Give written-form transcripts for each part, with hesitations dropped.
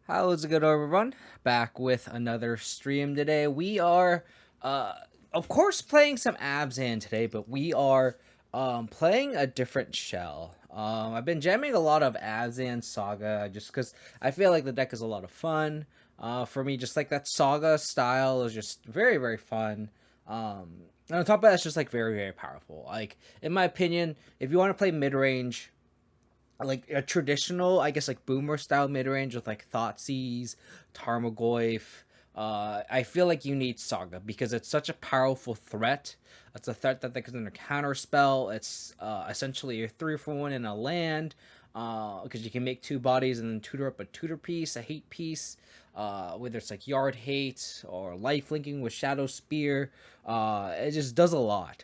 How's it going, everyone? Back with another stream today. We are, uh, of course, playing some Abzan today, but we are playing a different shell. I've been jamming a lot of Abzan Saga just because I feel like the deck is a lot of fun. For me, just like that Saga style is just very, very fun. And on top of that, it's just like very, very powerful. Like, in my opinion, if you want to play mid range, like a traditional, I guess, like boomer style mid range with like Thoughtseize, Tarmogoyf. I feel like you need Saga because it's such a powerful threat. It's a threat that they can counter spell. It's essentially a 3-for-1 in a land because you can make two bodies and then tutor up a tutor piece, a hate piece. Whether it's like Yard Hate or life linking with Shadow Spear, it just does a lot.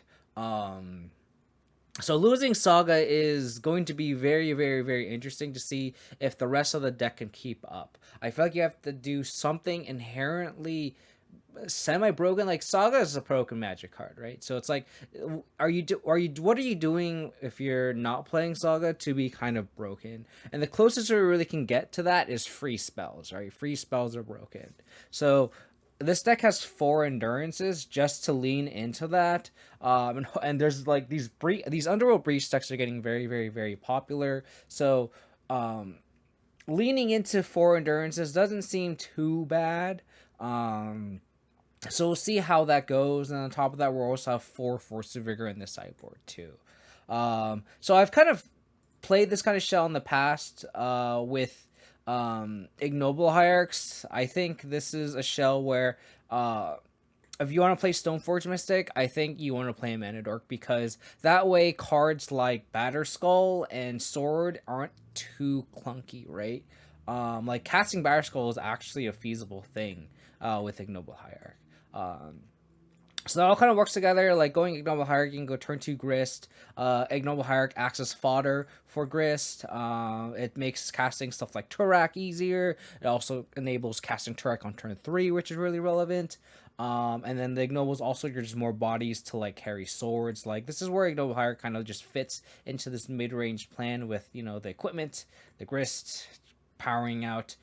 So losing Saga is going to be very, very, very interesting to see if the rest of the deck can keep up. I feel like you have to do something inherently semi-broken. Like Saga is a broken Magic card, right? So it's like, what are you doing if you're not playing Saga to be kind of broken? And the closest we really can get to that is free spells, right? Free spells are broken. So this deck has four endurances just to lean into that. And there's like these underworld breach decks are getting very, very, very popular. So um, leaning into four endurances doesn't seem too bad. Um, so we'll see how that goes. And on top of that, we'll also have four Force of Vigor in the sideboard too. So I've kind of played this kind of shell in the past with Ignoble Hierarchs. I think this is a shell where if you want to play Stoneforge Mystic, I think you want to play Manadork because that way cards like Batterskull and Sword aren't too clunky, right? Like casting Batterskull is actually a feasible thing with Ignoble Hierarch. Um, so that all kind of works together. Like going Ignoble Hierarch, you can go turn 2 Grist. Ignoble Hierarch acts as fodder for Grist. It makes casting stuff like Turak easier. It also enables casting Turak on turn 3, which is really relevant. And then the Ignobles also gives more bodies to like carry swords. Like this is where Ignoble Hierarch kind of just fits into this mid-range plan with the equipment, the Grist powering out.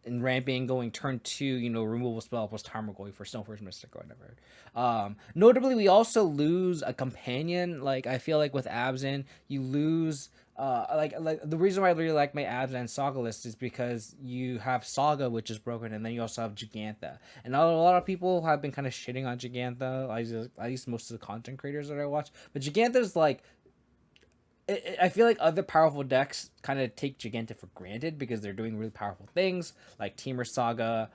And ramping going turn 2, removal spell plus Tarmogoyf for Stoneforge Mystic or whatever. Notably, we also lose a companion. Like I feel like with Abzan, you lose. Like the reason why I really like my Abzan Saga list is because you have Saga, which is broken, and then you also have Gigantha. And a lot of people have been kind of shitting on Gigantha, at least most of the content creators that I watch. But Gigantha is like I feel like other powerful decks kind of take Giganta for granted because they're doing really powerful things like Teamer Saga,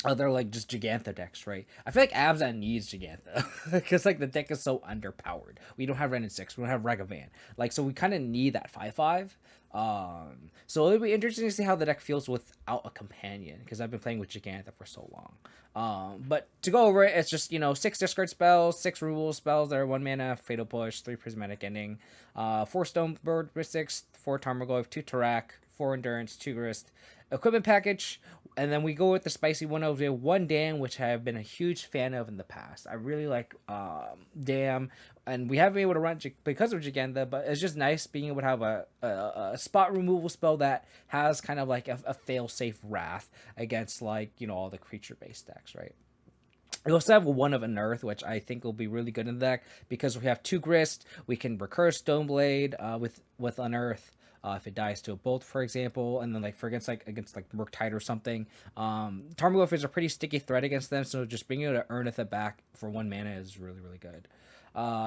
other like just Gigantha decks, right? I feel like Abzan needs Gigantha because like the deck is so underpowered. We don't have Ren and 6, we don't have Ragavan, like so we kind of need that 5/5. So it'll be interesting to see how the deck feels without a companion because I've been playing with Gigantha for so long. But to go over it, it's just 6 discard spells, 6 removal spells that are 1 mana, Fatal Push, 3 Prismatic Ending, 4 Stonebird Mystics, 4 Tarmogoyf, 2 Tarak, 4 Endurance, 2 Grist, equipment package, and then we go with the spicy one over there, one Dam, which I have been a huge fan of in the past. I really like Dam, and we haven't been able to run because of Giganta, but it's just nice being able to have a spot removal spell that has kind of like a fail safe wrath against like all the creature based decks, right? We also have one of Unearth, which I think will be really good in the deck because we have 2 Grist. We can recur Stoneblade with Unearth. If it dies to a bolt, for example, and then like for against like Murktide or something, Tarmogoyf is a pretty sticky threat against them. So just being able to Earneth it back for 1 mana is really really good.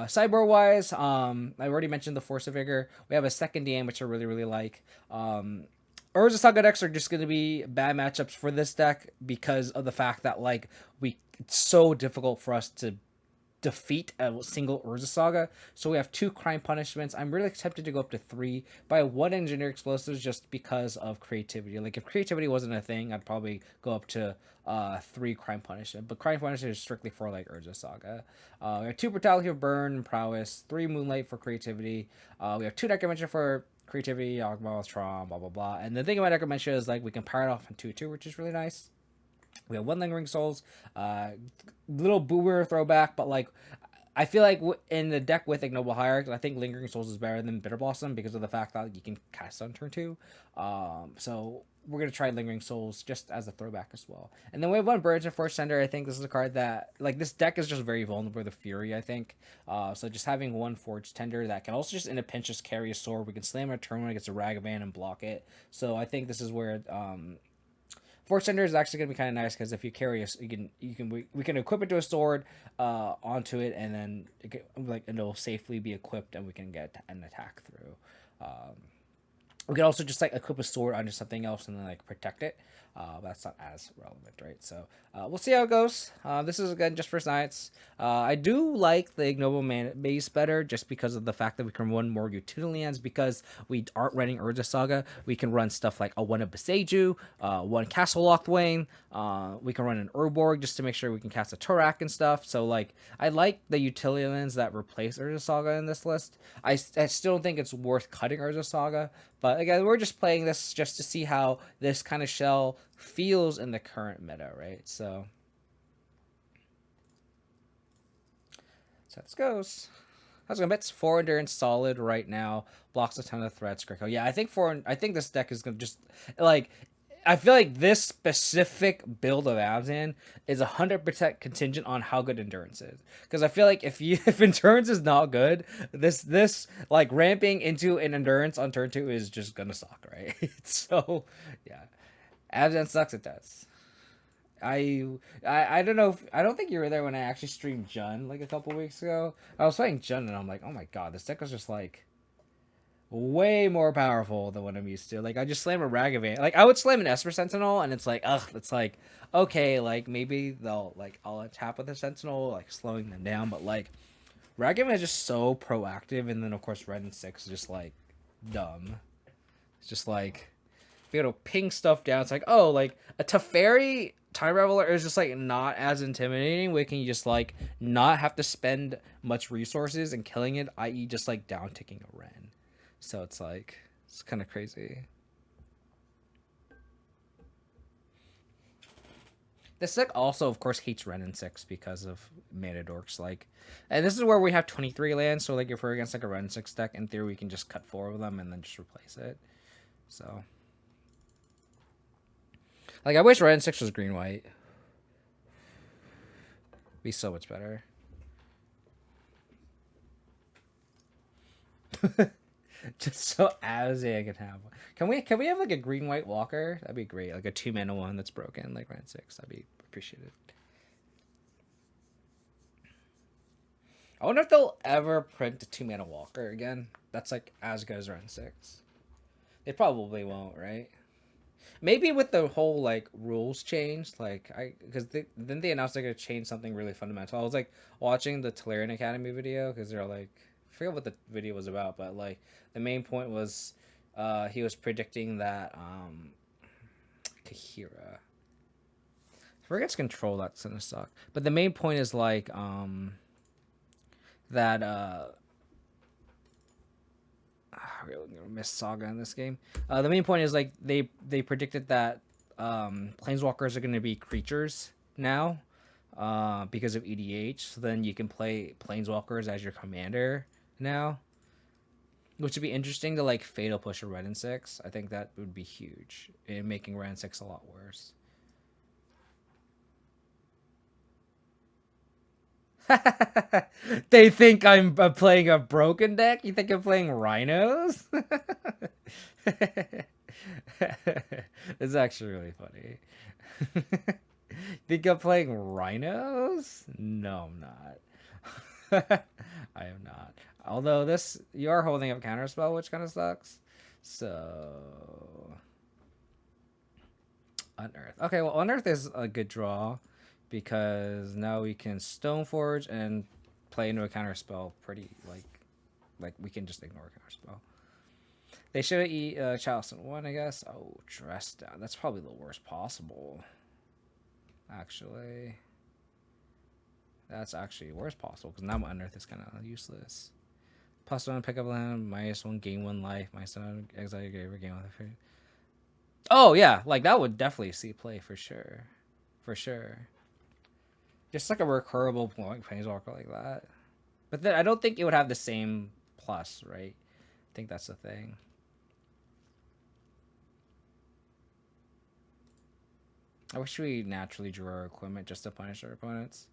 Sideboard wise, I already mentioned the Force of Vigor. We have a second DM, which I really really like. Urza Saga decks are just going to be bad matchups for this deck because of the fact that like it's so difficult for us to defeat a single Urza Saga. So we have 2 crime punishments. I'm really tempted to go up to 3, but I have 1 engineer explosives just because of creativity. Like if creativity wasn't a thing, I'd probably go up to 3 crime punishment. But crime punishment is strictly for like Urza Saga. We have 2 brutality of burn, prowess, 3 moonlight for creativity. We have 2 necromancer for creativity, Ogma, Tron, blah blah blah. And the thing about necromancer is like we can power it off in 2/2, which is really nice. We have 1 lingering souls, little boomer throwback, but like I feel like in the deck with Ignoble Hierarchs, I think Lingering Souls is better than Bitter Blossom because of the fact that you can cast on turn 2. So we're gonna try Lingering Souls just as a throwback as well. And then we have one Birds of Force Sender. I think this is a card that like this deck is just very vulnerable to Fury. I think so. Just having one Forge Tender that can also just in a pinch just carry a sword. We can slam a turn when it gets a Ragavan and block it. So I think this is where Force Tender is actually gonna be kind of nice because if you carry us, we can equip it to a sword, onto it, and then it'll safely be equipped, and we can get an attack through. We can also just like equip a sword onto something else and then like protect it. That's not as relevant, right? So we'll see how it goes. This is again just for science. I do like the Ignoble mana base better just because of the fact that we can run more utility lands because we aren't running Urza Saga. We can run stuff like a one of Beseju, one Castle Locthwain. We can run an Urborg just to make sure we can cast a Turak and stuff. So like I like the utility lands that replace Urza Saga in this list. I still don't think it's worth cutting Urza Saga. But again, we're just playing this just to see how this kind of shell feels in the current meta, right? So this goes. How's it going? It's 4 endurance solid right now. Blocks a ton of threats. Greco. Yeah, I think this deck is gonna just like. I feel like this specific build of Abzan is 100% contingent on how good endurance is. Because I feel like if endurance is not good, this like ramping into an endurance on turn 2 is just gonna suck, right? So yeah, Abzan sucks. It does. I don't know. I don't think you were there when I actually streamed Jun like a couple weeks ago. I was playing Jun and I'm like, oh my god, this deck was just like way more powerful than what I'm used to. Like I just slam a Ragavan. Like I would slam an Esper Sentinel and it's like, ugh, it's like, okay, like maybe they'll like I'll tap with a Sentinel, like slowing them down, but like Ragavan is just so proactive, and then of course Red and 6 is just like dumb. It's just like be able to ping stuff down. It's like, oh, like a Teferi Time Reveler is just like not as intimidating. We can just like not have to spend much resources in killing it, i.e. just like down ticking a Ren. So it's like, it's kind of crazy. This deck also, of course, hates Ren and 6 because of mana dorks. Like, and this is where we have 23 lands. So like, if we're against like a Ren 6 deck, in theory, we can just cut 4 of them and then just replace it. So, like, I wish Ren 6 was green white. Be so much better. Just so Abzan can have one. Can we have like a green white walker? That'd be great. Like a 2-mana one that's broken, like Ren 6. That'd be appreciated. I wonder if they'll ever print a 2-mana walker again. That's like as good as Ren 6. They probably won't, right? Maybe with the whole like rules change, like because then they announced they're gonna change something really fundamental. I was like watching the Tolarian Academy video because they're like, I forget what the video was about, but like the main point was he was predicting that Kahira. I forget to control, that's gonna suck. But the main point is like that we're gonna miss Saga in this game. The main point is like they predicted that planeswalkers are gonna be creatures now because of EDH. So then you can play planeswalkers as your commander now, which would be interesting to like fatal push a Red and 6. I think that would be huge in making Red and 6 a lot worse. They think I'm playing a broken deck? You think I'm playing Rhinos? It's actually really funny. Think I'm playing Rhinos? No, I'm not. I am not. Although you are holding up Counterspell, which kind of sucks. So Unearth. Okay, well, Unearth is a good draw because now we can Stoneforge and play into a Counterspell pretty like we can just ignore Counterspell. They should have eat Chalice in 1, I guess. Oh, Dress Down. That's probably the worst possible. Actually, that's actually worst possible because now my Unearth is kind of useless. +1 pick up land, -1 gain 1 life, -1 exile your grave or gain 1 life. Oh yeah, like that would definitely see play for sure, for sure. Just like a recurable planeswalker like that. But then I don't think it would have the same plus, right? I think that's the thing. I wish we naturally drew our equipment just to punish our opponents.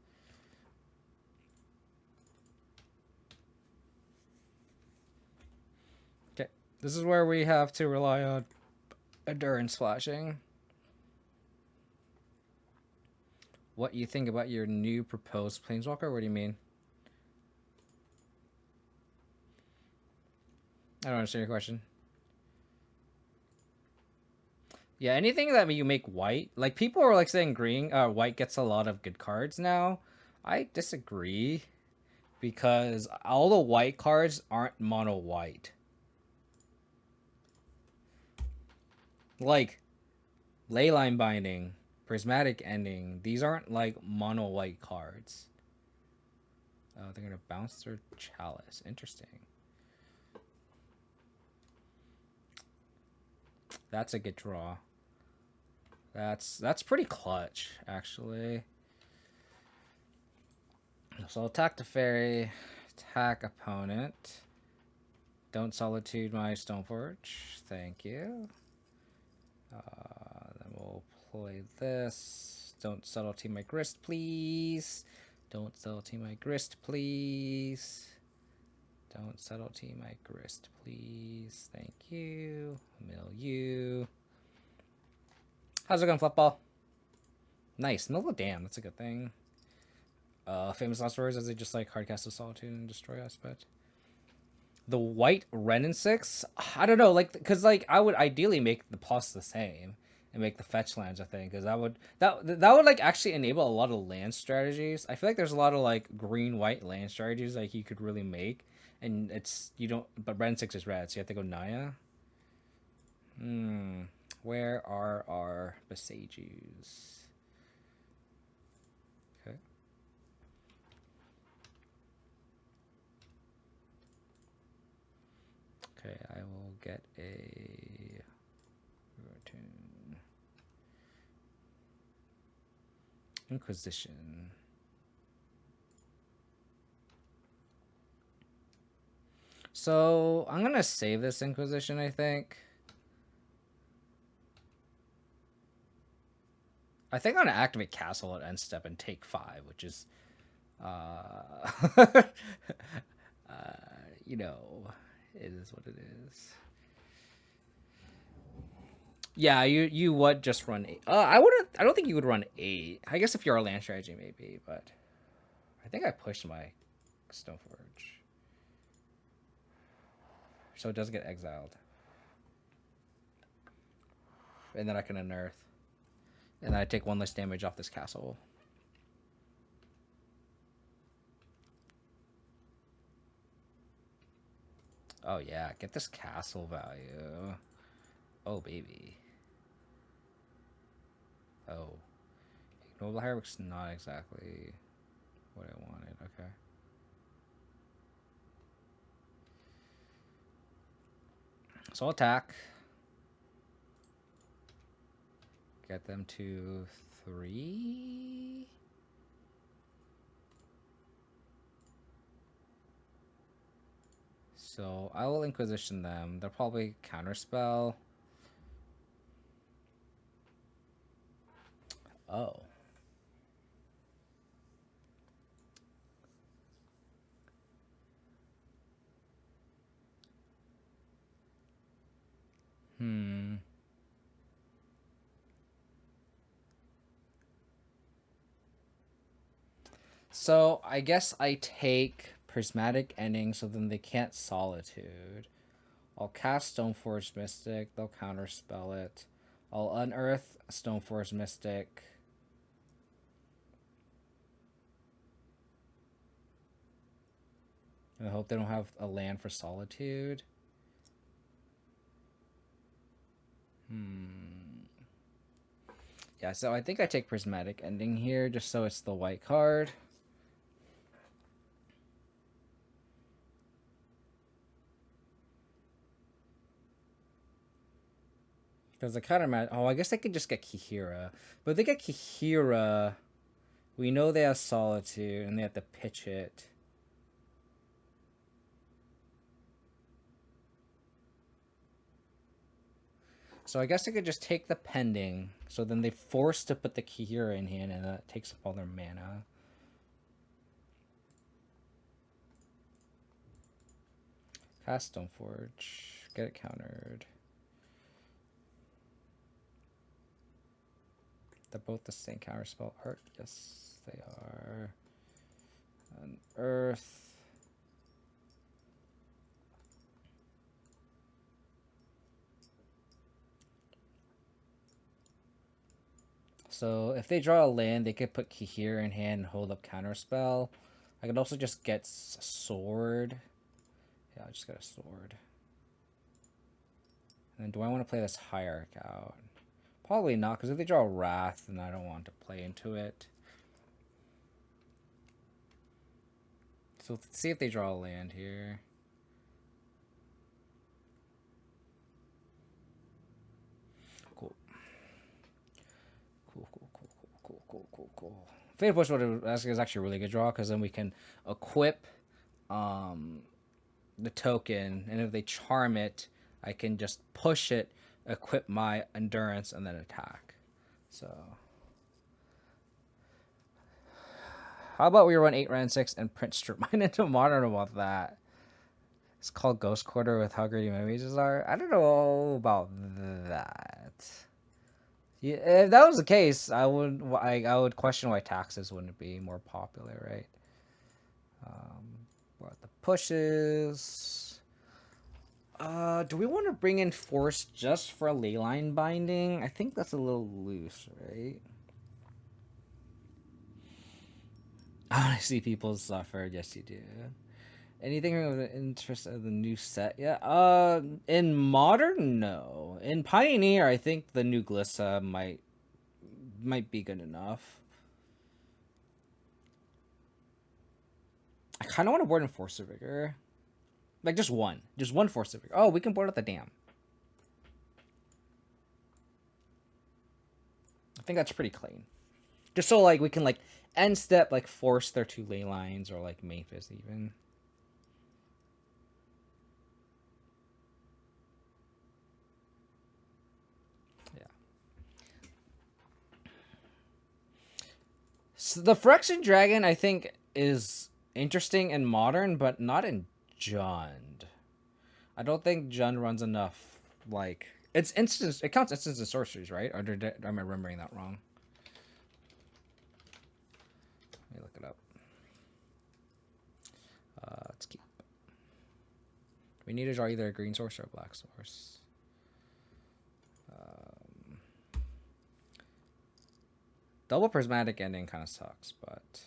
Okay, this is where we have to rely on endurance flashing. What you think about your new proposed planeswalker? What do you mean? I don't understand your question. Yeah, anything that you make white, like people are like saying white gets a lot of good cards now. I disagree because all the white cards aren't mono white. Like Leyline Binding, Prismatic Ending, these aren't like mono white cards. Oh, they're gonna bounce their Chalice. Interesting. That's a good draw. That's pretty clutch, actually. So I'll attack the fairy, attack opponent. Don't solitude my Stoneforge. Thank you. Then we'll play this. Don't subtlety my grist, please. Don't subtlety my grist, please. Don't subtlety my grist, please. Thank you. Mill you. How's it going, Fluffball? Nice. Mill the dam. That's a good thing. Famous last words as they just like Hardcast of Solitude and Destroy aspect. The white Ren and 6? I don't know, like, because like I would ideally make the plus the same and make the fetch lands a thing, because that would like actually enable a lot of land strategies. I feel like there's a lot of like green white land strategies like you could really make, and it's you don't. But Ren 6 is red, so you have to go Naya. Where are our Besagers? Okay. Okay, I will get a Inquisition. So I'm gonna save this Inquisition, I think. I'm gonna activate Castle at end step and take 5, which is you know, it is what it is. Yeah, you would just run 8. I don't think you would run 8. I guess if you're a land strategy, maybe, but I think I pushed my Stoneforge, so it does get exiled, and then I can unearth, and then I take 1 less damage off this castle. Oh yeah, get this castle value. Oh baby. Oh, Ignoble Hierarchs not exactly what I wanted. Okay. So I'll attack. Get them to 3. So I will Inquisition them. They'll probably counterspell. Oh. So I guess I take Prismatic Ending, so then they can't Solitude. I'll cast Stoneforge Mystic. They'll counterspell it. I'll unearth Stoneforge Mystic. I hope they don't have a land for Solitude. Yeah, so I think I take Prismatic Ending here, just so it's the white card. Because the counter oh, I guess they could just get Kihira. But if they get Kihira, we know they have Solitude, and they have to pitch it. So I guess I could just take the pending. So then they force to put the Kihira in hand, and that takes up all their mana. Cast Stoneforge. Get it countered. They're both the same counterspell art. Yes, they are. An Earth. So if they draw a land, they could put Kihira in hand and hold up counterspell. I could also just get a sword. Yeah, I just got a sword. And then do I want to play this Hierarch out? Probably not, because if they draw Wrath, then I don't want to play into it. So let's see if they draw a land here. Cool. Cool. Fate Push is actually a really good draw, because then we can equip the token, and if they charm it, I can just push it, equip my endurance, and then attack. So how about we run 8 Ran 6 and print Strip Mine into Modern about that? It's called Ghost Quarter with how great my mages are. I don't know about that. Yeah, if that was the case, I would question why taxes wouldn't be more popular, right? What the pushes? Do we want to bring in force just for leyline binding? I think that's a little loose, right? I want to see people suffer. Yes, you do. Anything of the interest of the new set? Yeah. In Modern, no. In Pioneer, I think the new Glissa might be good enough. I kind of want to board in Force of Vigor. Like, just one Force of Vigor. Oh, we can board out the Dam. I think that's pretty clean. Just so, like, we can, like, end step, like, force their 2 ley lines, or, like, Maphis even. Yeah. So the Phyrexian Dragon, I think, is interesting in Modern, but not in Jund. I don't think Jund runs enough, like... It's instance. It counts instants and sorceries, right? Or am I remembering that wrong? Let me look it up. Let's keep. We need to draw either a green source or a black source. Double prismatic ending kind of sucks, but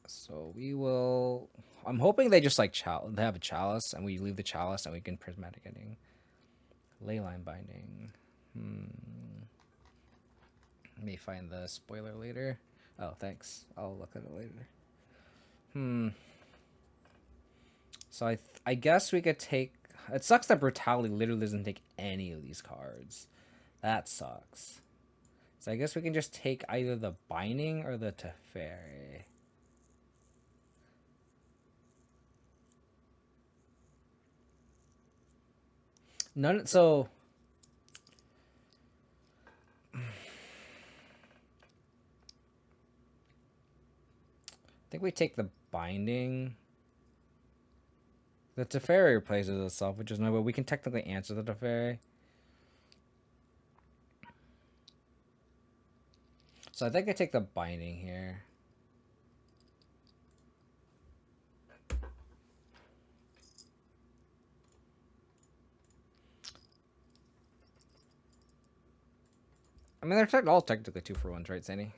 so we will. I'm hoping they just like they have a chalice, and we leave the chalice, and we can prismatic ending. Leyline binding. Let me find the spoiler later. Oh, thanks. I'll look at it later. So I guess we could take. It sucks that Brutality literally doesn't take any of these cards. That sucks. So I guess we can just take either the Binding or the Teferi. None. So I think we take the Binding. The Teferi replaces itself, which is no way. We can technically answer the Teferi. So I think I take the Binding here. I mean, they're all technically 2-for-1s, right, Sandy?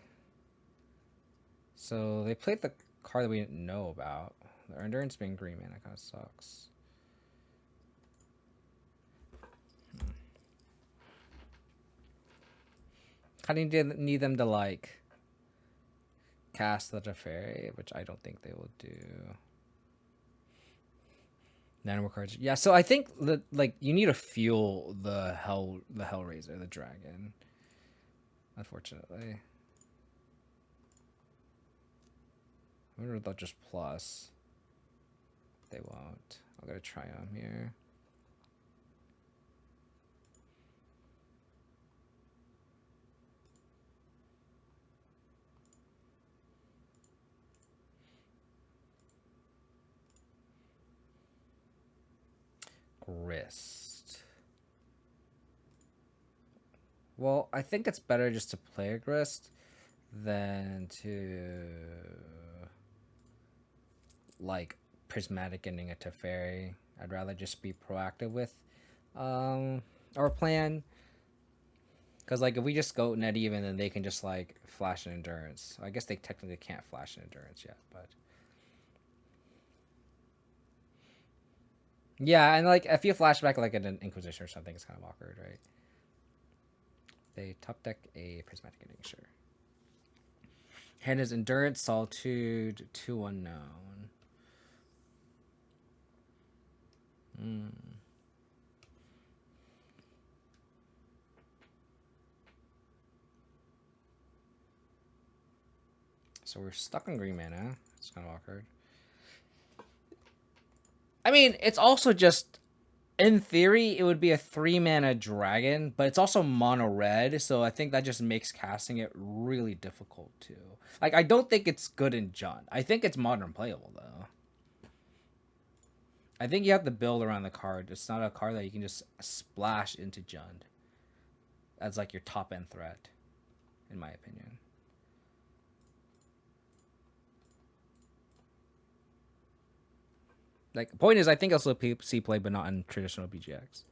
So they played the card that we didn't know about. Their Endurance being green, man, that kind of sucks. Kind of need them to, like, cast the Teferi, which I don't think they will do. 9 more cards. Yeah, so I think that, like, you need to fuel the Hellraiser, the dragon. Unfortunately. I wonder if they'll just plus. They won't. I'm gonna try him here. Grist. Well, I think it's better just to play a Grist than to like prismatic ending a Teferi. I'd rather just be proactive with our plan. Because like if we just go net even, then they can just like flash an endurance. I guess they technically can't flash an endurance yet, but yeah, and like if you flashback like an Inquisition or something, it's kind of awkward, right? They top deck a prismatic ending, sure. Hand is endurance, solitude, 2 unknown. So we're stuck on green mana. It's kind of awkward. I mean, it's also just in theory it would be a 3 mana dragon, but it's also mono red, so I think that just makes casting it really difficult too. Like I don't think it's good in Jund. I think it's modern playable though. I think you have to build around the card. It's not a card that you can just splash into Jund as like your top end threat, in my opinion. Like the point is, I think I'll still see play, but not in traditional BGX.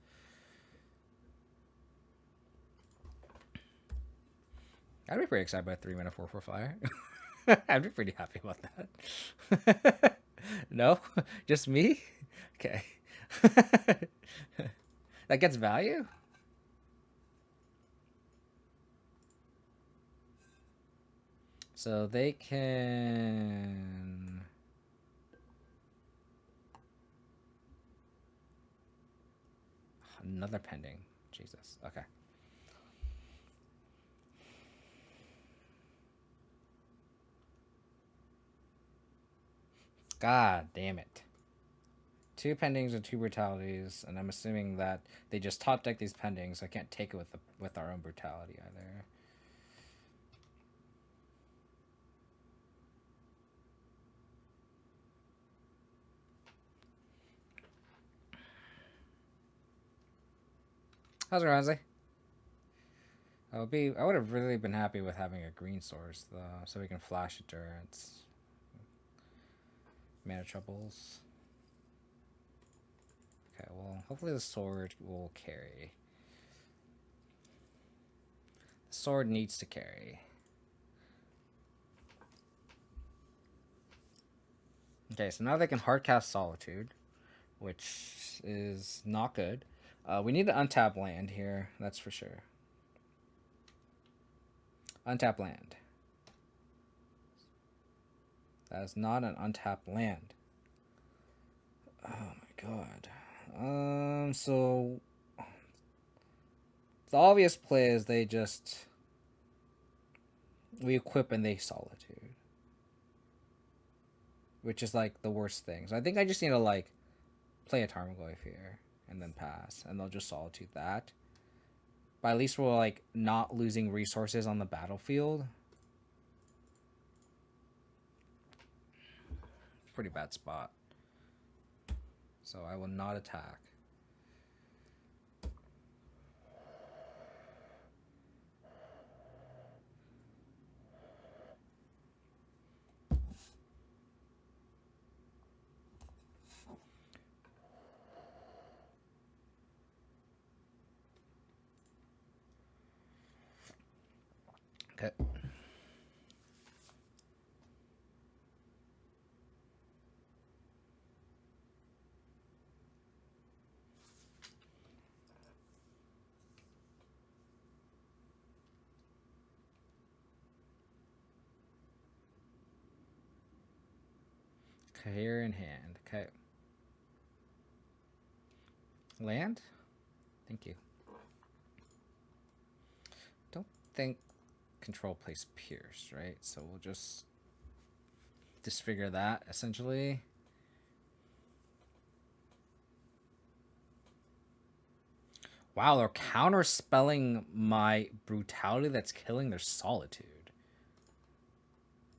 I'd be pretty excited by 3 mana 4/4 fire. I'd be pretty happy about that. No, just me. Okay, that gets value. So they can. Another pending. Jesus. Okay. God damn it. 2 pendings and 2 brutalities, and I'm assuming that they just top deck these pendings, so I can't take it with our own brutality either. How's it going, Ozzy? I would have really been happy with having a green source though, so we can flash endurance. Mana troubles. Okay, well, hopefully the sword will carry. The sword needs to carry. Okay, so now they can hardcast Solitude, which is not good. We need to untap land here, that's for sure. Untap land. That is not an untapped land. Oh my god. So the obvious play is we equip and they Solitude, which is like the worst thing. So I think I just need to like play a Tarmogoyf here and then pass, and they'll just Solitude that. But at least we're like not losing resources on the battlefield. Pretty bad spot. So I will not attack. Okay. Here in hand. Okay. Land? Thank you. Don't think control plays Pierce, right? So we'll just disfigure that essentially. Wow, they're counterspelling my brutality that's killing their solitude.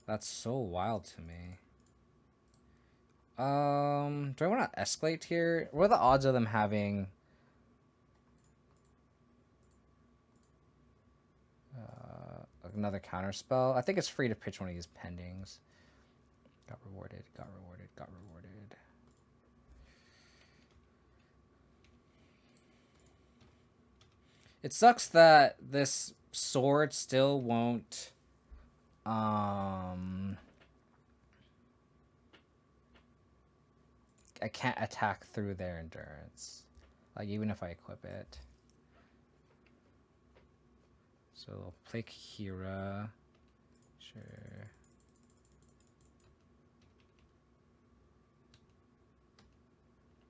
That's so wild to me. Do I want to escalate here? What are the odds of them having another counterspell? I think it's free to pitch one of these pendings. Got rewarded, got rewarded, got rewarded. It sucks that this sword still won't I can't attack through their endurance. Like even if I equip it. So play Kira. Sure.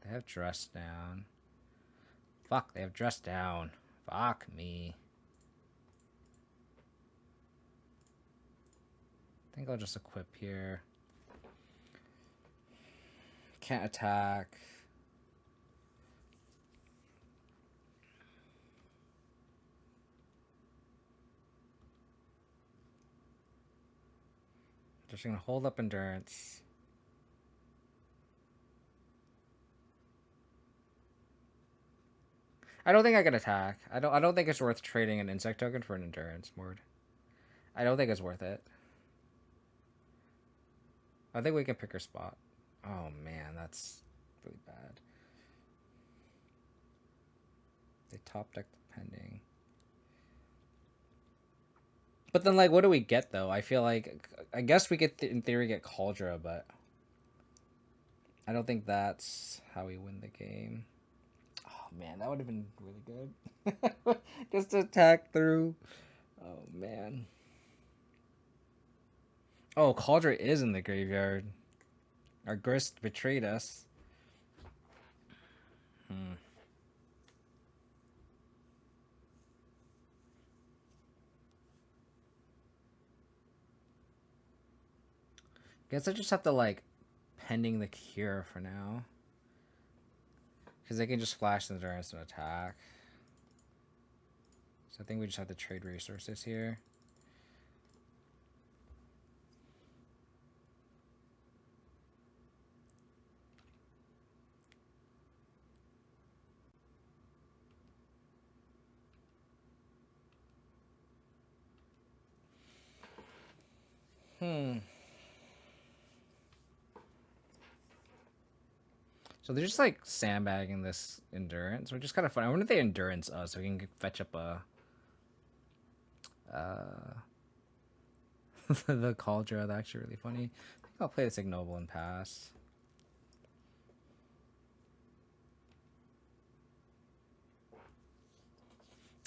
They have dress down. Fuck, they have dress down. Fuck me. I think I'll just equip here. Can't attack. Just gonna hold up endurance. I don't think I can attack. I don't think it's worth trading an insect token for an endurance ward. I don't think it's worth it. I think we can pick her spot. Oh man, that's really bad. They top deck the pending. But then, like, what do we get though? I feel like I guess we get in theory get Cauldra, but I don't think that's how we win the game. Oh man, that would have been really good. Just to attack through. Oh man. Oh, Cauldra is in the graveyard. Our Grist betrayed us. Guess I just have to like pending the cure for now. Because they can just flash the endurance and attack. So I think we just have to trade resources here. So they're just like sandbagging this endurance, which is kind of fun. I wonder if they endurance us so we can fetch up a the Cauldra. That's actually really funny. I think I'll play this Ignoble and pass.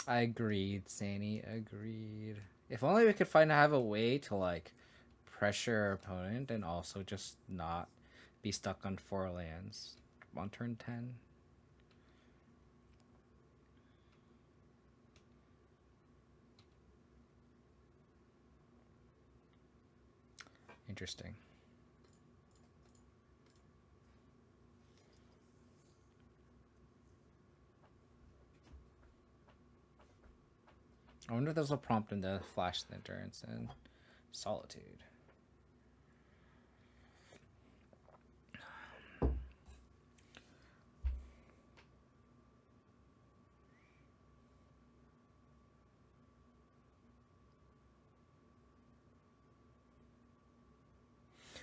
I agreed, Sani. Agreed. If only we could have a way to like pressure our opponent and also just not be stuck on 4 lands on turn 10. Interesting. I wonder if this will prompt him to flash the endurance and solitude.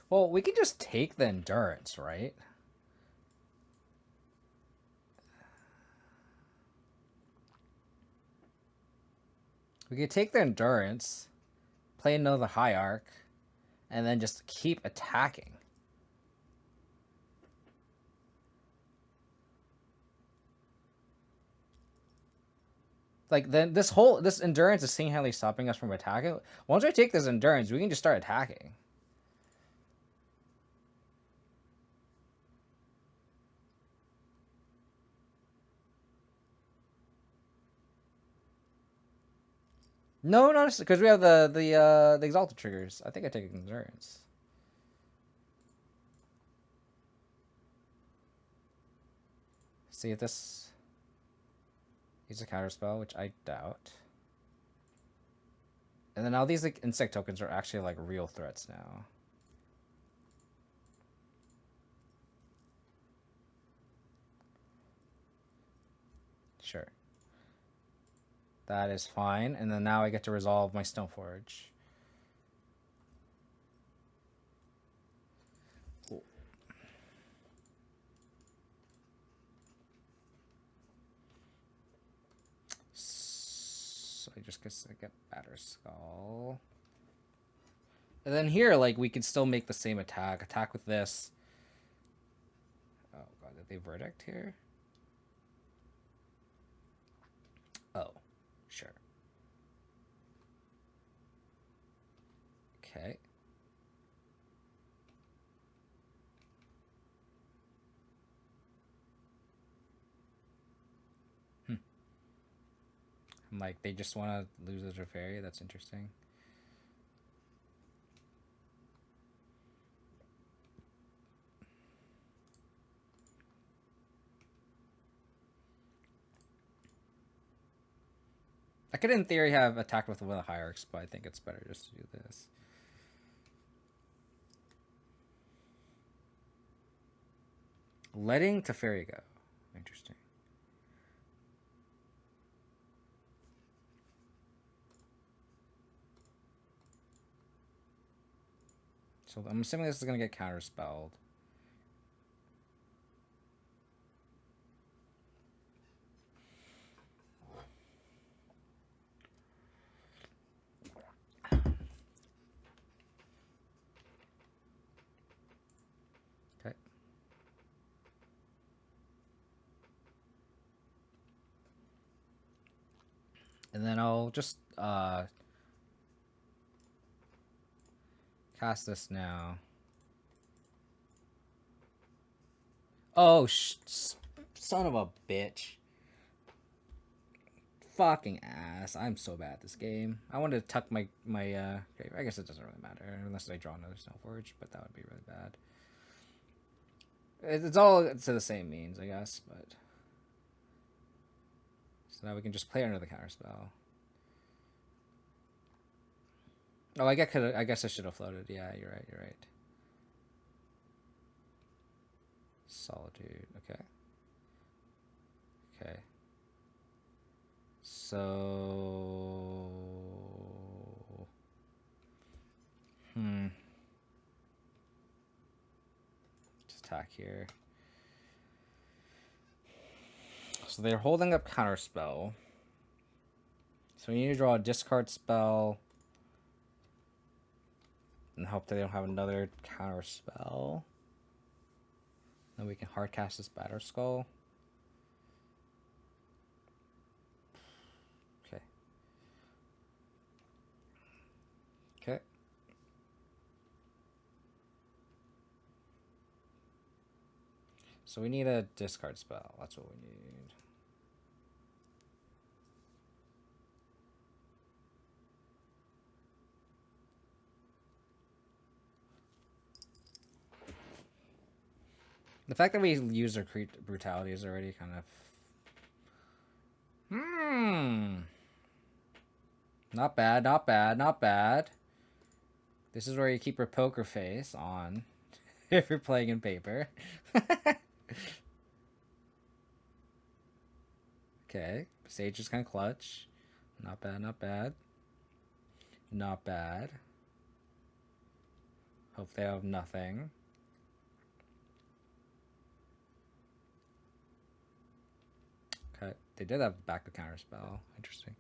Well, we can just take the endurance, right? We could take the endurance, play another Hierarch, and then just keep attacking. Like then this endurance is single-handedly stopping us from attacking. Once we take this endurance, we can just start attacking. No, not because we have the exalted triggers. I think I take endurance. See if Use a counterspell, which I doubt. And then now these like insect tokens are actually like real threats now. Sure. That is fine. And then now I get to resolve my Stoneforge. Cool. So I just guess I get Batterskull. And then here, like, we could still make the same attack. Attack with this. Oh, God. Did they Verdict here? Oh, sure. Okay. I'm like, they just want to lose a Teferi? That's interesting. I could, in theory, have attacked with one of the Hierarchs, but I think it's better just to do this. Letting Teferi go. Interesting. So I'm assuming this is going to get counterspelled. Okay. And then I'll just cast this now. Oh, son of a bitch. Fucking ass. I'm so bad at this game. I wanted to tuck my I guess it doesn't really matter unless I draw another Stoneforge, but that would be really bad. It's all to the same means, I guess, but so now we can just play under the counterspell. Oh, I guess I should have floated. Yeah, you're right. You're right. Solitude. Okay. Okay. So, just attack here. So they're holding up counterspell. So we need to draw a discard spell and hope that they don't have another counterspell. Then we can hardcast this Batterskull. Okay. Okay. So we need a discard spell. That's what we need. The fact that we use our brutality is already kind of... Not bad, not bad, not bad. This is where you keep your poker face on if you're playing in paper. Okay, Sage is kind of clutch. Not bad, not bad. Not bad. Hope they have nothing. Okay, they did have back to counter spell. Interesting.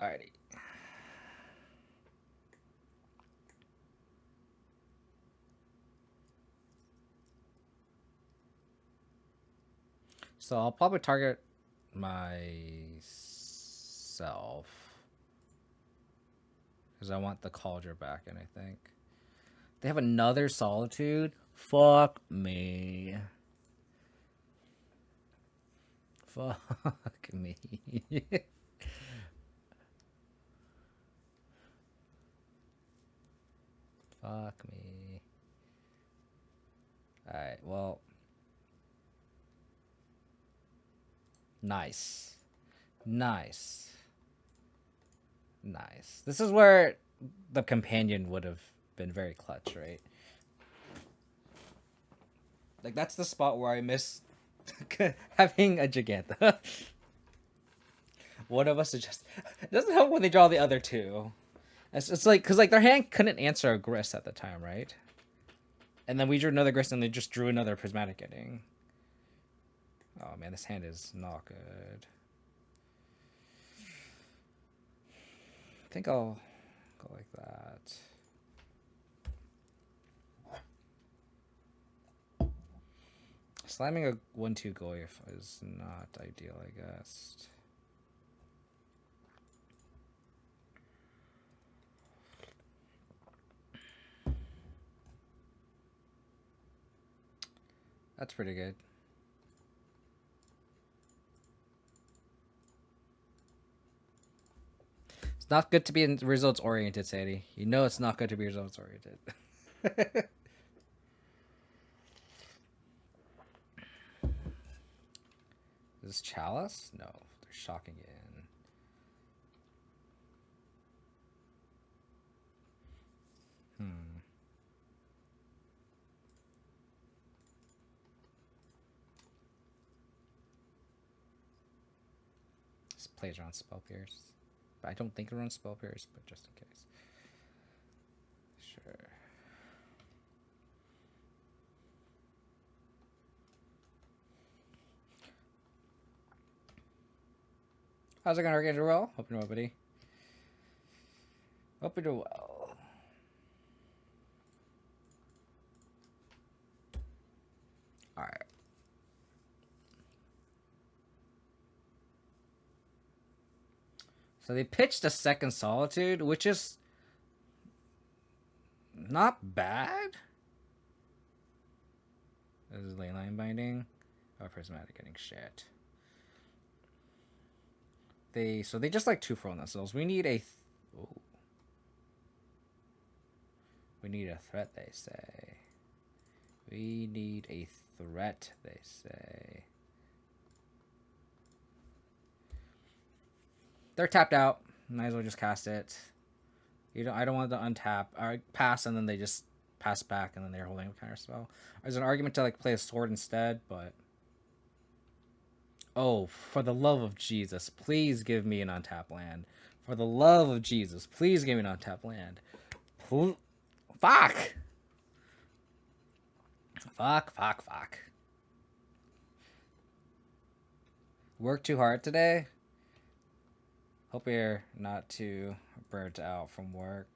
Alrighty. So I'll probably target myself because I want the Cauldron back in, I think. They have another Solitude? Fuck me. Fuck me. Fuck me. Alright, well. Nice. Nice. Nice. This is where the companion would have been very clutch, right? Like, that's the spot where I miss having a Gigantha. One of us is just... It doesn't help when they draw the other two. It's like... Because, like, their hand couldn't answer a Grist at the time, right? And then we drew another Grist and they just drew another Prismatic Ending. Oh, man, this hand is not good. I think I'll go like that. Slamming a 1-2 Goyf is not ideal, I guess. That's pretty good. It's not good to be results oriented, Sadie. You know it's not good to be results oriented. Is this Chalice? No, they're shocking it in. This plays around Spell Pierce. But I don't think it runs Spell Pierce, but just in case. Sure. How's it going, Archangel Roll? Hope you do well, buddy. Hope you do well. Alright. So they pitched a second Solitude, which is not bad. This is Leyline Binding. Oh, Prismatic getting shit. So they just like 2 on themselves. We need a we need a threat, they say. We need a threat, they say. They're tapped out. Might as well just cast it. I don't want to untap or pass, and then they just pass back, and then they're holding a counter spell. There's an argument to like play a sword instead, but oh, for the love of Jesus, please give me an untapped land. For the love of Jesus, please give me an untapped land. Fuck! Fuck. Work too hard today? Hope you're not too burnt out from work.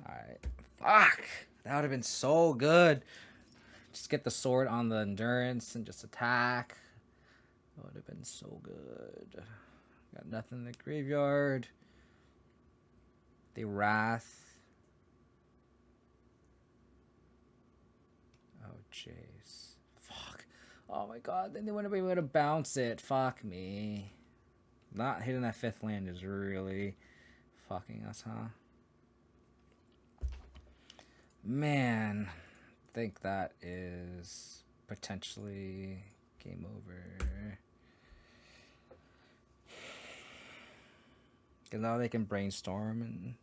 Alright. Fuck! That would have been so good. Just get the sword on the endurance and just attack. That would have been so good. Got nothing in the graveyard. The Wrath. Oh, jeez. Fuck. Oh my god, then they wouldn't be able to bounce it. Fuck me. Not hitting that 5th land is really fucking us, huh? Man, I think that is potentially game over. Because now they can brainstorm and...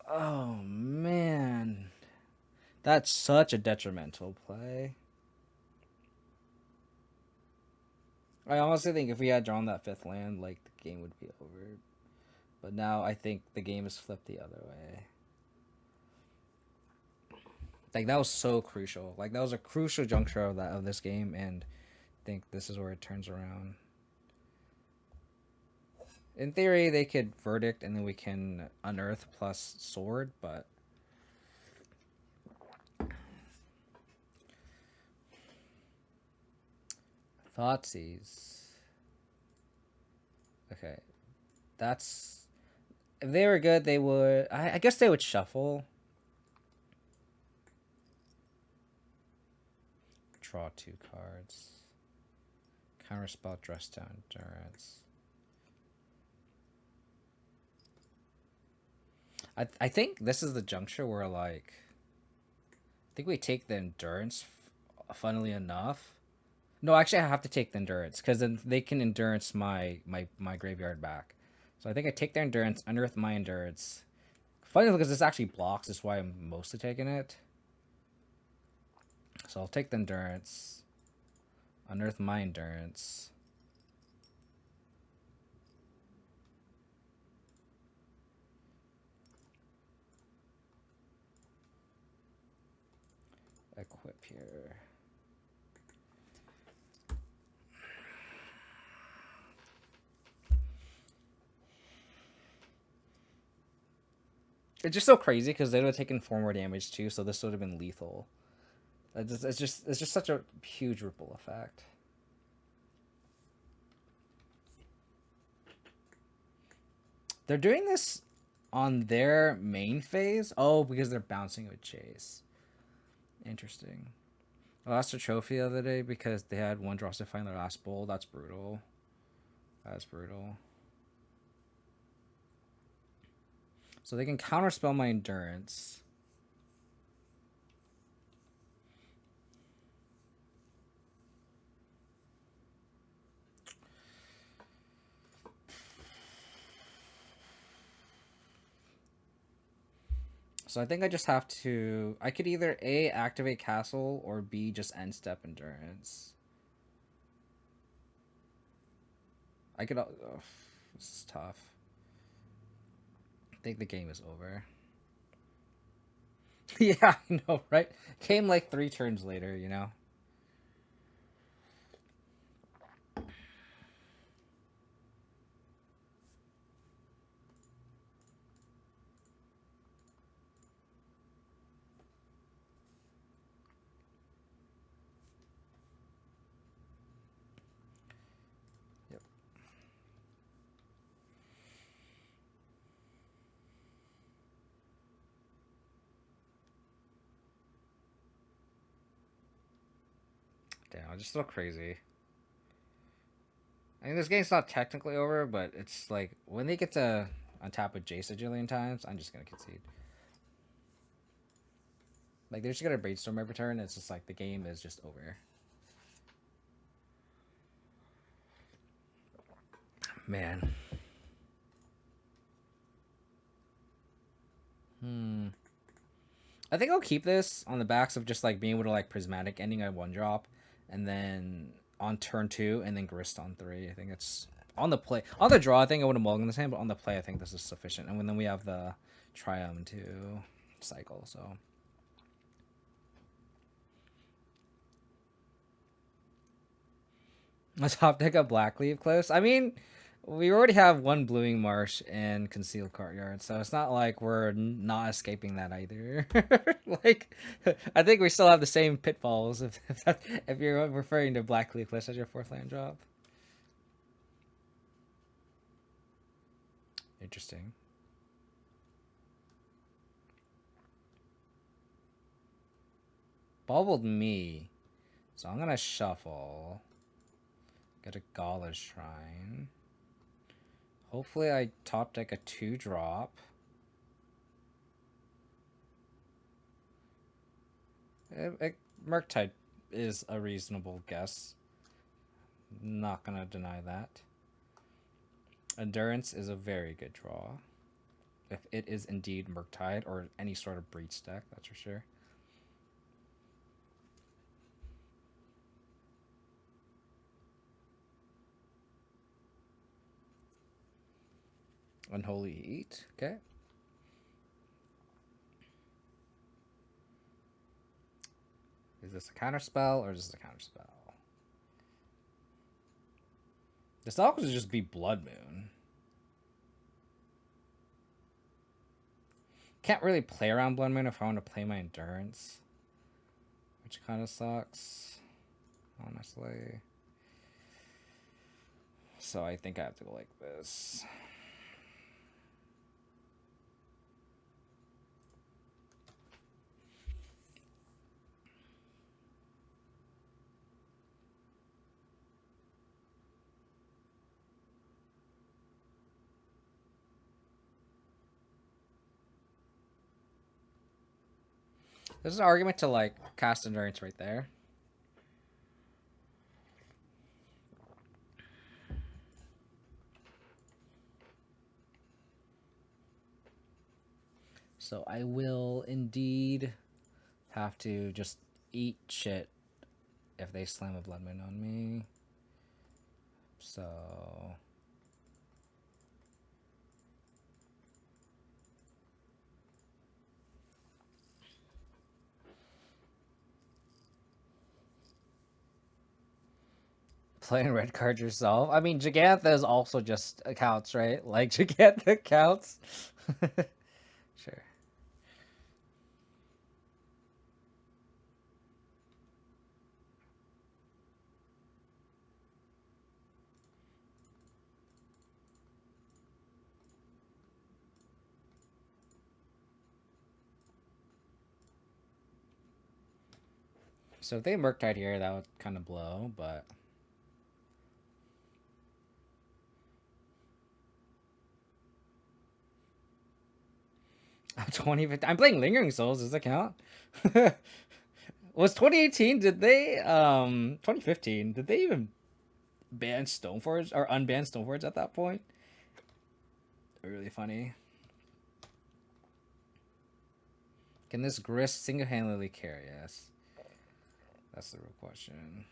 Oh, man. That's such a detrimental play. I honestly think if we had drawn that 5th land, like, the game would be over. But now I think the game is flipped the other way. Like, that was so crucial. Like, that was a crucial juncture of this game, and I think this is where it turns around. In theory, they could Verdict, and then we can Unearth plus Sword, but... Thoughtseize. Okay. That's... If they were good, they would... I guess they would shuffle. Draw 2 cards. Counterspell, dress down, endurance. I think this is the juncture where, like, I think we take the endurance, funnily enough. No, actually, I have to take the endurance, because then they can endurance my graveyard back. So I think I take their endurance, unearth my endurance. Funny because this actually blocks, is why I'm mostly taking it. So I'll take the endurance, unearth my endurance. Equip here. It's just so crazy because they would have taken 4 more damage too, so this would have been lethal. It's just such a huge ripple effect. They're doing this on their main phase. Oh, because they're bouncing with Chase. Interesting. I lost a trophy the other day because they had 1 draw to find their last bowl. That's brutal. That's brutal. So they can counterspell my endurance. So I think I just have to... I could either A, activate Castle, or B, just end step endurance. I could... Oh, this is tough. I think the game is over. Yeah, I know, right? Came like 3 turns later, you know? Yep. Damn, I just so crazy. I mean, this game's not technically over, but it's like, when they get to untap with Jace a jillion times, I'm just gonna concede. Like, they're just gonna brainstorm every turn, it's just like, the game is just over. Man. I think I'll keep this on the backs of just like being able to like prismatic ending at 1 drop, and then on turn 2, and then grist on 3. I think it's on the play. On the draw, I think I would have mulliganed this hand, but on the play, I think this is sufficient. And then we have the Triumph to cycle, so. A top deck of Blackleaf close. I mean, we already have 1 Bluing Marsh and Concealed Courtyard, so it's not like we're not escaping that either. Like, I think we still have the same pitfalls if you're referring to Blackleaf Cliffs as your 4th land drop. Interesting. Bobbled me, so I'm gonna shuffle. Get a Gala's Shrine. Hopefully I top deck a 2 drop. Murktide is a reasonable guess. Not gonna deny that. Endurance is a very good draw. If it is indeed Murktide or any sort of breach deck, that's for sure. Unholy Heat, okay. Is this a counter spell or is this a counter spell? This all could just be Blood Moon. Can't really play around Blood Moon if I want to play my Endurance, which kind of sucks, honestly. So I think I have to go like this. There's an argument to like cast Endurance right there. So I will indeed have to just eat shit if they slam a Blood Moon on me. So playing red cards yourself. I mean, Gigantha is also just counts, right? Like Gigantha counts. Sure. So if they Murktide here, that would kind of blow, but 2015. I'm playing Lingering Souls. Does that count? Was 2018? Did they 2015? Did they even ban Stoneforge or unban Stoneforge at that point? Really funny. Can this Grist single-handedly carry us? That's the real question.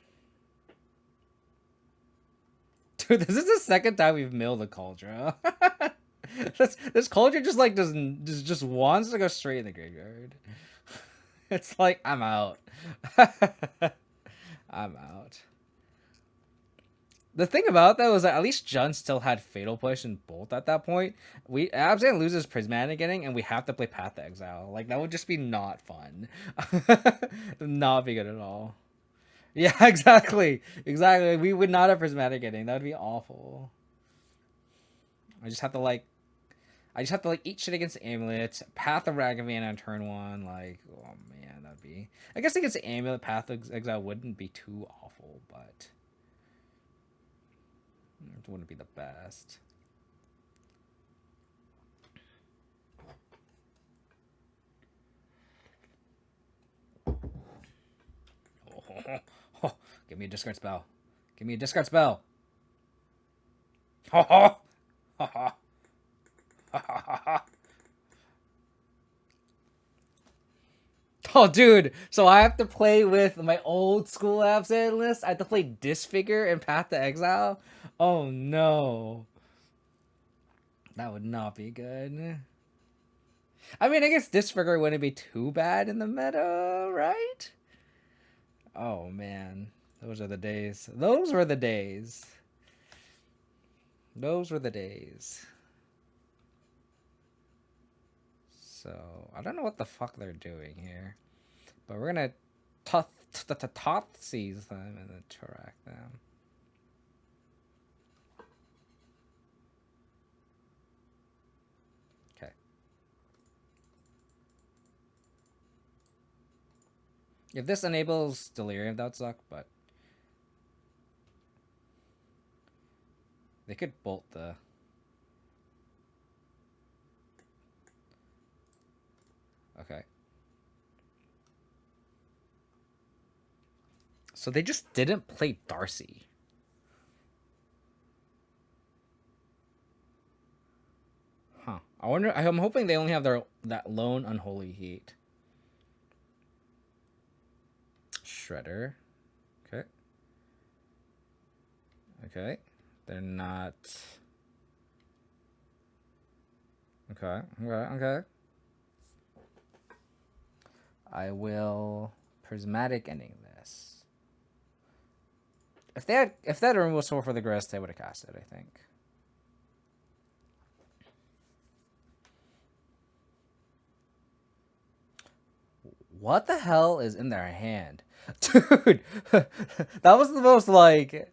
Dude, this is the second time we've milled a Cauldron. this Cauldron just like just wants to go straight in the graveyard. It's like I'm out. I'm out. The thing about that was that at least Jun still had Fatal Push and Bolt at that point. Abzan loses Prismatic Ending and we have to play Path to Exile. Like that would just be not fun. Not be good at all. Yeah, exactly. Exactly. We would not have Prismatic Ending. That would be awful. I just have to like eat shit against Amulet, Path of Ragavan on turn 1. Like, oh man, that'd be. I guess against Amulet, Path of Exile wouldn't be too awful, but it wouldn't be the best. Oh, give me a discard spell. Give me a discard spell. Oh, oh, dude. So I have to play with my old school Abzan list. I have to play Disfigure and Path to Exile. Oh, no. That would not be good. I mean, I guess Disfigure wouldn't be too bad in the meta, right? Oh, man. Those are the days. Those were the days. Those were the days. So, I don't know what the fuck they're doing here. But we're gonna seize them and then track them. Okay. If this enables Delirium, that would suck, but they could bolt the... Okay. So they just didn't play Darcy. Huh. I wonder... I'm hoping they only have that lone Unholy Heat. Shredder. Okay. Okay. They're not... Okay. Okay. I will Prismatic Ending this. If that room was for the Grist, they would have cast it, I think. What the hell is in their hand? Dude, that was the most like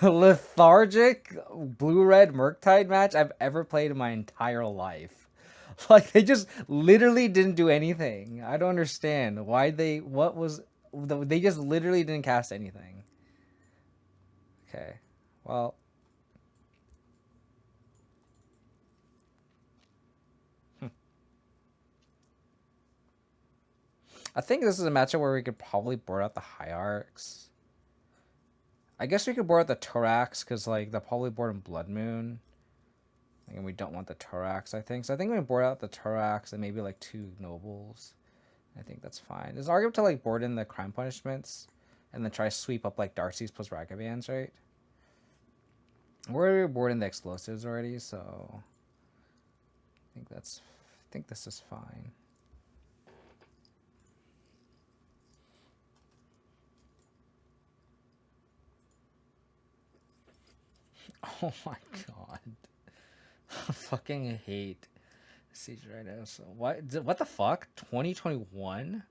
lethargic blue-red Murktide match I've ever played in my entire life. Like they just literally didn't do anything. I don't understand why they just literally didn't cast anything. Okay. Well, I think this is a matchup where we could probably board out the Hierarchs. I guess we could board out the Thorax because like they'll probably board in Blood Moon. And we don't want the Thorax, I think. So I think we can board out the Thorax and maybe like 2 Ignobles. I think that's fine. There's an argument to like board in the crime punishments and then try to sweep up like Darcy's plus Ragavans, right? We're boarding the explosives already, so I think this is fine. Oh my god. I fucking hate Siege Rhinos. So what the fuck? 2021?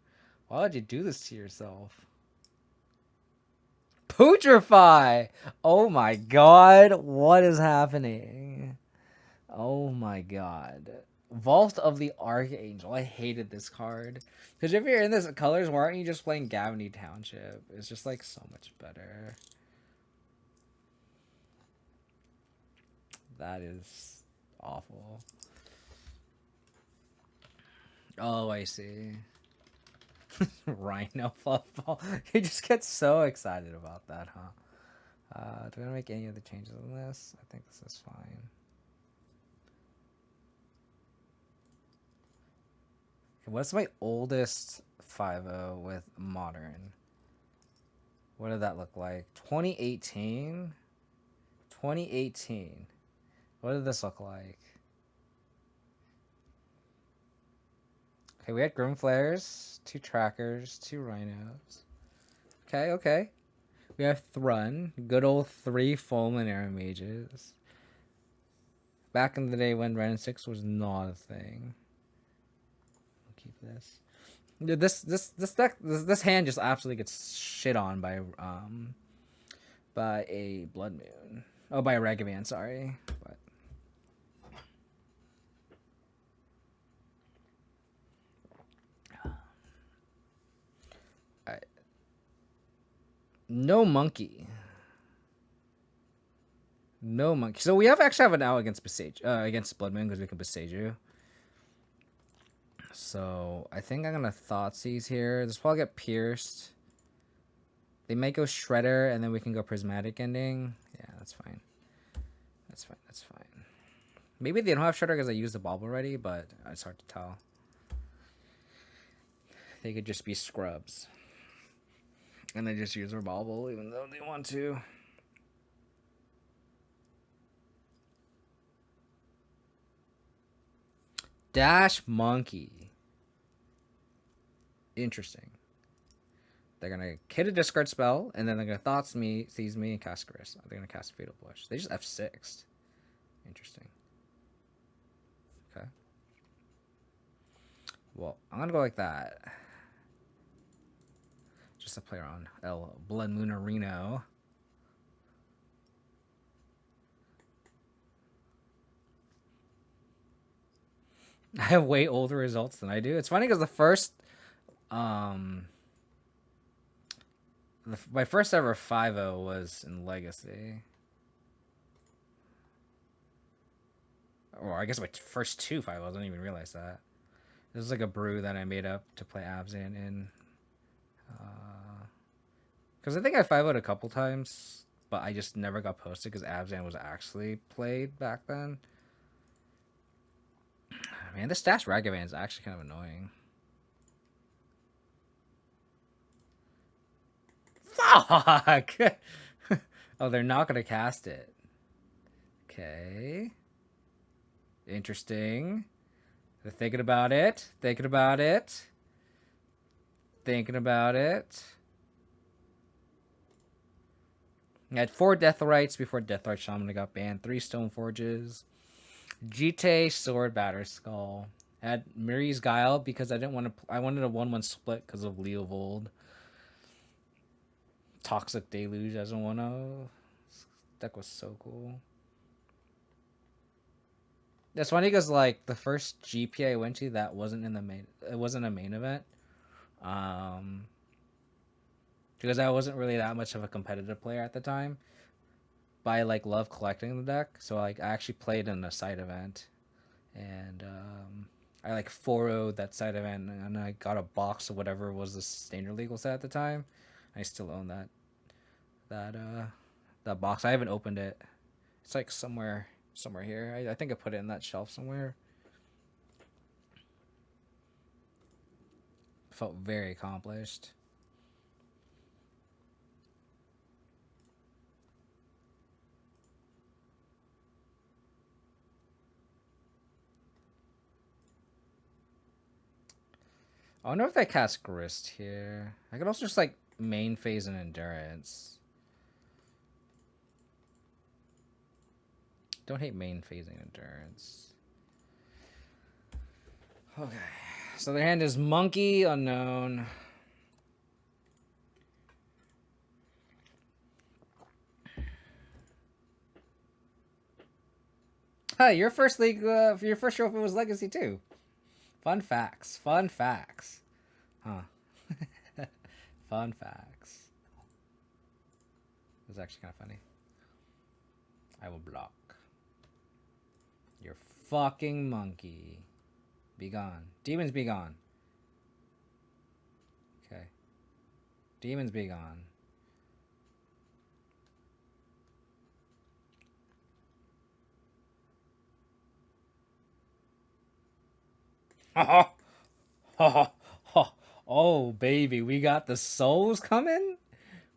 Why would you do this to yourself? Putrefy! Oh my god, what is happening? Oh my god. Vault of the Archangel. I hated this card. Because if you're in this colors, why aren't you just playing Gavany Township? It's just like so much better. That is awful. Oh, I see. Rhino Fluffball. You just get so excited about that, huh? Do I make any other changes on this? I think this is fine. Okay, what's my oldest 5.0 with modern? What did that look like? 2018? 2018. What did this look like? Okay, we had Grim Flares, 2 Trackers, 2 Rhinos. Okay, okay. We have Thrun, good old 3 Fulminary Mages. Back in the day when Ren 6 was not a thing. I'll keep this. Dude, this hand just absolutely gets shit on by a Blood Moon. Oh, by a Ragavan, sorry. But no monkey. No monkey. So we actually have an out against against Blood Moon because we can Besage you. So I think I'm gonna Thoughtseize here. This will probably get pierced. They might go Shredder and then we can go Prismatic Ending. Yeah, that's fine. That's fine. That's fine. Maybe they don't have Shredder because I used the Bauble already, but it's hard to tell. They could just be scrubs. And they just use their Bauble even though they want to. Dash Monkey. Interesting. They're gonna hit a discard spell, and then they're gonna Thoughtseize me, and cast Caress. They're gonna cast Fatal Push. They just F6. Interesting. Okay. Well, I'm gonna go like that. Just to play around Blood Moon or Rhino. I have way older results than I do. It's funny because the first, my first ever 5.0 was in Legacy. Or I guess my first 2 5.0s. I didn't even realize that. This is like a brew that I made up to play Abzan in. Because I think I 5.0'd a couple times, but I just never got posted because Abzan was actually played back then. Man, this Dash Ragavan is actually kind of annoying. Fuck! Oh, they're not going to cast it. Okay. Interesting. They're thinking about it. Thinking about it. Thinking about it. I had 4 Deathrights before Deathrite Shaman got banned. 3 Stoneforges. Jite, Sword, Batterskull. I had Miri's Guile because I didn't want to. I wanted a 1/1 split because of Leovold. Toxic Deluge as a 1/0. This deck was so cool. That's funny because like the first GP I went to that wasn't in the main. It wasn't a main event. Because I wasn't really that much of a competitive player at the time. But I like love collecting the deck, so like I actually played in a side event, and I like 4-0'd that side event, and I got a box of whatever was the standard legal set at the time. I still own that box. I haven't opened it. It's like somewhere here. I think I put it in that shelf somewhere. Felt very accomplished. I wonder if I cast Grist here. I could also just like main phase and Endurance. Don't hate main phasing Endurance. Okay. So their hand is Monkey, Unknown. Hi, your first league, your first trophy was Legacy too. Fun facts. Fun facts. Huh. Fun facts. It was actually kind of funny. I will block. You're fucking monkey. Be gone. Demons be gone. Okay. Demons be gone. Oh, baby. We got the souls coming?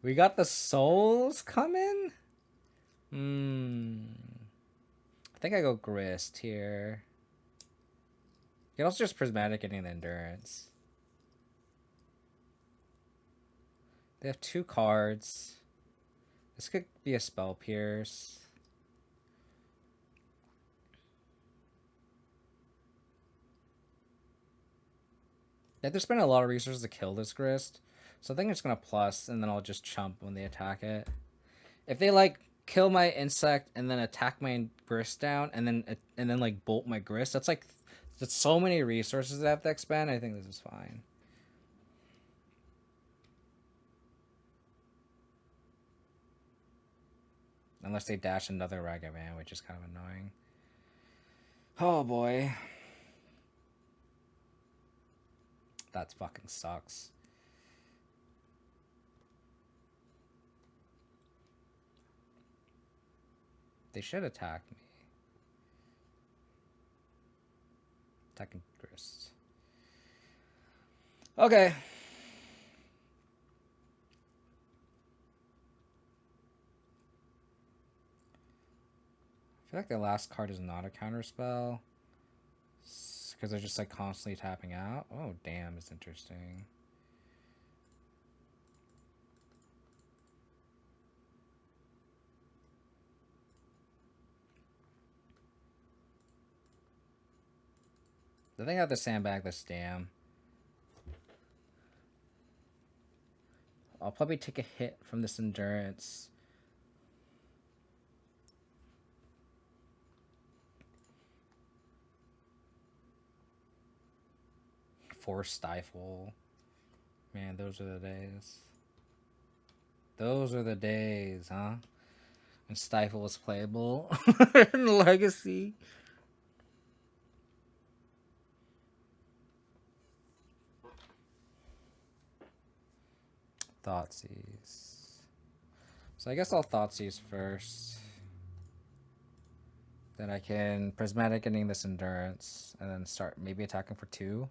We got the souls coming? I think I go Grist here. You can also just Prismatic getting the Endurance. They have 2 cards. This could be a Spell Pierce. They have to spend a lot of resources to kill this Grist. So I think it's going to plus, and then I'll just chump when they attack it. If they, like, kill my insect and then attack my Grist down, and then like, bolt my Grist, that's so many resources that I have to expend. I think this is fine. Unless they dash another Ragavan, which is kind of annoying. Oh, boy. That fucking sucks. They should attack me. Attacking Grist. Okay. I feel like the last card is not a counterspell. Because they're just like constantly tapping out. Oh, damn, it's interesting. I think I have to sandbag this dam. I'll probably take a hit from this Endurance. Force Stifle. Man, those are the days. Those are the days, huh? When Stifle was playable in Legacy. Thoughtseize. So I guess I'll Thoughtseize first. Then I can Prismatic ending this Endurance, and then start maybe attacking for 2.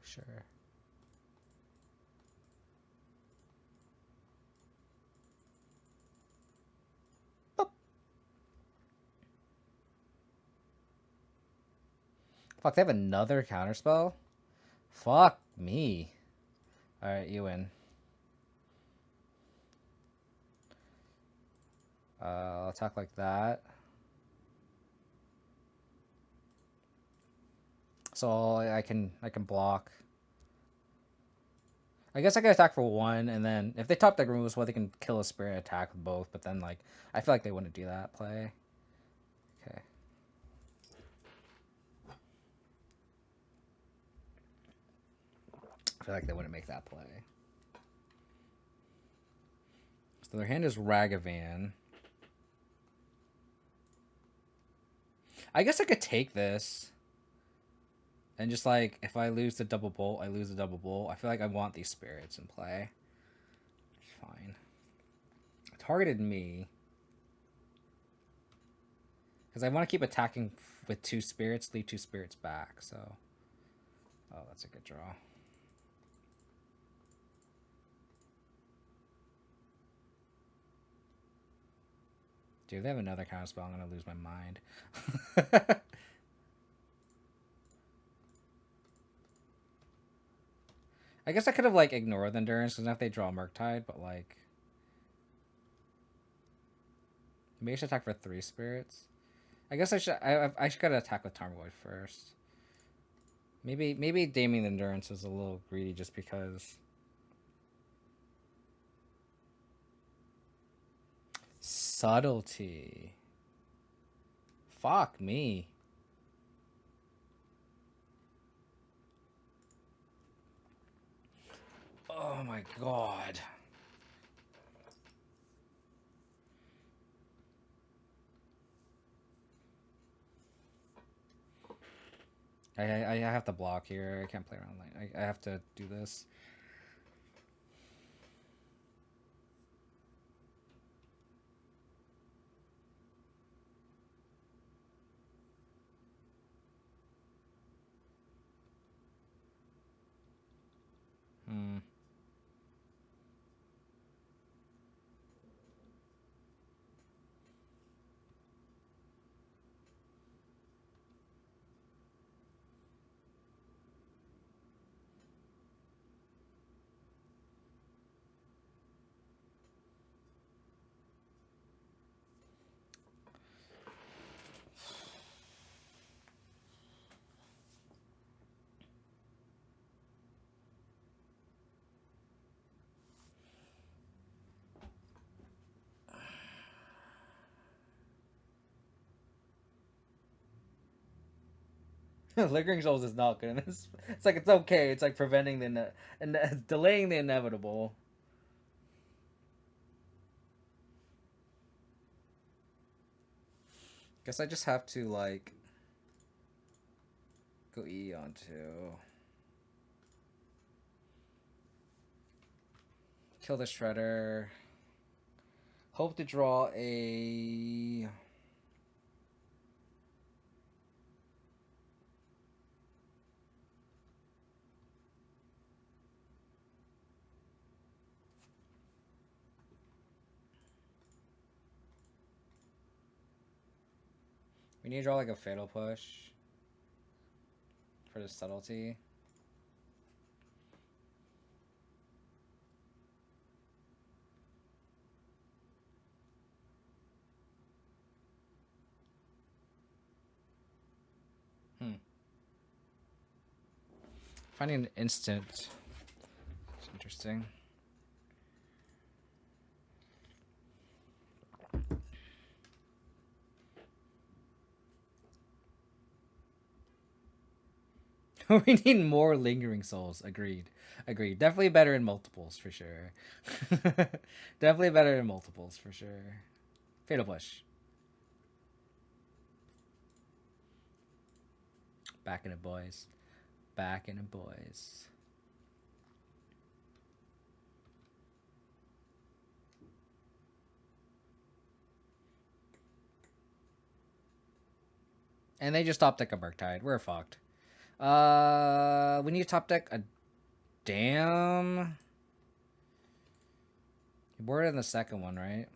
Sure. Boop. Fuck, they have another counterspell? Fuck me. Alright, you win. I'll attack like that. So I can block. I guess I can attack for 1, and then if they top deck removes what, they can kill a spirit and attack with both. But then, like, I feel like they wouldn't do that play. Okay. I feel like they wouldn't make that play. So their hand is Ragavan. I guess I could take this. And just like, if I lose the double bolt, I lose the double bolt. I feel like I want these spirits in play. Fine. Targeted me. Because I want to keep attacking with 2 spirits, leave 2 spirits back, so. Oh, that's a good draw. Dude, they have another kind of spell, I'm going to lose my mind. I guess I could have, like, ignored the Endurance, because now if they draw Murktide, but, like... Maybe I should attack for 3 spirits. I guess I should gotta attack with Tarmogoyf first. Maybe Daming the Endurance is a little greedy just because... Subtlety. Fuck me. Oh my god. I have to block here. I can't play around like I have to do this. Lingering Souls is not good. It's like it's okay. It's like preventing the and delaying the inevitable. Guess I just have to like go E onto kill the Shredder. Hope to draw a we need to draw like a Fatal Push for the subtlety. Finding an instant. It's interesting. We need more Lingering Souls. Agreed. Definitely better in multiples for sure. Definitely better in multiples for sure. Fatal Push. Back in it, boys. Back in it, boys. And they just top deck a Murktide. We're fucked. We need to top deck a damn. You boarded in the second one, right?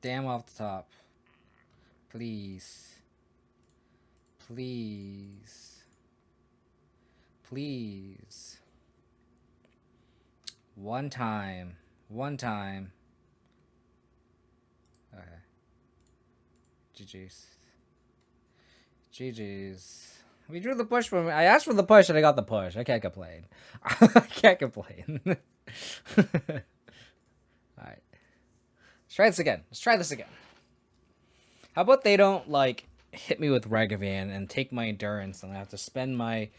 Damn off the top. Please. Please. Please. One time. Okay. GG's. We drew the push from I asked for the push and I got the push. I can't complain. I can't complain. Alright. Let's try this again. How about they don't like hit me with Ragavan and take my endurance and I have to spend my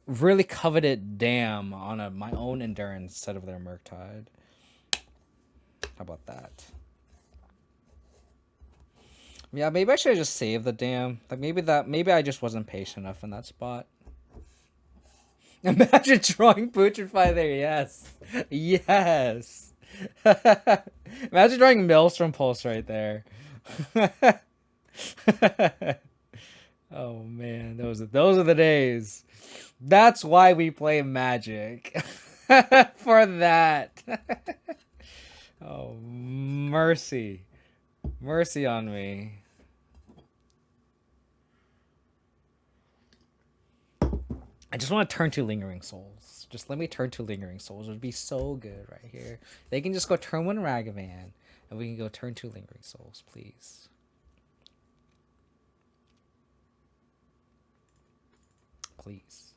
really coveted dam on my own endurance instead of their Murktide. How about that? Yeah, maybe I should have just saved the dam. Like maybe I just wasn't patient enough in that spot. Imagine drawing Putrefy there, yes. Yes. Imagine drawing Mills from Pulse right there. Oh man, those are the days. That's why we play Magic. For that. Oh, mercy. Mercy on me. I just want to turn to Lingering Souls. Just let me turn to Lingering Souls. It would be so good right here. They can just go turn 1 Ragavan, and we can go turn 2 Lingering Souls, please. Please.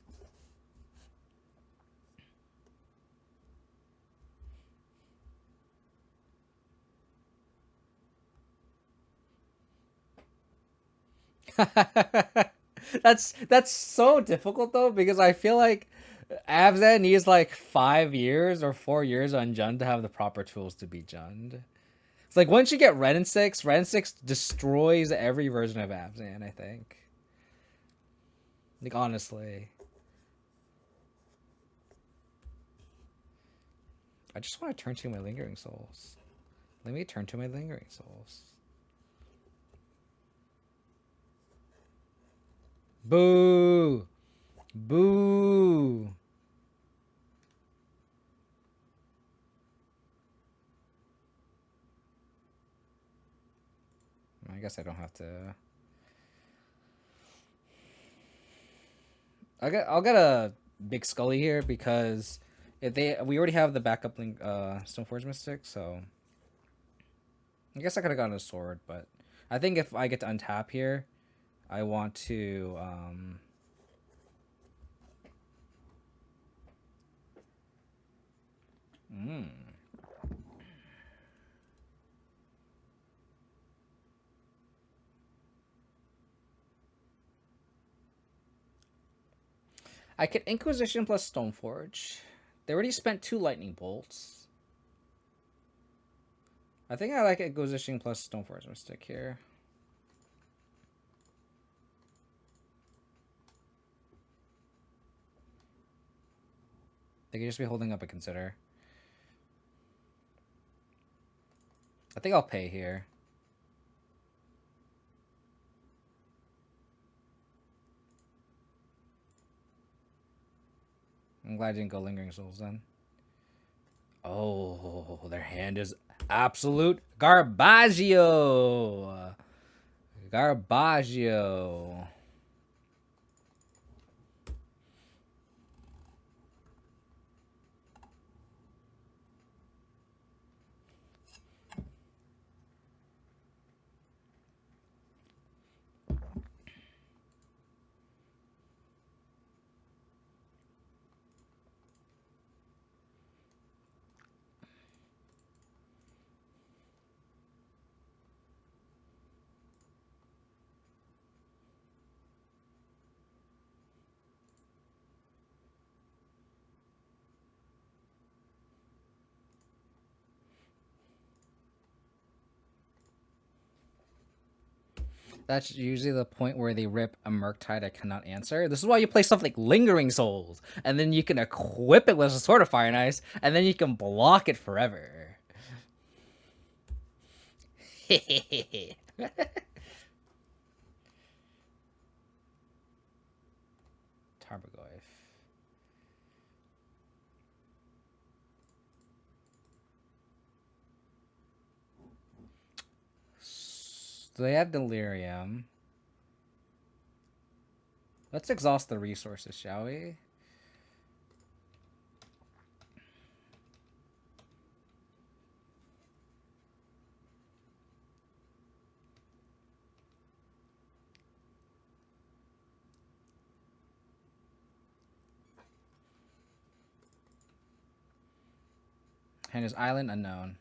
That's so difficult though, because I feel like Abzan needs like 5 years or 4 years on Jund to have the proper tools to beat Jund. It's like once you get Ren 6 destroys every version of Abzan, I think. Like honestly. I just want to turn to my Lingering Souls. Let me turn to my Lingering Souls. Boo! Boo! I guess I don't have to. I'll get a big Scully here because if we already have the backup link Stoneforge Mystic, so I guess I could have gotten a sword, but I think if I get to untap here, I want to I could Inquisition plus Stoneforge. They already spent 2 lightning bolts. I think I like Inquisition plus Stoneforge Mystic here. They could just be holding up a Consider. I think I'll pay here. I'm glad I didn't go Lingering Souls then. Oh, their hand is absolute Garbaggio. Garbaggio. That's usually the point where they rip a Murktide I cannot answer. This is why you play stuff like Lingering Souls, and then you can equip it with a Sword of Fire and Ice, and then you can block it forever. Tarmogoyf. So they have Delirium. Let's exhaust the resources, shall we? And his island unknown.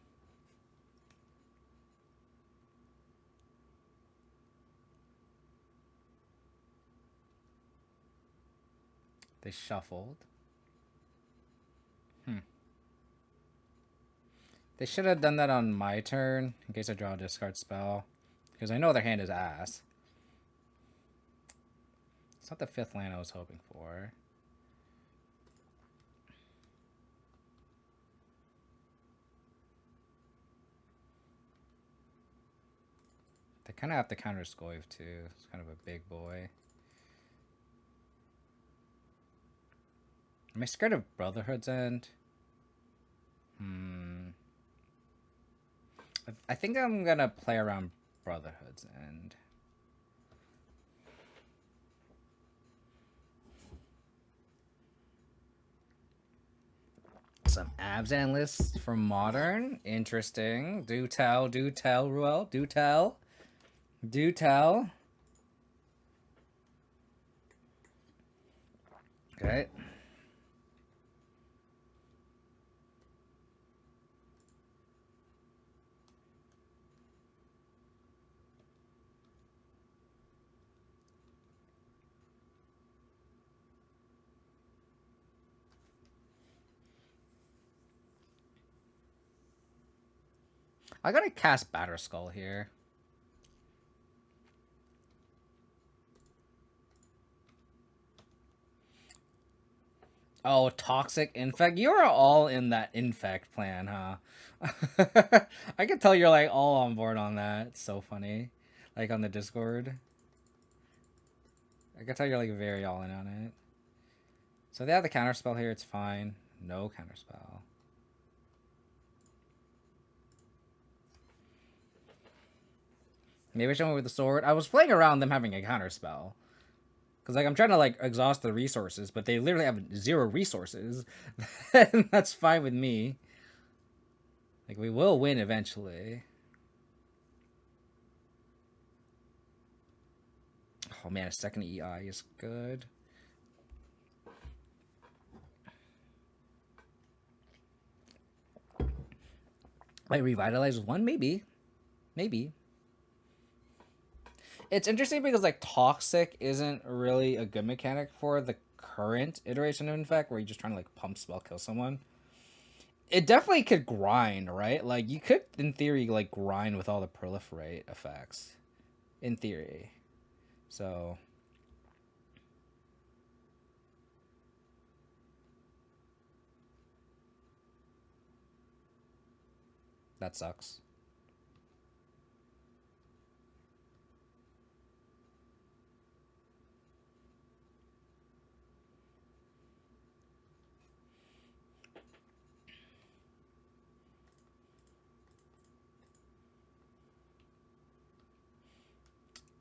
They shuffled. They should have done that on my turn, in case I draw a discard spell. Because I know their hand is ass. It's not the 5th land I was hoping for. They kind of have to counter Scoive too. It's kind of a big boy. Am I scared of Brotherhood's End? I think I'm gonna play around Brotherhood's End. Some Abzan lists from Modern. Interesting. Do tell, Ruel. Do tell. Do tell. Okay. I gotta cast Batterskull here. Oh, Toxic Infect. You're all in that Infect plan, huh? I can tell you're like all on board on that. It's so funny. Like on the Discord. I can tell you're like very all in on it. So they have the counterspell here, it's fine. No counterspell. Maybe I should went with the sword. I was playing around them having a counterspell. Because like I'm trying to like exhaust the resources, but they literally have 0 resources. And that's fine with me. Like we will win eventually. Oh man, a second EI is good. Like revitalize 1? Maybe. Maybe. It's interesting because like Toxic isn't really a good mechanic for the current iteration of Infect, where you're just trying to like pump spell kill someone. It definitely could grind, right? Like you could, in theory, like grind with all the proliferate effects. In theory. So that sucks.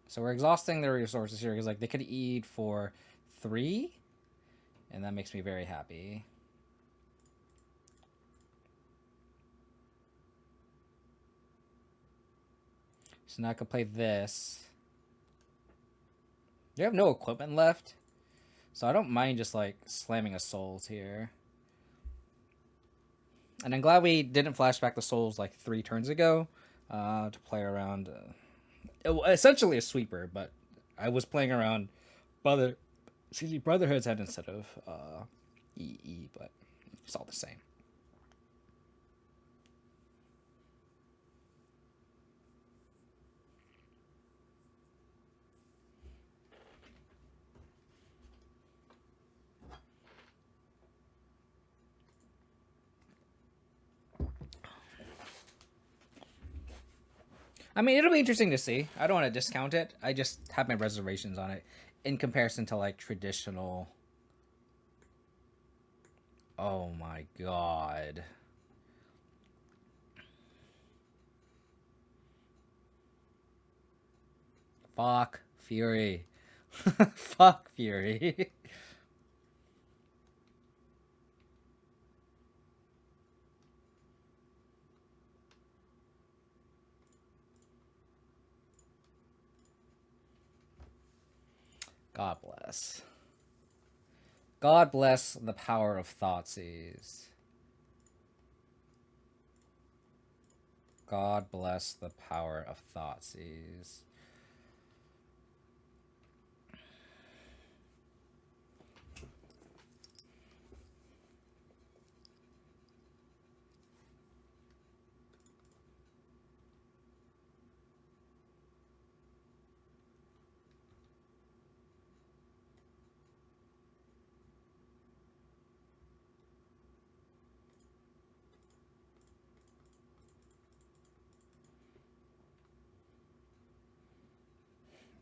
So we're exhausting their resources here because like they could eat for 3, and that makes me very happy. So now I can play this. You have no equipment left, so I don't mind just like slamming a souls here. And I'm glad we didn't flashback the souls like 3 turns ago to play around. Essentially a sweeper, but I was playing around Brotherhood's Head instead of EE, but it's all the same. I mean, it'll be interesting to see. I don't want to discount it. I just have my reservations on it in comparison to like traditional. Oh my god. Fuck Fury. Fuck Fury. God bless. God bless the power of Thoughtseize. God bless the power of Thoughtseize.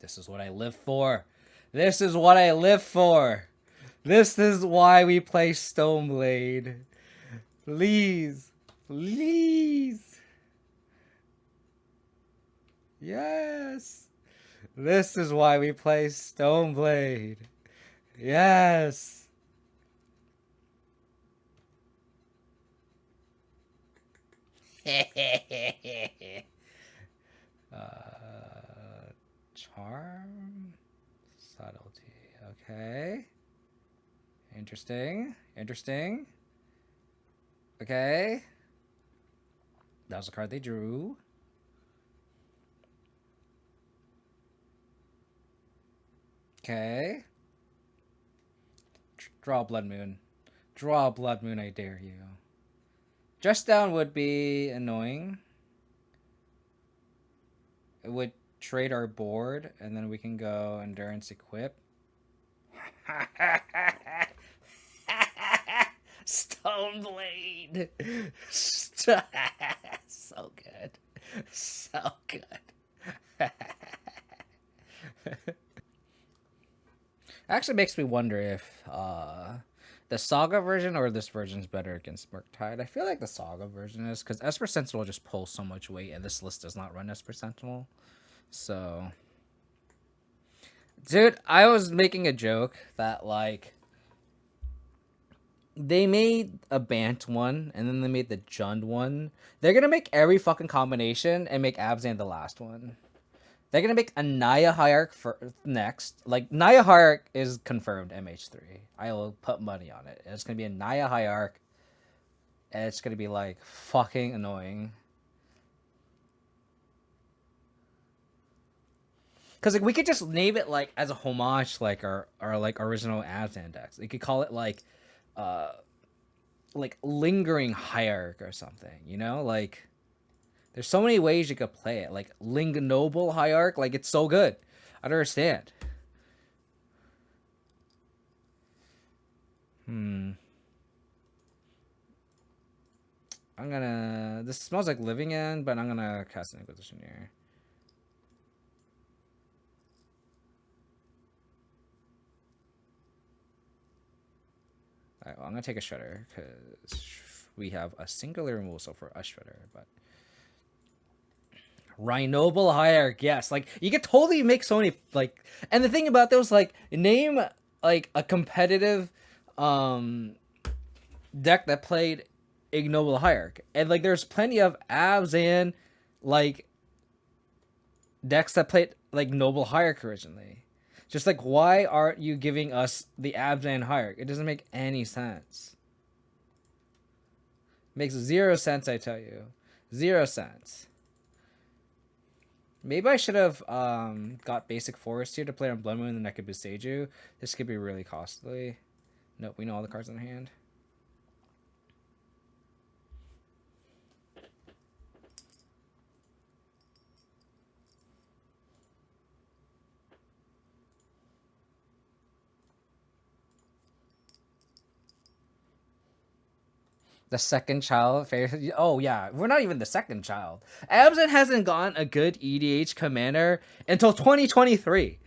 This is what I live for. This is what I live for. This is why we play Stoneblade. Please. Please. Yes. This is why we play Stoneblade. Yes. Charm. Subtlety. Okay. Interesting. Interesting. Okay. That was the card they drew. Okay. Draw Blood Moon. Draw Blood Moon, I dare you. Just down would be annoying. It would trade our board, and then we can go Endurance Equip. Stoneblade! So good. So good. Actually makes me wonder if the Saga version or this version is better against Murktide. I feel like the Saga version is, because Esper Sentinel just pulls so much weight, and this list does not run Esper Sentinel. So, dude, I was making a joke that, like, they made a Bant one, and then they made the Jund one. They're gonna make every fucking combination and make Abzan the last one. They're gonna make a Naya Hierarch for next. Like, Naya Hierarch is confirmed MH3. I will put money on it. And it's gonna be a Naya Hierarch, and it's gonna be like fucking annoying. Cause like we could just name it like as a homage to like our like original Abzan decks. You could call it like lingering hierarch or something, you know? Like there's so many ways you could play it. Like Ignoble hierarch, like it's so good. I don't understand. I'm gonna, this smells like Living End, but I'm gonna cast an Inquisition here. Alright, well, I'm gonna take a Shredder because we have a singular removal so for a Shredder, but Rhinoble Hierarch, yes. Like you could totally make so many like, and the thing about those, like, name like a competitive deck that played Ignoble Hierarch, and like there's plenty of Abzan like decks that played like Noble Hierarch originally. Just like, why aren't you giving us the Abzan Hierarch? It doesn't make any sense. Makes 0 sense, I tell you. 0 cents. Maybe I should have got Basic Forest here to play on Blood Moon, and then I could Boseiju. This could be really costly. Nope, we know all the cards in hand. The second child. Oh, yeah. We're not even the second child. Abzan hasn't gotten a good EDH commander until 2023.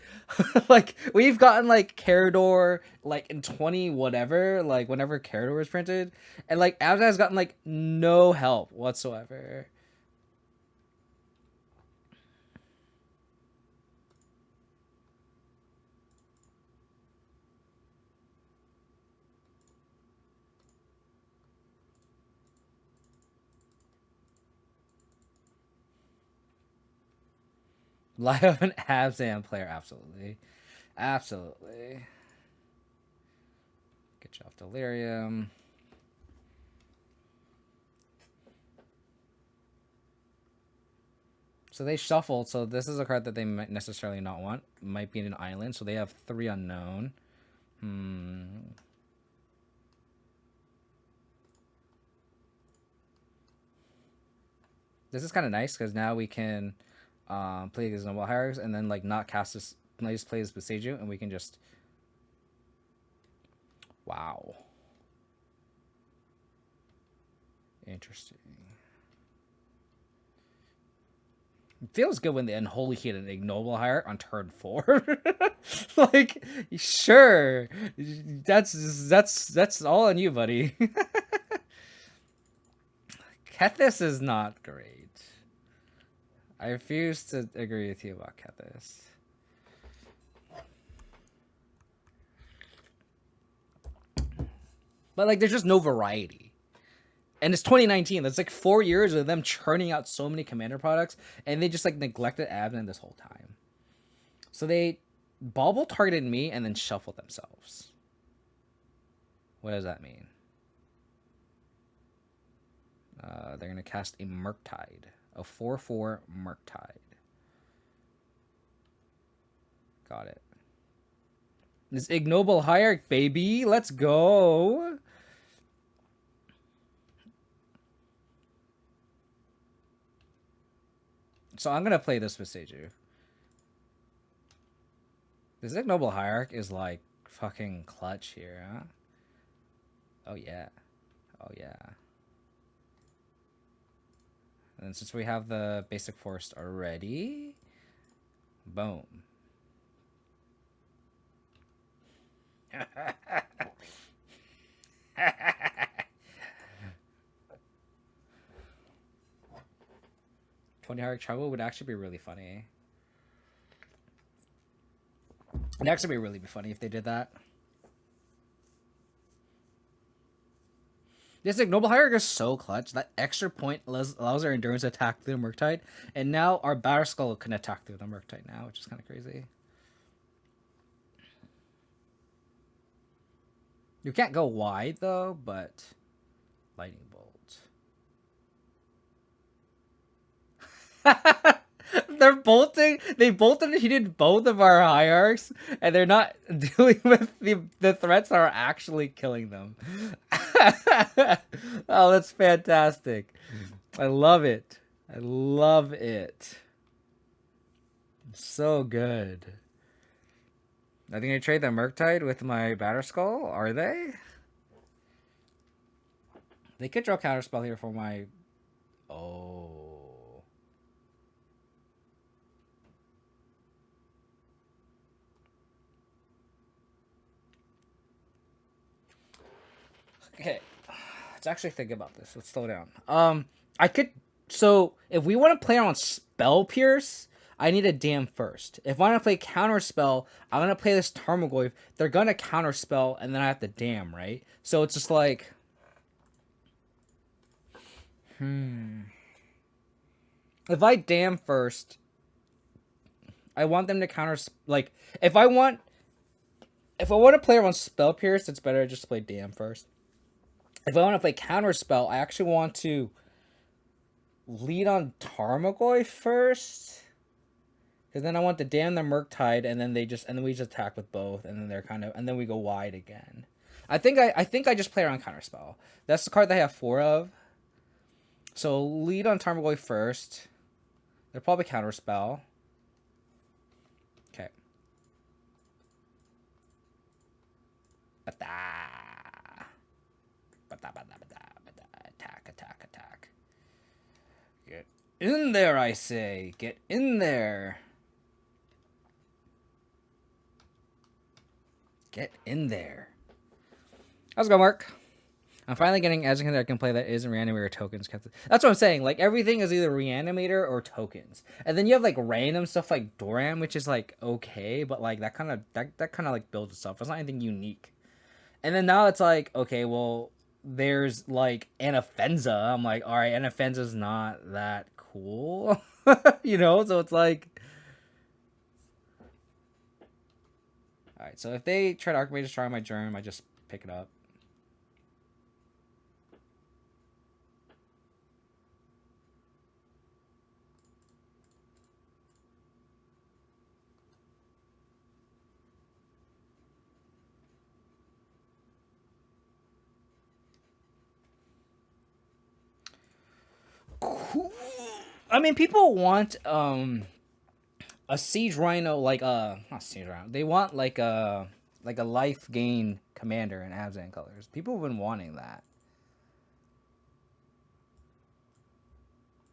Like, we've gotten, like, Carador, like, in 20 whatever, like, whenever Carador was printed. And, like, Abzan has gotten, like, no help whatsoever. Life of an Abzan player, absolutely. Absolutely. Get you off Delirium. So they shuffled, so this is a card that they might necessarily not want. Might be in an island, so they have 3 unknown. This is kind of nice, because now we can play these Noble Hierarchs, and then like not cast this, just play this Boseiju, and we can just... Wow. Interesting. Feels good when they unholy hit an ignoble hierarch on turn 4. Like, sure, that's all on you, buddy. Kethis is not great. I refuse to agree with you about Kethis. But like, there's just no variety. And it's 2019. That's like 4 years of them churning out so many commander products, and they just like neglected Abzan this whole time. So they bauble targeted me and then shuffled themselves. What does that mean? They're gonna cast a Murktide, a 4/4 Murktide. Got it. This Ignoble Hierarch, baby, let's go. So I'm gonna play this with Seiju. This Ignoble Hierarch is like fucking clutch here, huh? Oh yeah. Oh yeah. And since we have the basic forest already, boom. 20 Hierarch Trouble would actually be really funny. It'd actually be really funny if they did that. This Ignoble Hierarch is so clutch. That extra point allows our Endurance to attack through the Murktide. And now our Batter Skull can attack through the Murktide now, which is kind of crazy. You can't go wide, though, but... Lightning Bolt. They're bolting. They bolted and heated both of our Hierarchs, and they're not dealing with the threats that are actually killing them. Oh, that's fantastic. I love it. I love it. So good. I think I trade the Murktide with my Batter Skull. Are they? They could draw Counterspell here for my... Oh... Okay, let's actually think about this. Let's slow down. I could... So, if we want to play on Spell Pierce, I need a Dam first. If I want to play Counterspell, I'm going to play this Tarmogoyf. They're going to Counterspell, and then I have to Dam, right? So, it's just like... If I Dam first, I want them to counter... Like, if I want to play on Spell Pierce, it's better to just play Dam first. If I want to play Counterspell, I actually want to lead on Tarmogoyf first. Because then I want to Dam the Murktide, and then we just attack with both, and then and then we go wide again. I think I just play around Counterspell. That's the card that I have 4 of. So lead on Tarmogoyf first. They'll probably Counterspell. Okay. Attack. Get in there, I say. Get in there. Get in there. How's it going, Mark? I'm finally getting everything that I can play that isn't Reanimator tokens. That's what I'm saying. Like, everything is either Reanimator or tokens. And then you have, like, random stuff like Doran, which is, like, okay. But, like, that kind of, like, builds itself. It's not anything unique. And then now it's like, okay, well, there's, like, Anafenza. I'm like, alright, Anafenza's not that cool. You know? So it's like... Alright, so if they try to Archmage destroy my germ, I just pick it up. I mean, people want a Siege Rhino, like not Siege Rhino. They want like a life gain commander in Abzan colors. People have been wanting that.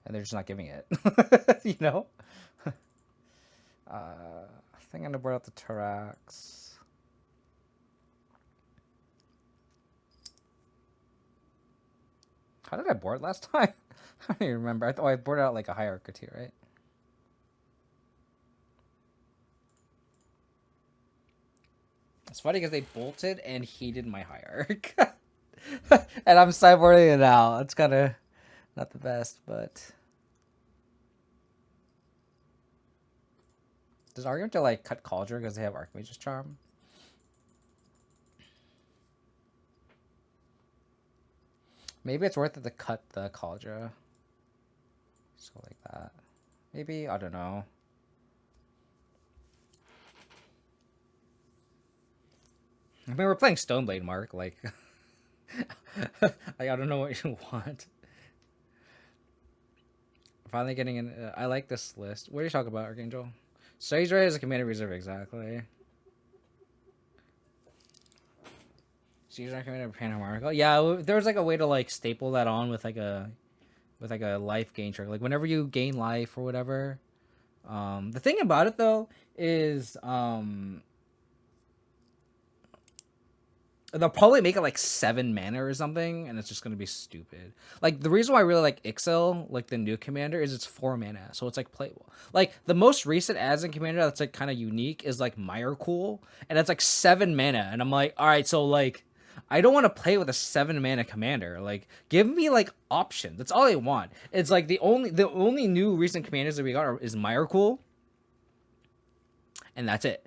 and they're just not giving it. You know. I think I'm gonna board out the Hierarchs. How did I board last time? I don't even remember. I thought I boarded out like a Hierarchy too, right? It's funny because they bolted and heated my Hierarch. And I'm sideboarding it out. It's kind of not the best, but... Does Argument to like cut Cauldron because they have Archmage's Charm? Maybe it's worth it to cut the Cauldron. So like that. Maybe, I don't know. I mean, we're playing Stoneblade, Mark. Like, I don't know what you want. Finally getting in. I like this list. What are you talking about, Archangel? Sage Ray is a commander reserve, exactly. Sage Ray commander Panoramical. Yeah, there was like a way to like staple that on with like a life gain trick. Like whenever you gain life or whatever. The thing about it though is they'll probably make it like 7 mana or something, and it's just gonna be stupid. Like the reason why I really like Ixil, like the new commander, is it's 4 mana, so it's like playable. Like the most recent Abzan commander that's like kind of unique is like Myrkul, and it's like 7 mana, and I'm like, all right, so like I don't want to play with a 7 mana commander. Like give me like options. That's all I want. It's like the only new recent commanders that we got is Myrkul, and that's it.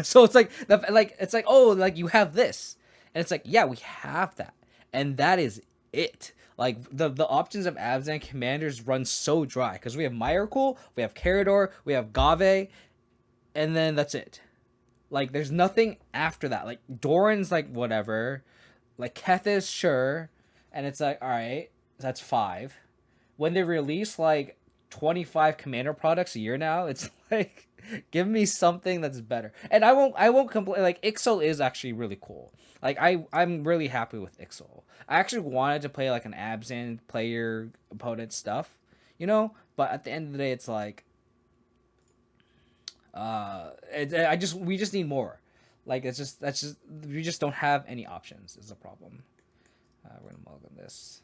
So it's like it's like, oh, like you have this. And it's like, yeah, we have that. And that is it. Like the options of Abzan commanders run so dry because we have Myrkul, we have Carador, we have Gave, and then that's it. Like there's nothing after that. Like Doran's like whatever. Like Keth is sure. And it's like, all right, that's 5. When they release like 25 commander products a year now, it's like give me something that's better. And I won't complain. Like Ixil is actually really cool. Like I'm really happy with Ixil. I actually wanted to play like an Abzan player opponent stuff, you know, but at the end of the day it's like we just need more. Like we just don't have any options is the problem. We're gonna mulligan this.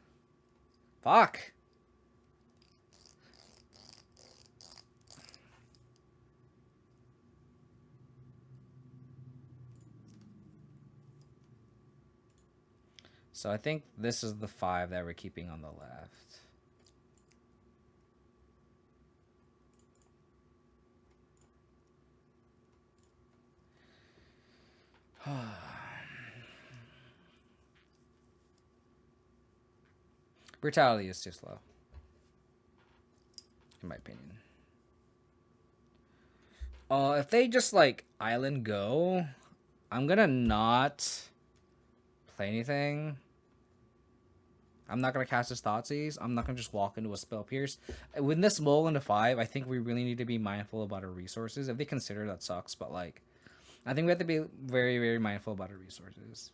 Fuck. So I think this is the 5 that we're keeping on the left. Brutality is too slow, in my opinion. If they just like island go, I'm gonna not play anything. I'm not gonna cast his Thoughtseize. I'm not gonna just walk into a Spell Pierce. With this mull into 5, I think we really need to be mindful about our resources. If they consider, that sucks, but like, I think we have to be very, very mindful about our resources.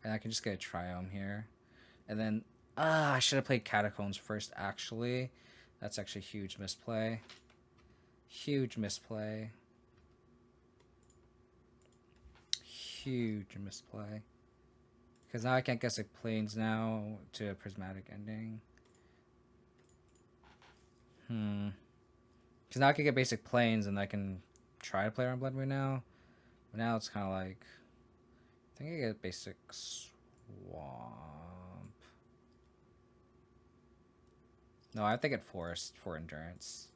And I can just get a Triome here, and then I should have played Catacombs first. Actually, that's actually a huge misplay. Huge misplay. Huge misplay. Because now I can't guess like Plains now to a Prismatic Ending. Because now I can get basic Plains and I can try to play around Blood Moon now. But now it's kind of like, I think I get basic Swamp. No, I have to get Forest for Endurance.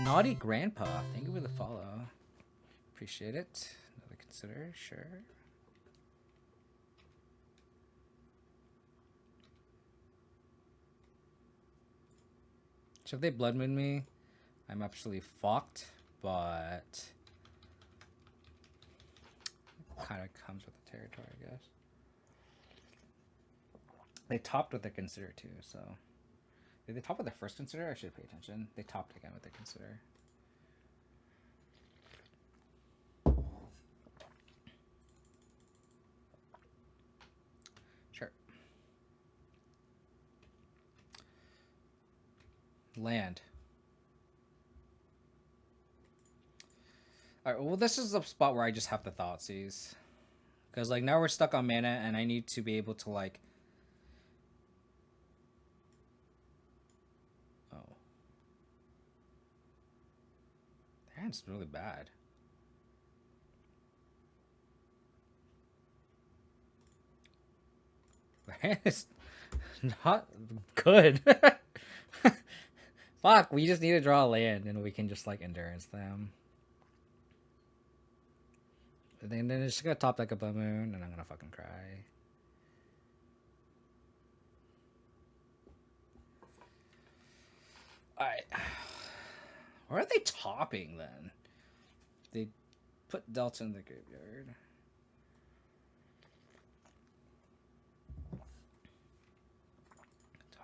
Naughty Grandpa, thank you for the follow. Appreciate it. Another consider, sure. So if they Blood Moon me, I'm absolutely fucked, but kind of comes with the territory, I guess. They topped with their consider too, so did they top with their first consider? I should pay attention. They topped again with their consider. Land. All right. Well, this is the spot where I just have to Thoughtseize, because like now we're stuck on mana, and I need to be able to like. Oh. That's really bad. It's not good. Fuck, we just need to draw a land and we can just like endurance them. And then it's just gonna top deck a Blood Moon and I'm gonna fucking cry. Alright. Where are they topping then? They put Delta in the graveyard.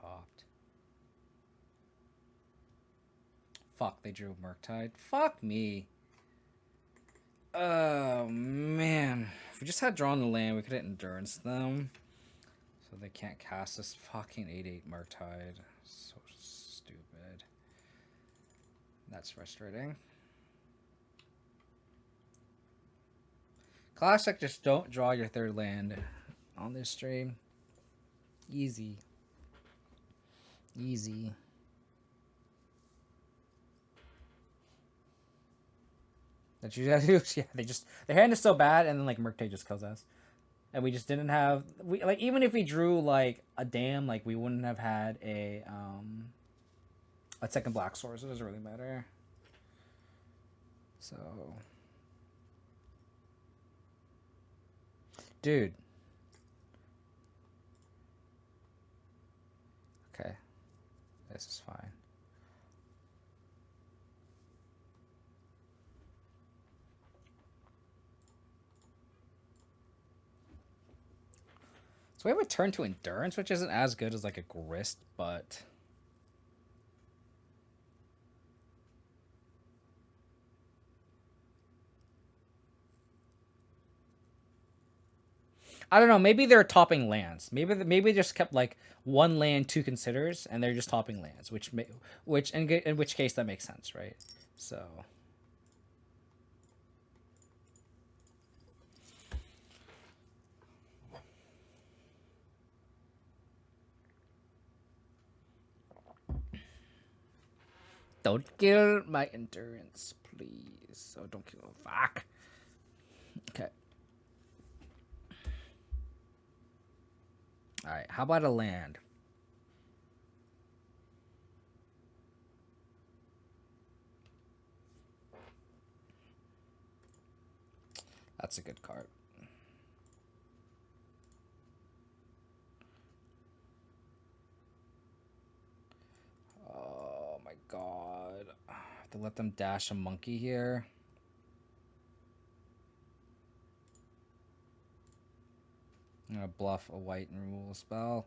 Topped. Fuck, they drew Murktide. Fuck me. Oh, man. If we just had drawn the land, we could have endurance them. So they can't cast this fucking 8/8 Murktide. So stupid. That's frustrating. Classic, just don't draw your third land on this stream. Easy. Easy. That you guys do? Yeah, they just their hand is so bad, and then like Murktide just kills us, and we just didn't have like even if we drew like a dam, like we wouldn't have had a second black source. It doesn't really matter. So, dude. Okay, this is fine. So we have a turn to endurance, which isn't as good as like a grist, but I don't know. Maybe they're topping lands. Maybe they just kept like one land, two considers, and they're just topping lands, which in which case that makes sense, right? So. Don't kill my endurance, please. Oh, don't kill. Fuck. Okay. All right. How about a land? That's a good card. Oh my god. I have to let them dash a monkey here. I'm gonna bluff a white and removal spell.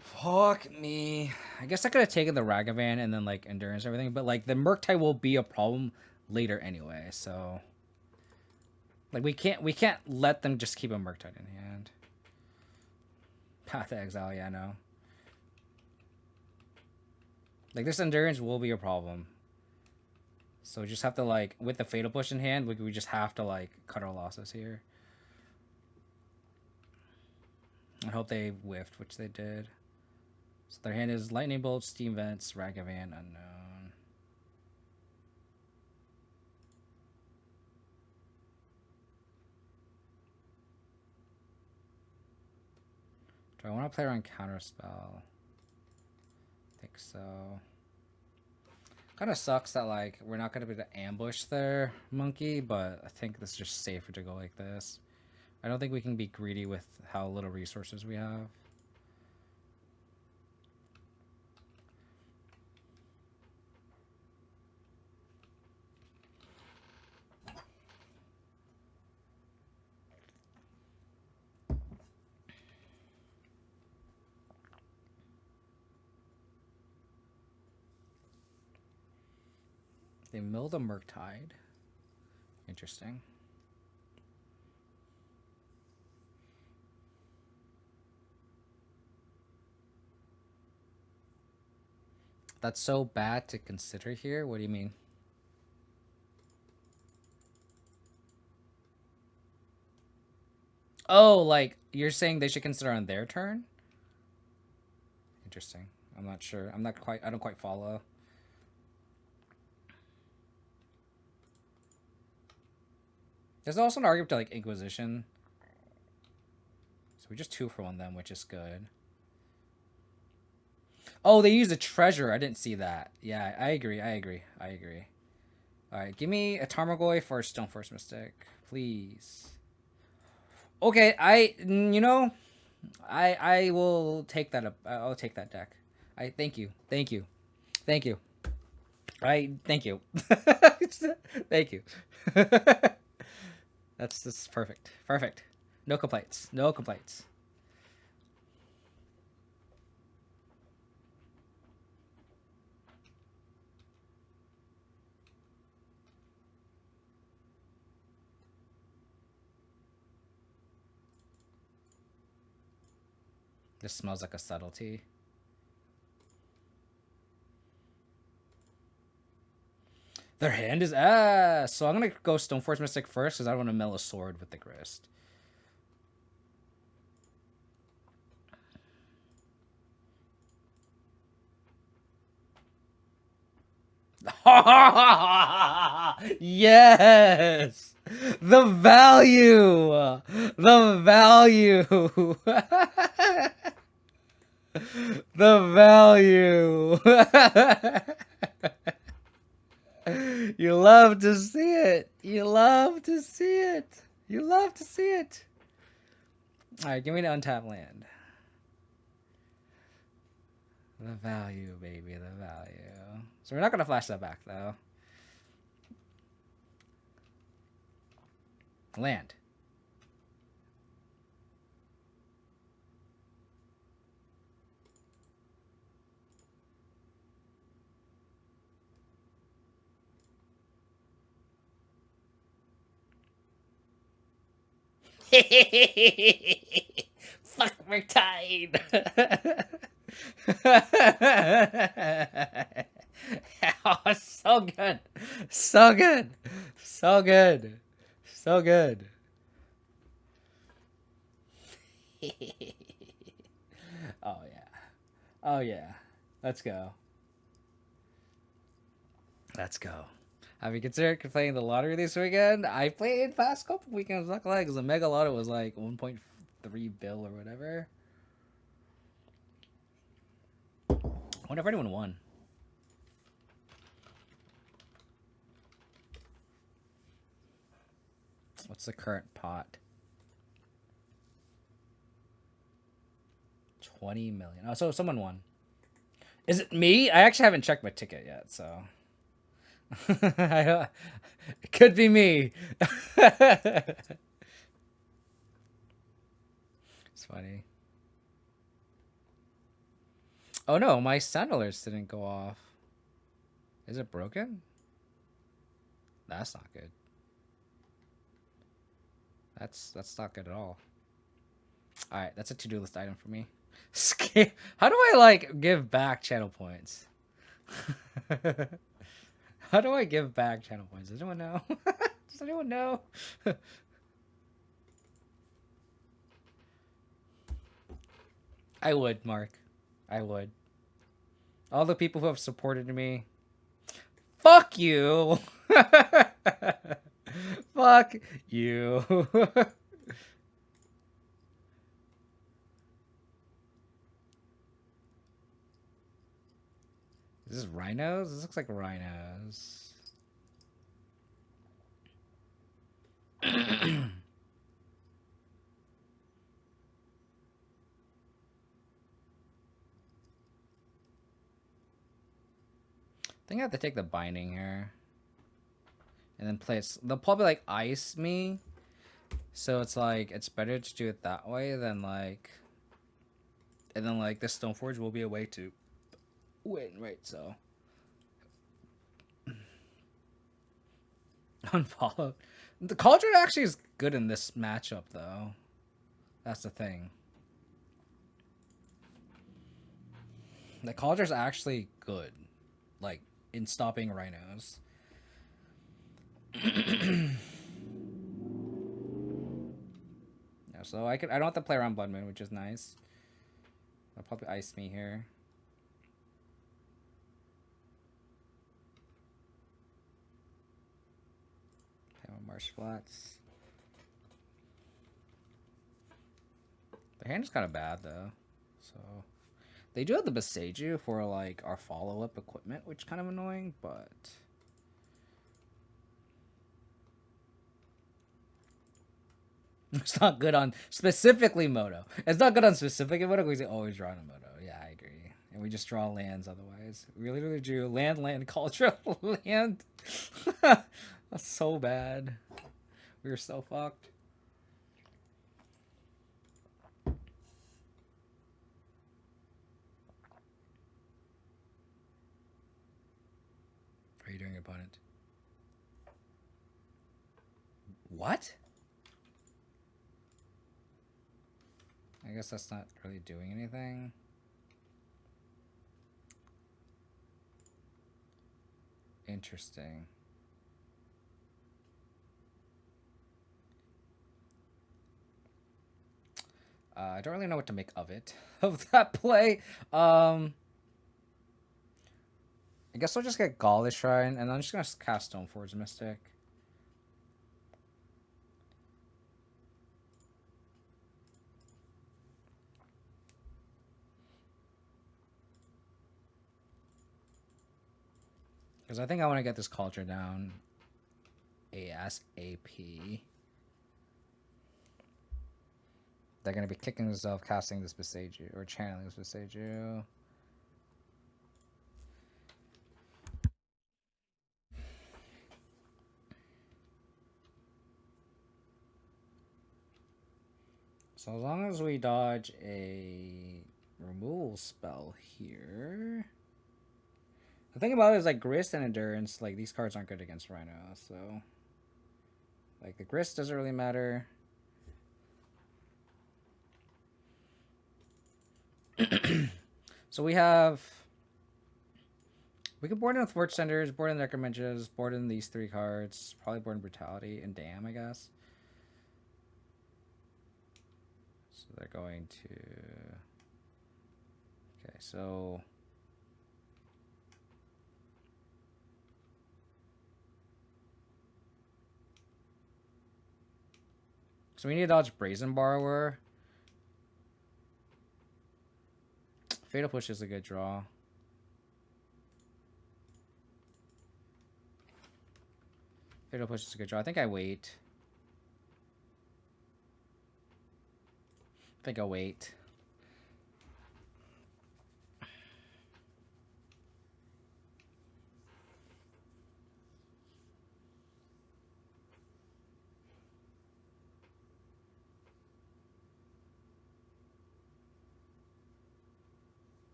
Fuck me. I guess I could have taken the Ragavan and then like endurance and everything, but like the Murktide will be a problem later anyway, so like we can't let them just keep a Murktide in hand. Path to Exile, yeah, I know. Like this endurance will be a problem. So we just have to like with the Fatal Push in hand, we just have to like cut our losses here. I hope they whiffed, which they did. So their hand is Lightning Bolt, Steam Vents, Ragavan, Unknown. Do I want to play around Counterspell? I think so. Kind of sucks that like we're not going to be able to ambush their monkey, but I think it's just safer to go like this. I don't think we can be greedy with how little resources we have. They milled a Murktide. Interesting. That's so bad to consider here? What do you mean? Oh, like, you're saying they should consider on their turn? Interesting. I'm not sure. I don't quite follow. There's also an argument to, like, Inquisition. So we just 2 for 1 them, which is good. Oh, they used a treasure. I didn't see that. Yeah, I agree. Alright, give me a Tarmogoyf for Stoneforge Mystic. Please. Okay, you know, I will take that up. I'll take that deck. Thank you. Thank you. Thank you. Thank you. Thank you. That's perfect. Perfect. No complaints. No complaints. This smells like a subtlety. Their hand is ass. So I'm gonna go Stoneforge Mystic first because I don't want to mill a sword with the Grist. Yes! The value! The value! The value! You love to see it. You love to see it. You love to see it. Alright, give me the untapped land. The value, baby, the value. So we're not gonna flash that back, though. Land. Fuck Murktide. Oh, so good. So good. So good. So good. Oh, yeah. Oh, yeah. Let's go. Let's go. Have you considered playing the lottery this weekend? I played past couple weekends, not gonna lie, because the Mega Lotto was like 1.3 bill or whatever. I wonder if anyone won. What's the current pot? 20 million. Oh, so someone won. Is it me? I actually haven't checked my ticket yet, so. It could be me. It's funny. Oh no, my sandalers didn't go off. Is it broken? That's not good. That's not good at all. Alright, that's a to-do list item for me. How do I, like, give back channel points? How do I give back channel points? Does anyone know? Does anyone know? I would, Mark. I would. All the people who have supported me. Fuck you! Fuck you. Is this Rhinos? This looks like Rhinos. I think I have to take the binding here. And then play it. They'll probably like ice me. So it's like, it's better to do it that way than like. And then like this Stoneforge will be a way to win, right? So. Unfollowed. The Cauldron actually is good in this matchup though. That's the thing. The Cauldron's actually good. like in stopping Rhinos. Yeah, so I don't have to play around Blood Moon, which is nice. They'll probably ice me here. Play with Marsh Flats. Their hand is kind of bad though, so they do have the Beseiju for like our follow-up equipment, which is kind of annoying, but it's not good on specifically Moto. It's not good on specific Moto because we always draw on a Moto. Yeah, I agree. And we just draw lands otherwise. We literally drew land, culture, land. That's so bad. We were so fucked. What are you doing, opponent? What? I guess that's not really doing anything. Interesting. I don't really know what to make of it, of that play. I guess I'll just get Gaulish Shrine, and I'm just going to cast Stoneforge Mystic. Because I think I want to get this culture down ASAP. They're going to be kicking themselves casting this Beseiju, or channeling this Beseiju. So as long as we dodge a removal spell here... The thing about it is, like, Grist and Endurance, like, these cards aren't good against Rhino, so... Like, the Grist doesn't really matter. So we have... We can board in with Forge Senders, board in Necromages, board in these 3 cards, probably board in Brutality, and Damn, I guess. So they're going to... Okay, so... So we need to dodge Brazen Borrower. Fatal Push is a good draw. Fatal Push is a good draw. I think I wait. I think I'll wait.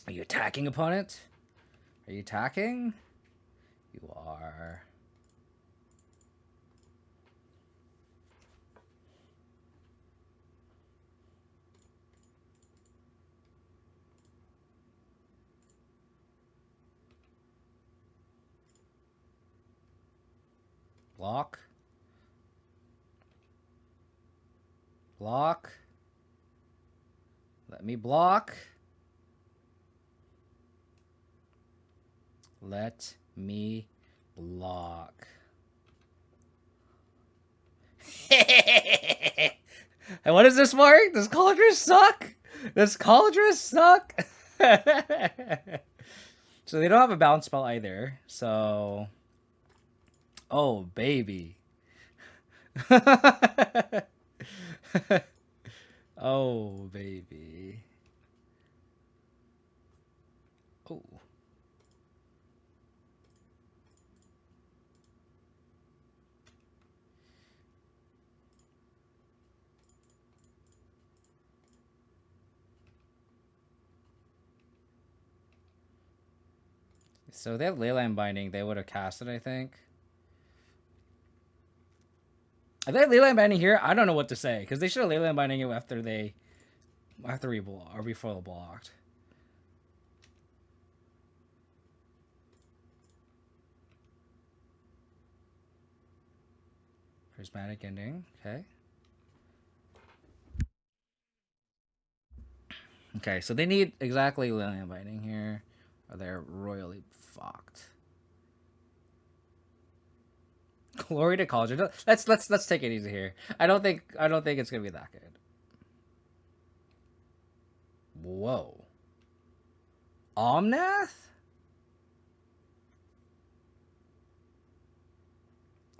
Are you attacking, opponent? Are you attacking? You are. Block. Block. Let me block. Let me block. And what is this, Mark? Does Cauldron suck? Does Cauldron suck? So they don't have a bounce spell either. So... Oh, baby. Oh, baby. Oh. So they have Leyline Binding. They would have cast it, I think. If they have Leyline Binding here, I don't know what to say because they should have Leyline Binding it after we block or before blocked. Prismatic Ending. Okay. Okay, so they need exactly Leyline Binding here, or they're royally fucked. Glory to Cauldron. Let's take it easy here. I don't think it's gonna be that good. Whoa. Omnath?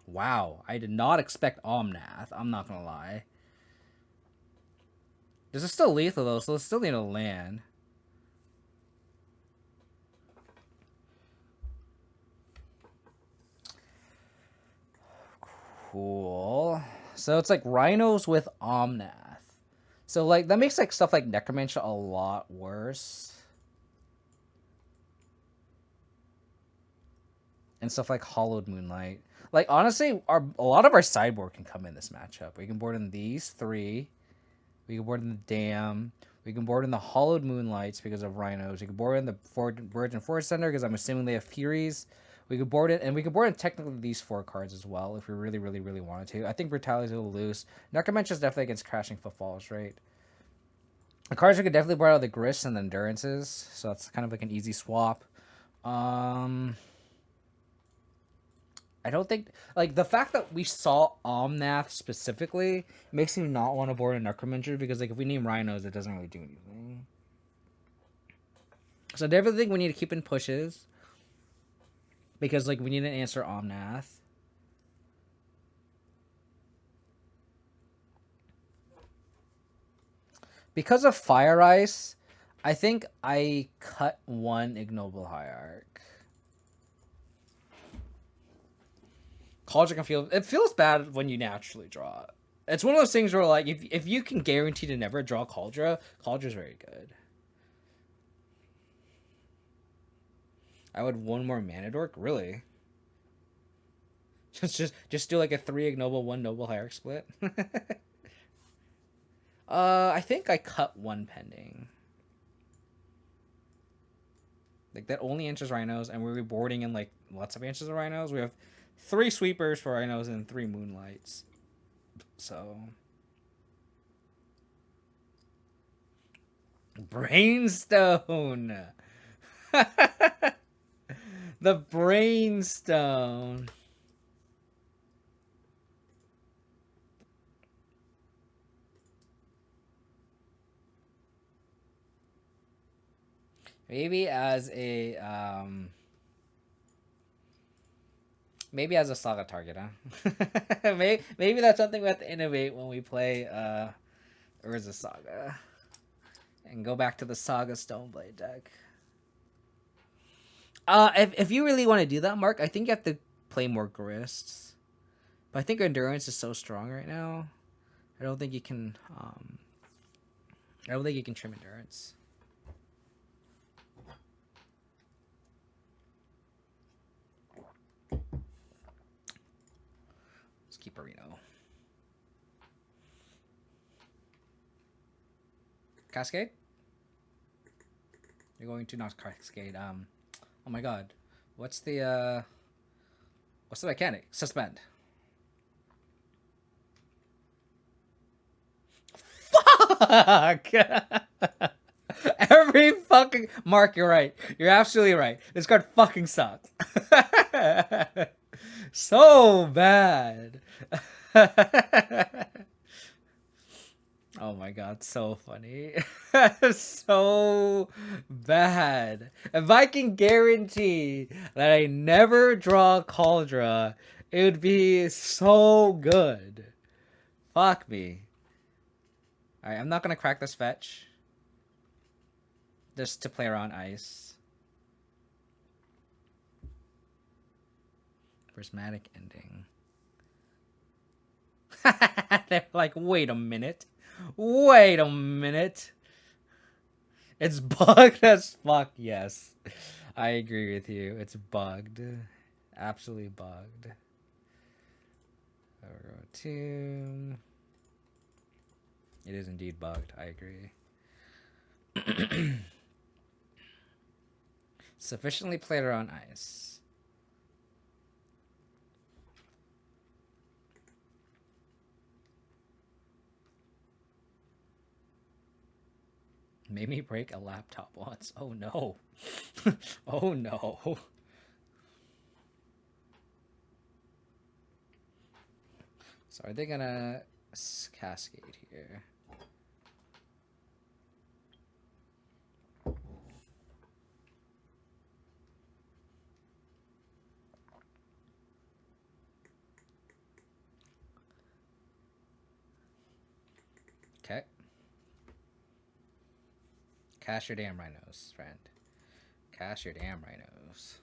Wow, I did not expect Omnath. I'm not gonna lie. This is still lethal though, so let's still need a land. Cool. So it's like Rhinos with Omnath. So like that makes like stuff like Necromancer a lot worse. And stuff like Hollowed Moonlight. Like honestly, a lot of our sideboard can come in this matchup. We can board in these three. We can board in the Dam. We can board in the Hollowed Moonlights because of Rhinos. We can board in the Virgin Force Center because I'm assuming they have Furies. We could board it, and we could board in technically these 4 cards as well if we really, really, really wanted to. I think Brutality's a little loose. Necromancer is definitely against Crashing Footfalls, right? The cards we could definitely board out the Grists and the Endurances, so that's kind of like an easy swap. I don't think, like, the fact that we saw Omnath specifically makes me not want to board a Necromancer because, like, if we name Rhinos, it doesn't really do anything. So I definitely think we need to keep in pushes because, like, we need to answer Omnath. Because of Fire Ice, I think I cut 1 Ignoble Hierarch. Cauldron it feels bad when you naturally draw it. It's one of those things where, like, if you can guarantee to never draw Cauldron's very good. I would 1 more Mana Dork? Really? Just do like a 3 Ignoble, 1 Noble Hierarch split? I think I cut 1 Pending. Like, that only answers Rhinos, and we're boarding in, like, lots of answers of Rhinos. We have 3 Sweepers for Rhinos and 3 Moonlights. So... Brainstone! The Brainstone! Maybe as a Saga target, huh? maybe that's something we have to innovate when we play Urza Saga. And go back to the Saga Stoneblade deck. If you really want to do that, Mark, I think you have to play more Grists. But I think Endurance is so strong right now. I don't think you can trim Endurance. Keep a Rhino. Cascade? You're going to not Cascade. Oh my god. What's the mechanic? Suspend. Fuck! Every fucking... Mark, you're right. You're absolutely right. This card fucking sucks. So bad. Oh my god, so funny. So bad. If I can guarantee that I never draw Cauldron, it would be so good. Fuck me. Alright, I'm not gonna crack this fetch. Just to play around ice. Prismatic Ending. They're like, wait a minute. Wait a minute. It's bugged as fuck, yes. I agree with you. It's bugged. Absolutely bugged. Two. It is indeed bugged. I agree. Sufficiently played her on ice. Made me break a laptop once. Oh no. Oh no. So are they gonna cascade here? Okay. Cash your damn rhinos, friend. Cash your damn rhinos.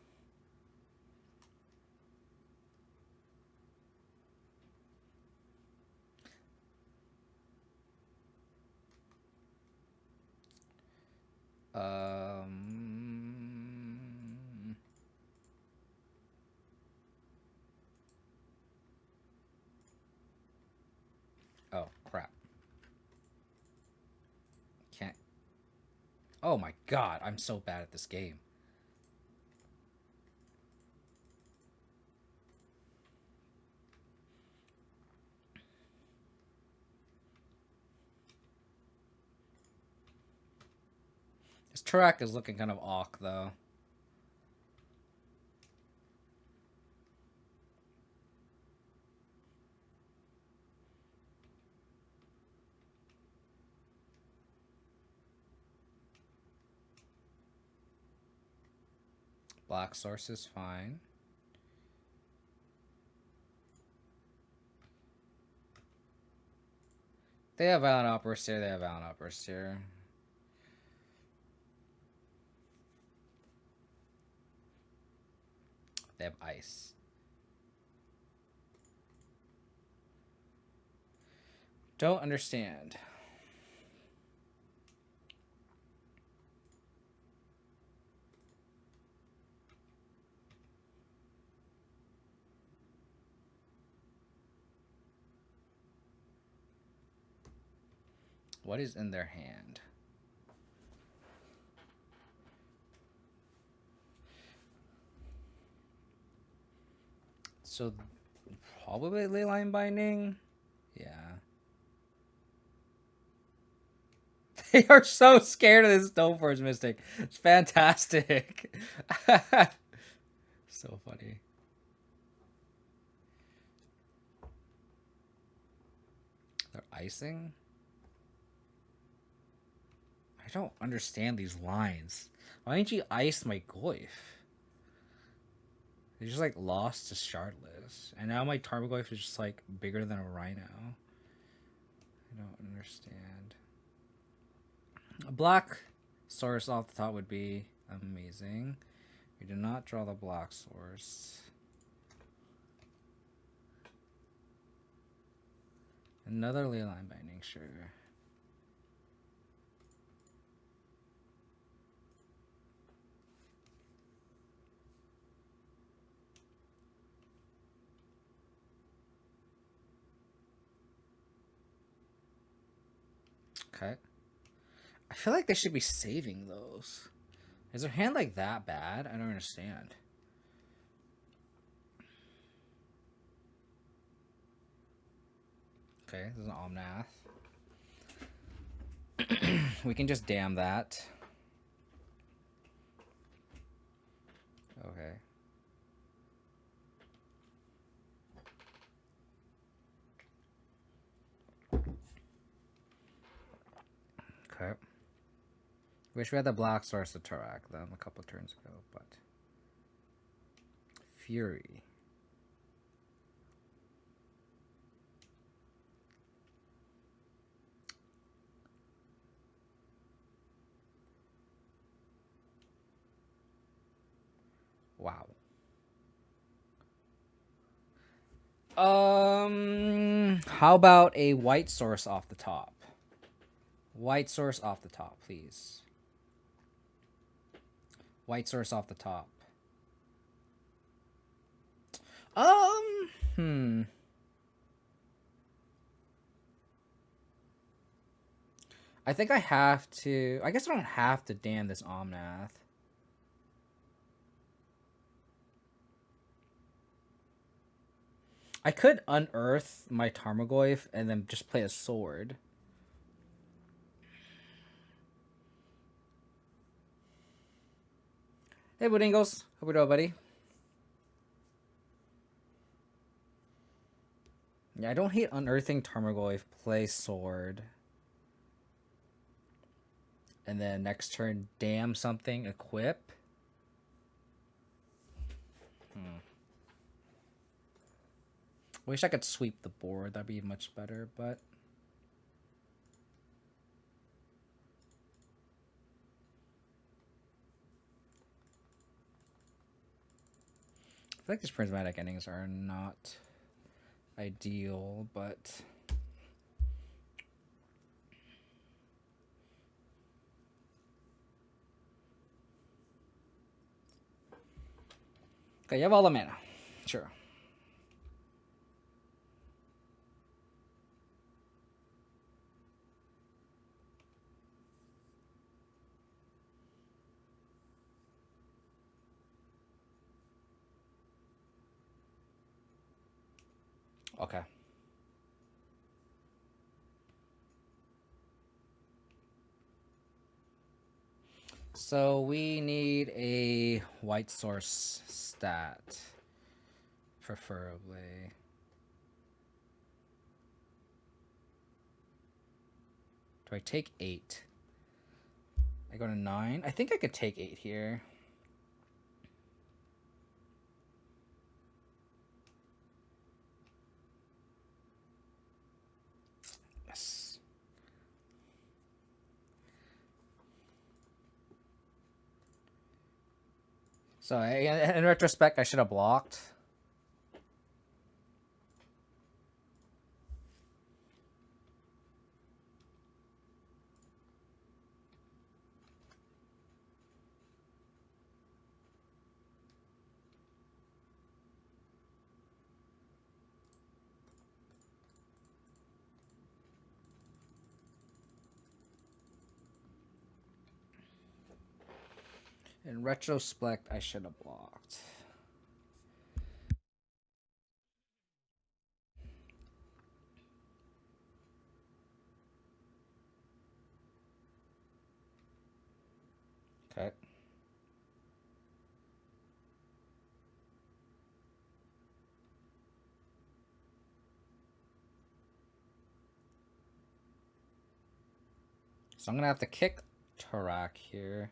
Oh, crap. Can't. Oh my god, I'm so bad at this game. This track is looking kind of awk, though. Black source is fine. They have Violent Outburst here. They have Violent Outburst here. They have ice. Don't understand. What is in their hand? So, probably Leyline Binding? Yeah. They are so scared of this Stoneforge Mystic. It's fantastic. So funny. They're icing? I don't understand these lines. Why didn't you ice my Goyf? They just like lost to Shardless. And now my Tarmogoyf is just like bigger than a Rhino. I don't understand. A black source off the top would be amazing. We did not draw the black source. Another Leyline Binding, sure. Okay. I feel like they should be saving those. Is their hand like that bad? I don't understand. Okay, this is an Omnath. We can just damn that. Okay. Okay. Wish we had the black source of Tarak them a couple turns ago, but Fury. Wow. How about a white source off the top? White source off the top, please. White source off the top. I think I have to. I guess I don't have to damn this Omnath. I could unearth my Tarmogoyf and then just play a sword. Hey, Budingles. Hope you're doing, buddy. Yeah, I don't hate unearthing Tarmogoyf. Play sword. And then next turn, damn something, equip. Wish I could sweep the board. That'd be much better, but... I feel like these prismatic endings are not ideal, but... Okay, you have all the mana. Sure. Okay. So we need a white source stat, preferably. Do I take 8? I go to 9. I think I could take 8 here. Yes. So in retrospect, I should have blocked. In retrospect, I should have blocked. Okay. So I'm going to have to kick Tarak here.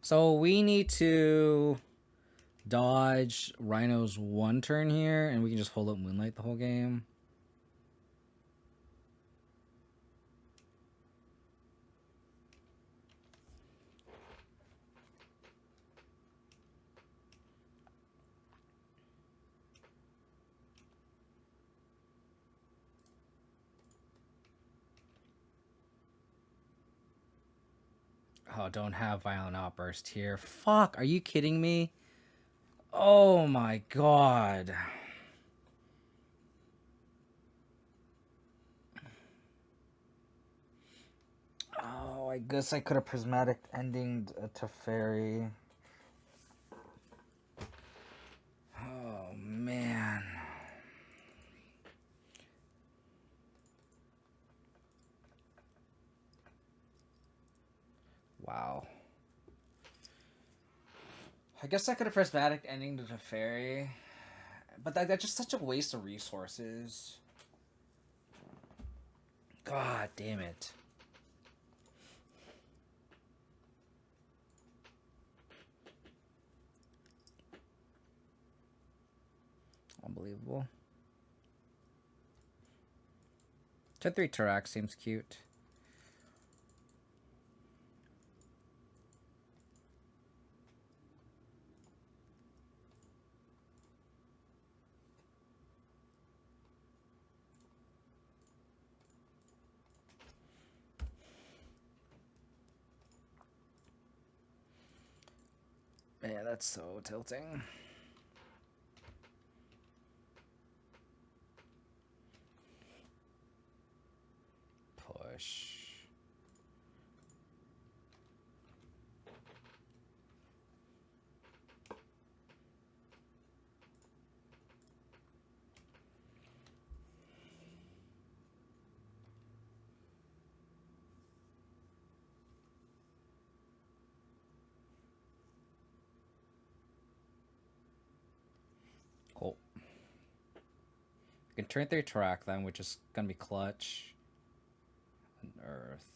So we need to dodge Rhinos 1 turn here, and we can just hold up Moonlight the whole game. Oh, don't have Violent Outburst here. Fuck, are you kidding me? Oh my god. Oh, I guess I could have Prismatic ending to Fairy. Oh, man. Wow. I guess I could have Prismatic ending to Teferi. But that's just such a waste of resources. God damn it. Unbelievable. Turn 3 Tarak seems cute. Yeah, that's so tilting. Push. Cool. You can turn 3 Tarak then, which is gonna be clutch. And Earth.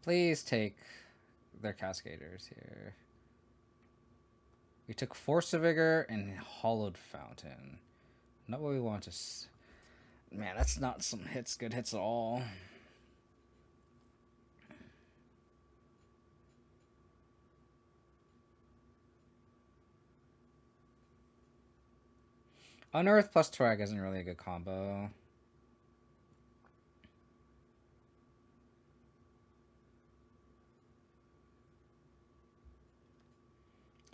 Please take their Cascaders here. We took Force of Vigor and Hollowed Fountain. Not what we want to... Man, that's not some hits, good hits at all. Unearth plus Turag isn't really a good combo.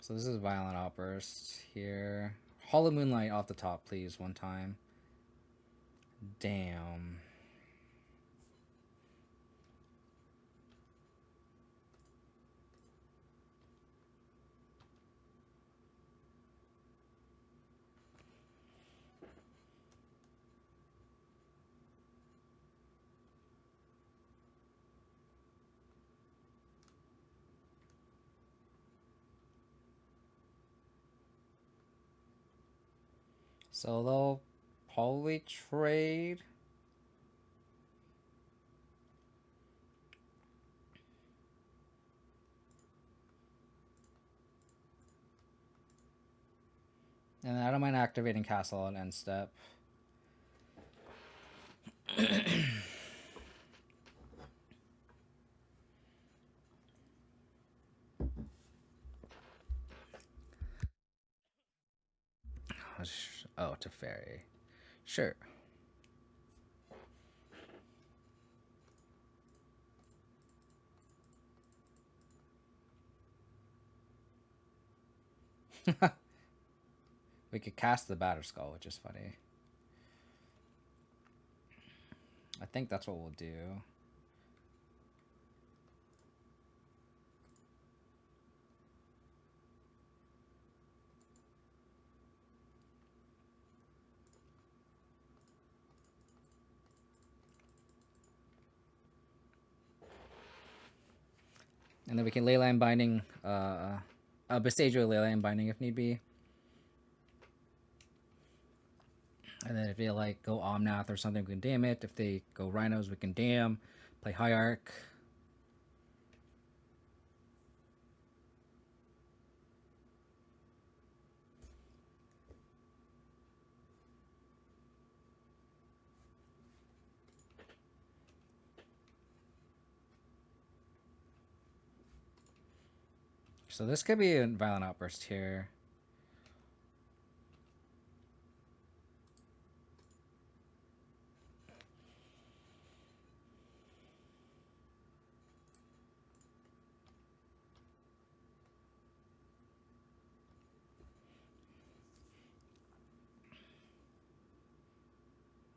So this is Violent Outburst here. Hollow Moonlight off the top, please, one time. Damn. So they'll probably trade. And I don't mind activating Castle on end step. Oh, to Fairy. Sure. We could cast the Batterskull, which is funny. I think that's what we'll do. And then we can Leyline Binding, Bestiagio Leyline Binding if need be. And then if they like go Omnath or something, we can dam it. If they go Rhinos, we can dam. Play Hierarch. So this could be a Violent Outburst here.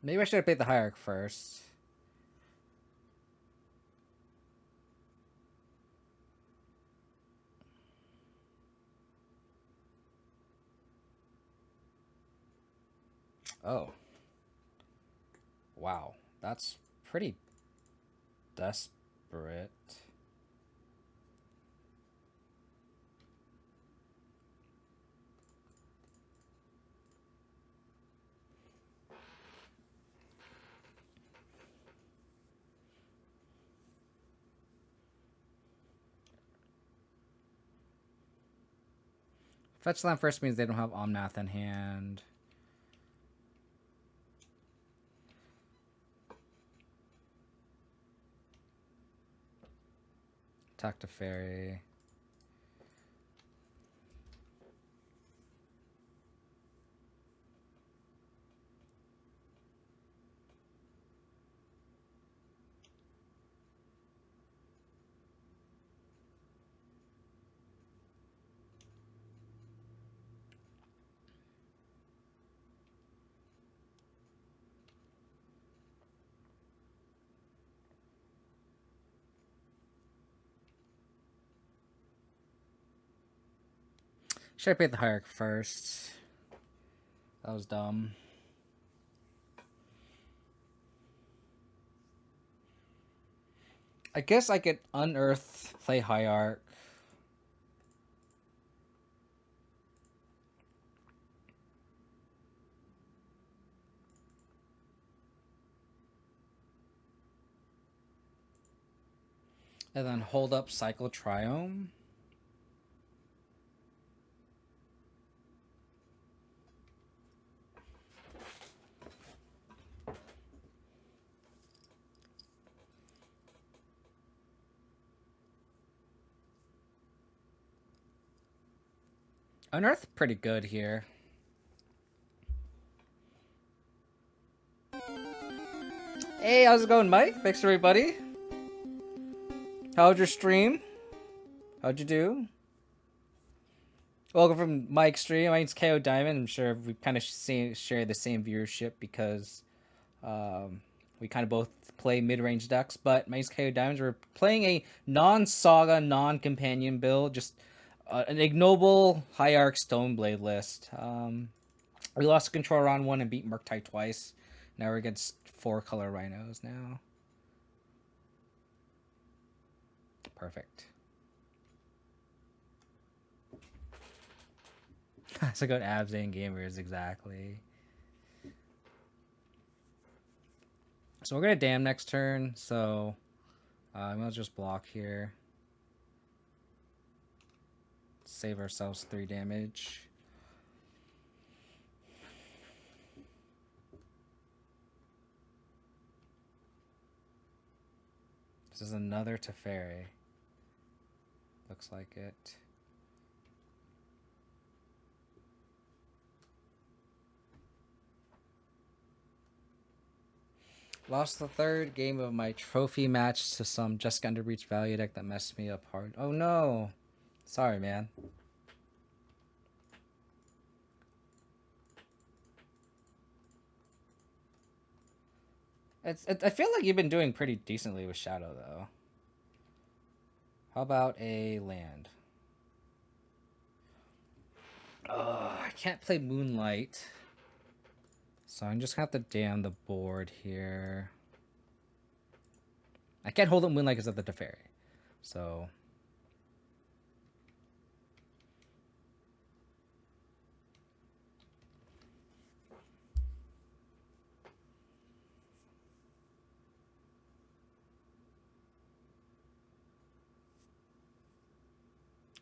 Maybe I should have played the Hierarch first. Oh. Wow. That's pretty desperate. Fetch land first means they don't have Omnath in hand. Attack to fairy. Should have paid the Hierarch first. That was dumb. I guess I could unearth, play Hierarch. And then hold up Cycle Triome. Unearth pretty good here. Hey, how's it going, Mike? Thanks everybody. How'd your stream? How'd you do? Welcome from Mike's stream. My name's KO Diamond. I'm sure we kind of share the same viewership because we kind of both play mid-range decks. But my name's KO Diamond. We're playing a non-saga, non-companion build. Just an ignoble Hierarch Stoneblade list. We lost control round 1 and beat Murktide twice. Now we're against 4-color Rhinos now. Perfect. So good Abzan gamers, exactly. So we're gonna dam next turn, so we'll just block here. Save ourselves 3 damage. This is another Teferi. Looks like it. Lost the 3rd game of my trophy match to some just under reach value deck that messed me up hard. Oh no! Sorry, man. I feel like you've been doing pretty decently with Shadow, though. How about a land? I can't play Moonlight. So I'm just gonna have to dam the board here. I can't hold up Moonlight because of the Teferi. So...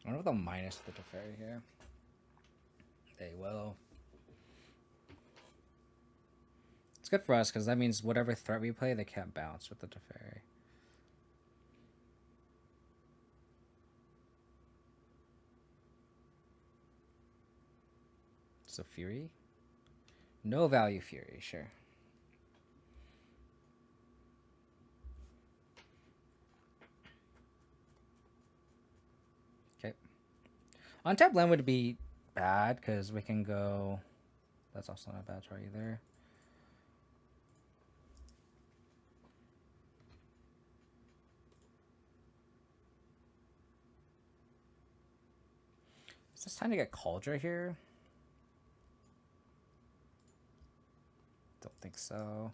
I don't know if they'll minus the Teferi here. They will. It's good for us because that means whatever threat we play, they can't bounce with the Teferi. So Fury? No value Fury, sure. Okay. Untap land would be bad because we can go... That's also not bad try either. Is this time to get Cauldron here? Don't think so.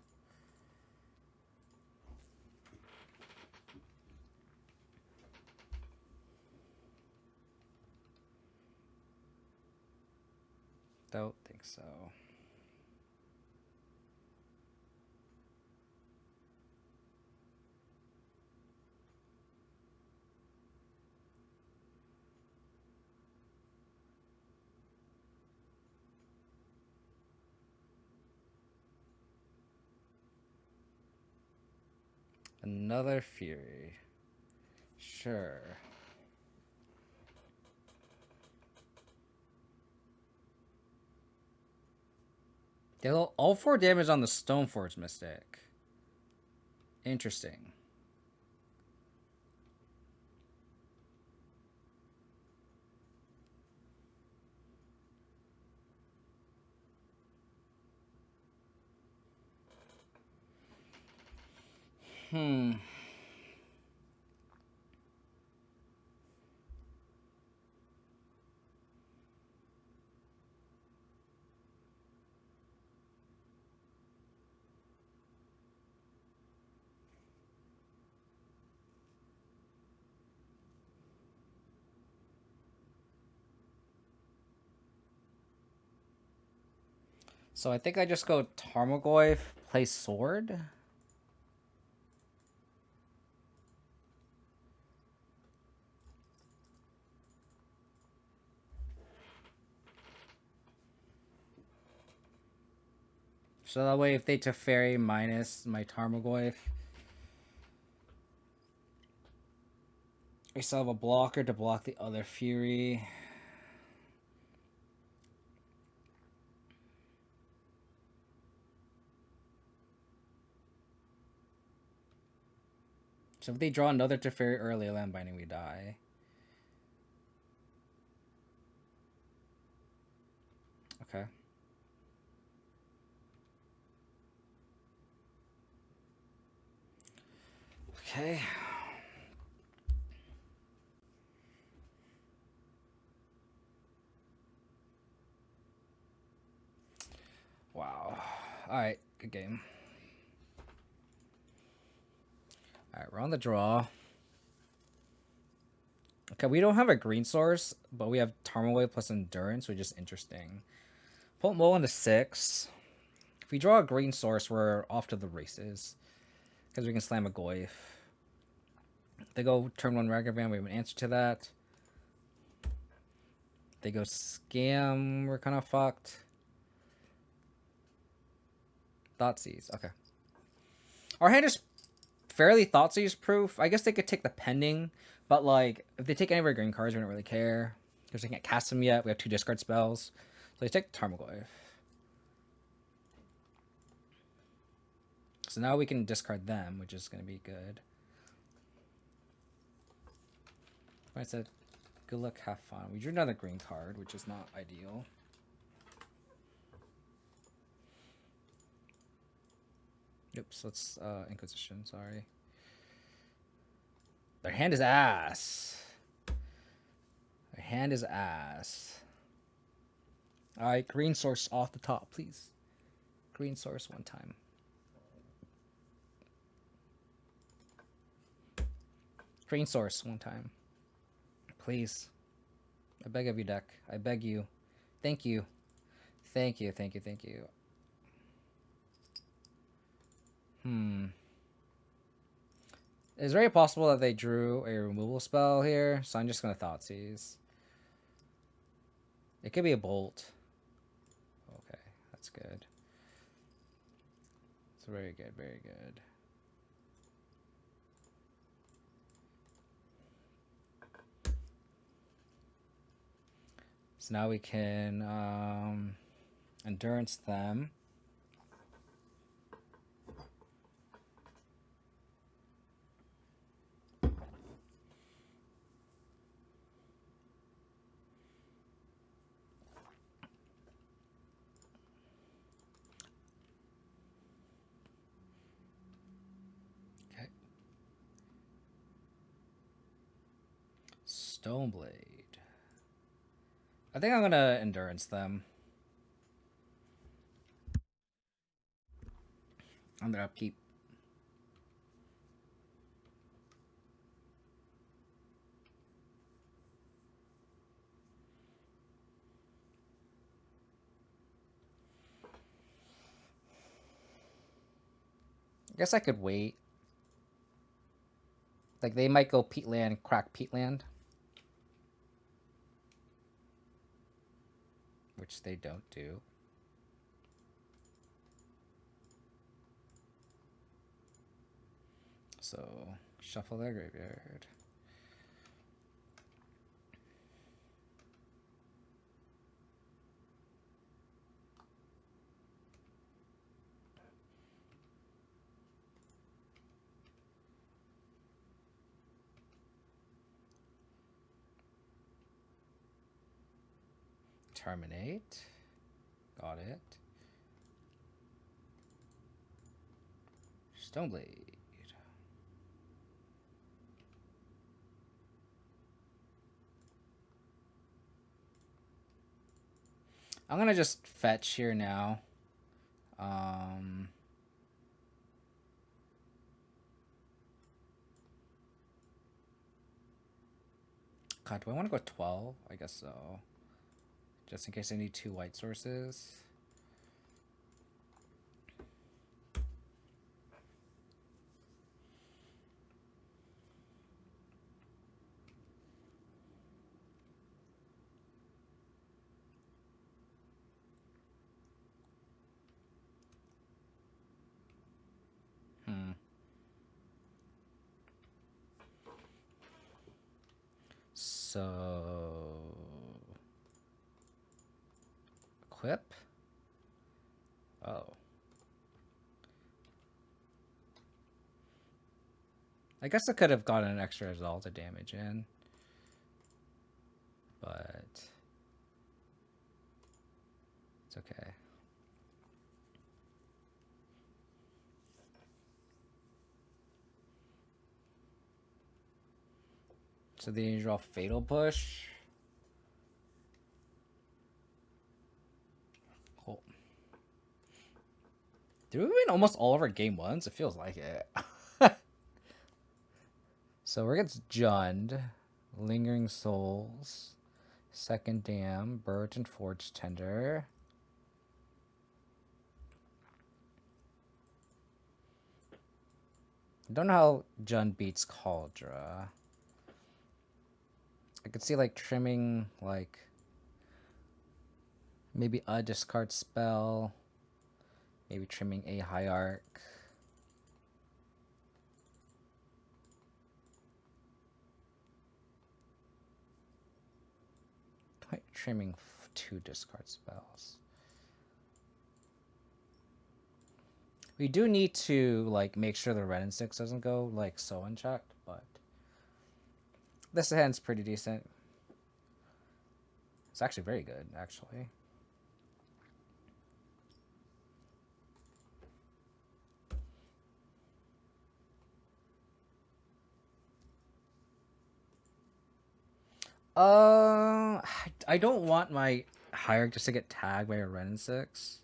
Don't think so. Another Fury. Sure. They all 4 damage on the Stoneforge Mystic. Interesting. So I think I just go Tarmogoyf, play Sword. So that way if they Teferi minus my Tarmogoyf, I still have a blocker to block the other Fury. So if they draw another Teferi early, land binding, we die. Okay. Okay. Wow. Alright, good game. Alright, we're on the draw. Okay, we don't have a green source, but we have Tarmogoyf plus Endurance, which is interesting. Put Mole into 6. If we draw a green source, we're off to the races. Because we can slam a Goyf. They go turn 1 Ragavan, we have an answer to that. They go Scam, we're kind of fucked. Thoughtseize, okay. Our hand is fairly Thoughtseize proof. I guess they could take the Pending, but like, if they take any of our green cards, we don't really care. Because they can't cast them yet, we have 2 discard spells. So they take Tarmogoyf. So now we can discard them, which is going to be good. I said, good luck, have fun. We drew another green card, which is not ideal. Oops, let's Inquisition, sorry. Their hand is ass. Their hand is ass. Alright, green source off the top, please. Green source 1 time. Green source 1 time. Please. I beg of you, deck. I beg you. Thank you. Thank you, thank you, thank you. It's very possible that they drew a removal spell here, so I'm just going to Thoughtseize. It could be a Bolt. Okay, that's good. It's very good, very good. So now we can Endurance them. Okay. Stoneblade. I think I'm gonna Endurance them. On their upkeep. I guess I could wait. Like, they might go Peatland, crack Peatland. Which they don't do. So shuffle their graveyard. Terminate. Got it. Stoneblade. I'm gonna just fetch here now. God, do I want to go 12? I guess so. Just in case I need 2 white sources. So equip. Oh. I guess I could have gotten an extra result of damage in. But it's okay. So then you draw Fatal Push. Cool. Did we win almost all of our game ones? It feels like it. So we're against Jund, Lingering Souls, Second Dam, Bird and Forge Tender. I don't know how Jund beats Cauldra. I could see like trimming like maybe a discard spell, maybe trimming a Hierarch. Trimming 2 discard spells. We do need to like make sure the red and 6 doesn't go like so unchecked, but this hand's pretty decent. It's actually very good, actually. I don't want my Hierarch just to get tagged by a red and 6.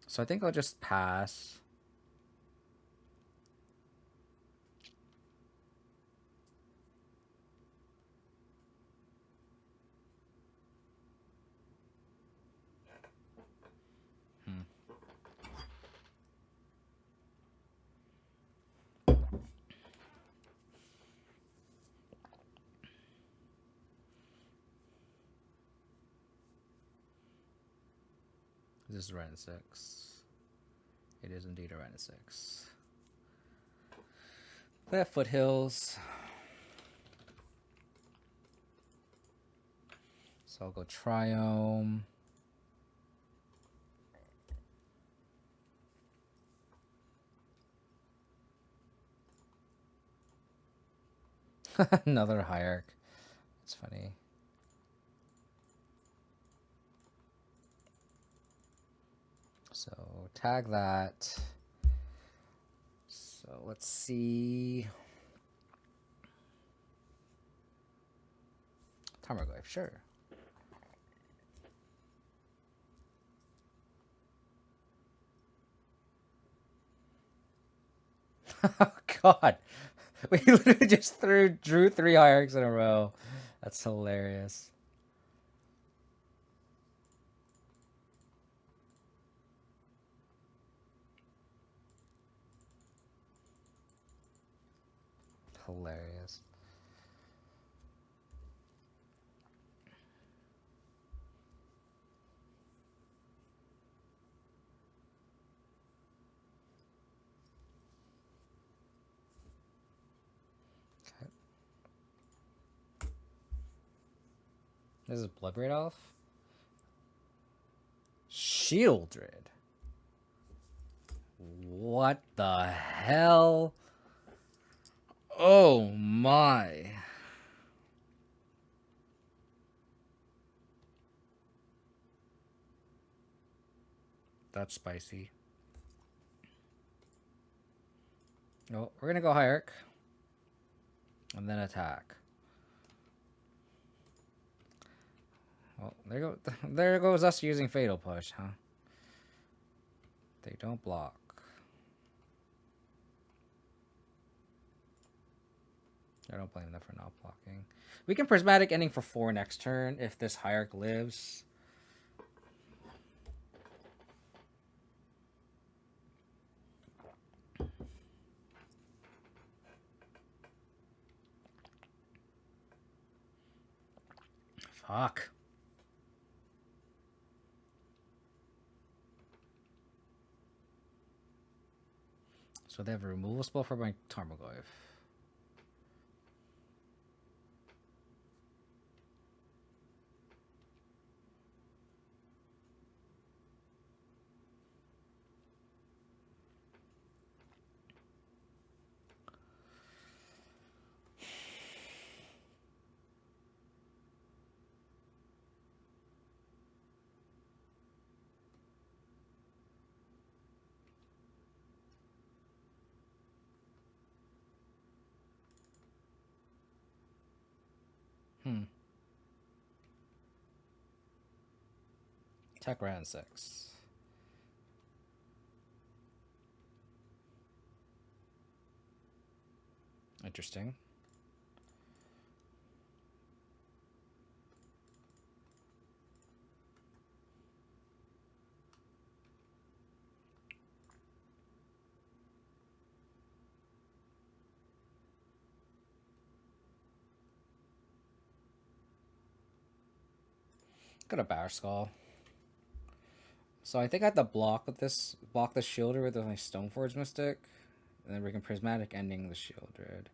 So I think I'll just pass. This is red and 6. It is indeed a red and 6. Play at Foothills. So I'll go Triome. Another Hierarch. It's funny. So tag that. So let's see. Tarmogoyf, sure. Oh God. We literally just drew 3 Hierarchs in a row. That's hilarious. Hilarious. This is Bloodbraid Elf. Shieldred. What the hell? Oh my. That's spicy. Oh, we're gonna go Hierarch. And then attack. Well, there goes us using Fatal Push, huh? They don't block. I don't blame them for not blocking. We can Prismatic Ending for 4 next turn if this Hierarch lives. Fuck. So they have a removal spell for my Tarmogoyf. Attack round 6. Interesting. Got a Bear Skull. So I think I have to block the Shielder with my Stoneforge Mystic, and then we can Prismatic Ending the Shieldred.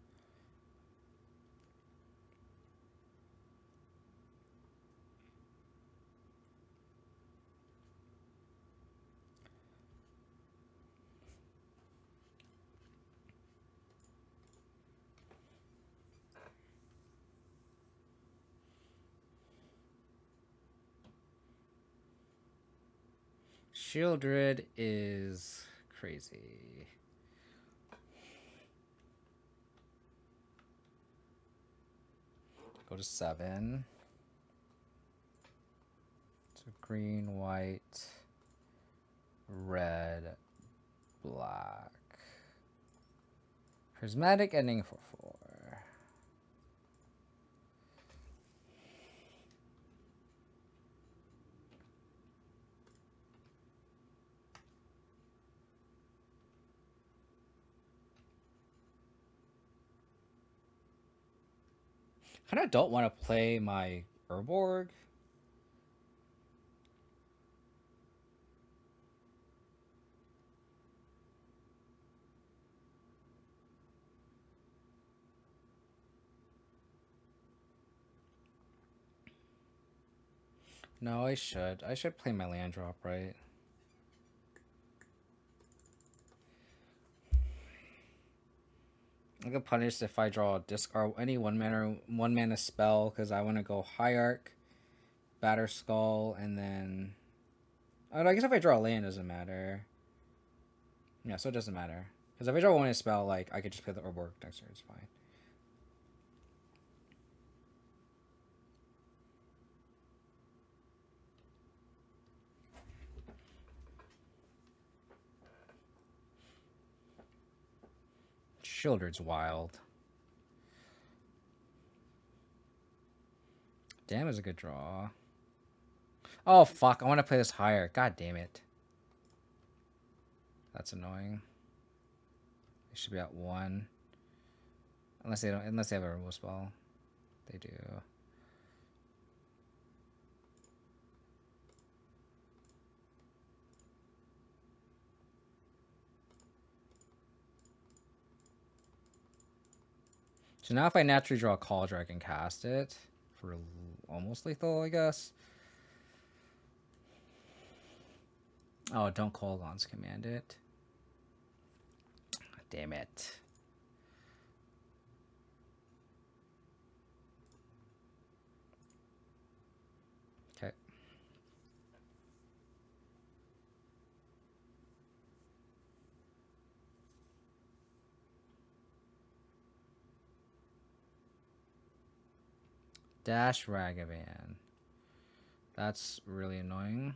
Shieldred is crazy. Go to 7. So green, white, red, black. Prismatic Ending for 4. I kind of don't want to play my Urborg. No, I should. I should play my land drop, right? I get punished if I draw a discard any one mana spell because I want to go Hierarch, Batter Skull, and then I guess if I draw a land, it doesn't matter. Yeah, so it doesn't matter because if I draw one mana spell, like I could just play the Urborg next turn. It's fine. Shieldred's wild. Damn is a good draw. Oh fuck! I want to play this higher. God damn it. That's annoying. They should be at 1. Unless they don't. Unless they have a removal spell. They do. So now if I naturally draw a Cauldron, I can cast it for almost lethal, I guess. Oh, don't Kolaghan's command it. Damn it. Okay. Dash Ragavan. That's really annoying.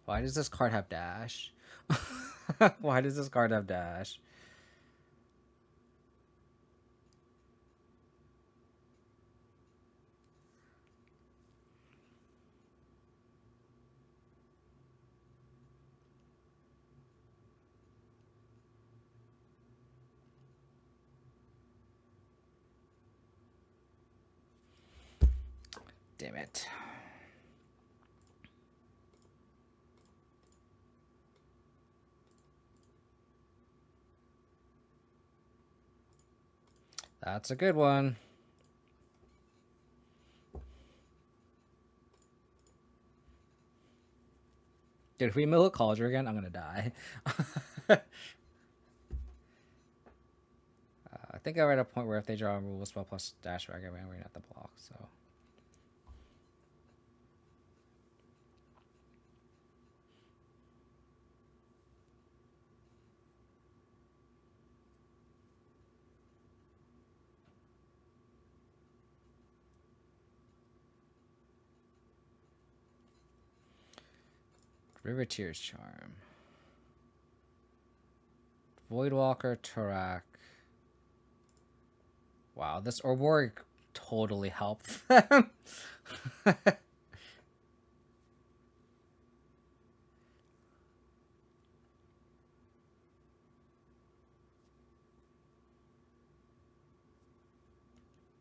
Why does this card have dash? Why does this card have dash? Damn it. That's a good one. Dude, if we mill a Cauldron again, I'm gonna die. I think I'm at a point where if they draw a removal spell plus dash Ragavan, we're gonna have to block, so. Riveteer's Charm. Voidwalker, Turak. Wow, this Orborg totally helped them.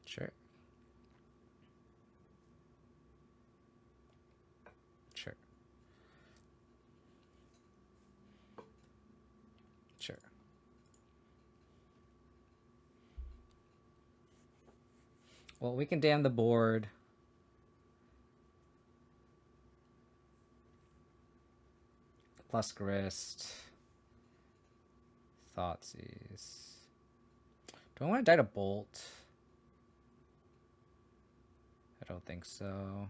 Sure. Sure. Sure. Well, we can dam the board. Plus Grist. Thoughtseize. Do I want to die to Bolt? I don't think so.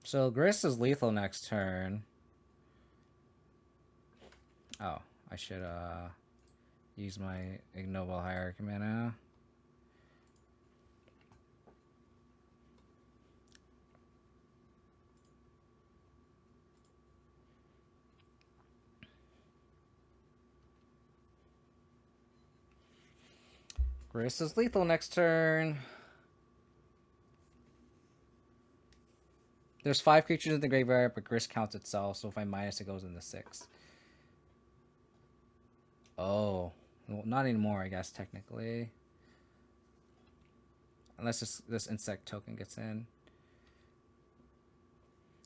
So Grist is lethal next turn. Oh, I should use my Ignoble Hierarchy mana. Grist is lethal next turn. There's 5 creatures in the graveyard, but Grist counts itself, so if I minus it goes into 6. Oh. Well, not anymore, I guess, technically. Unless this insect token gets in.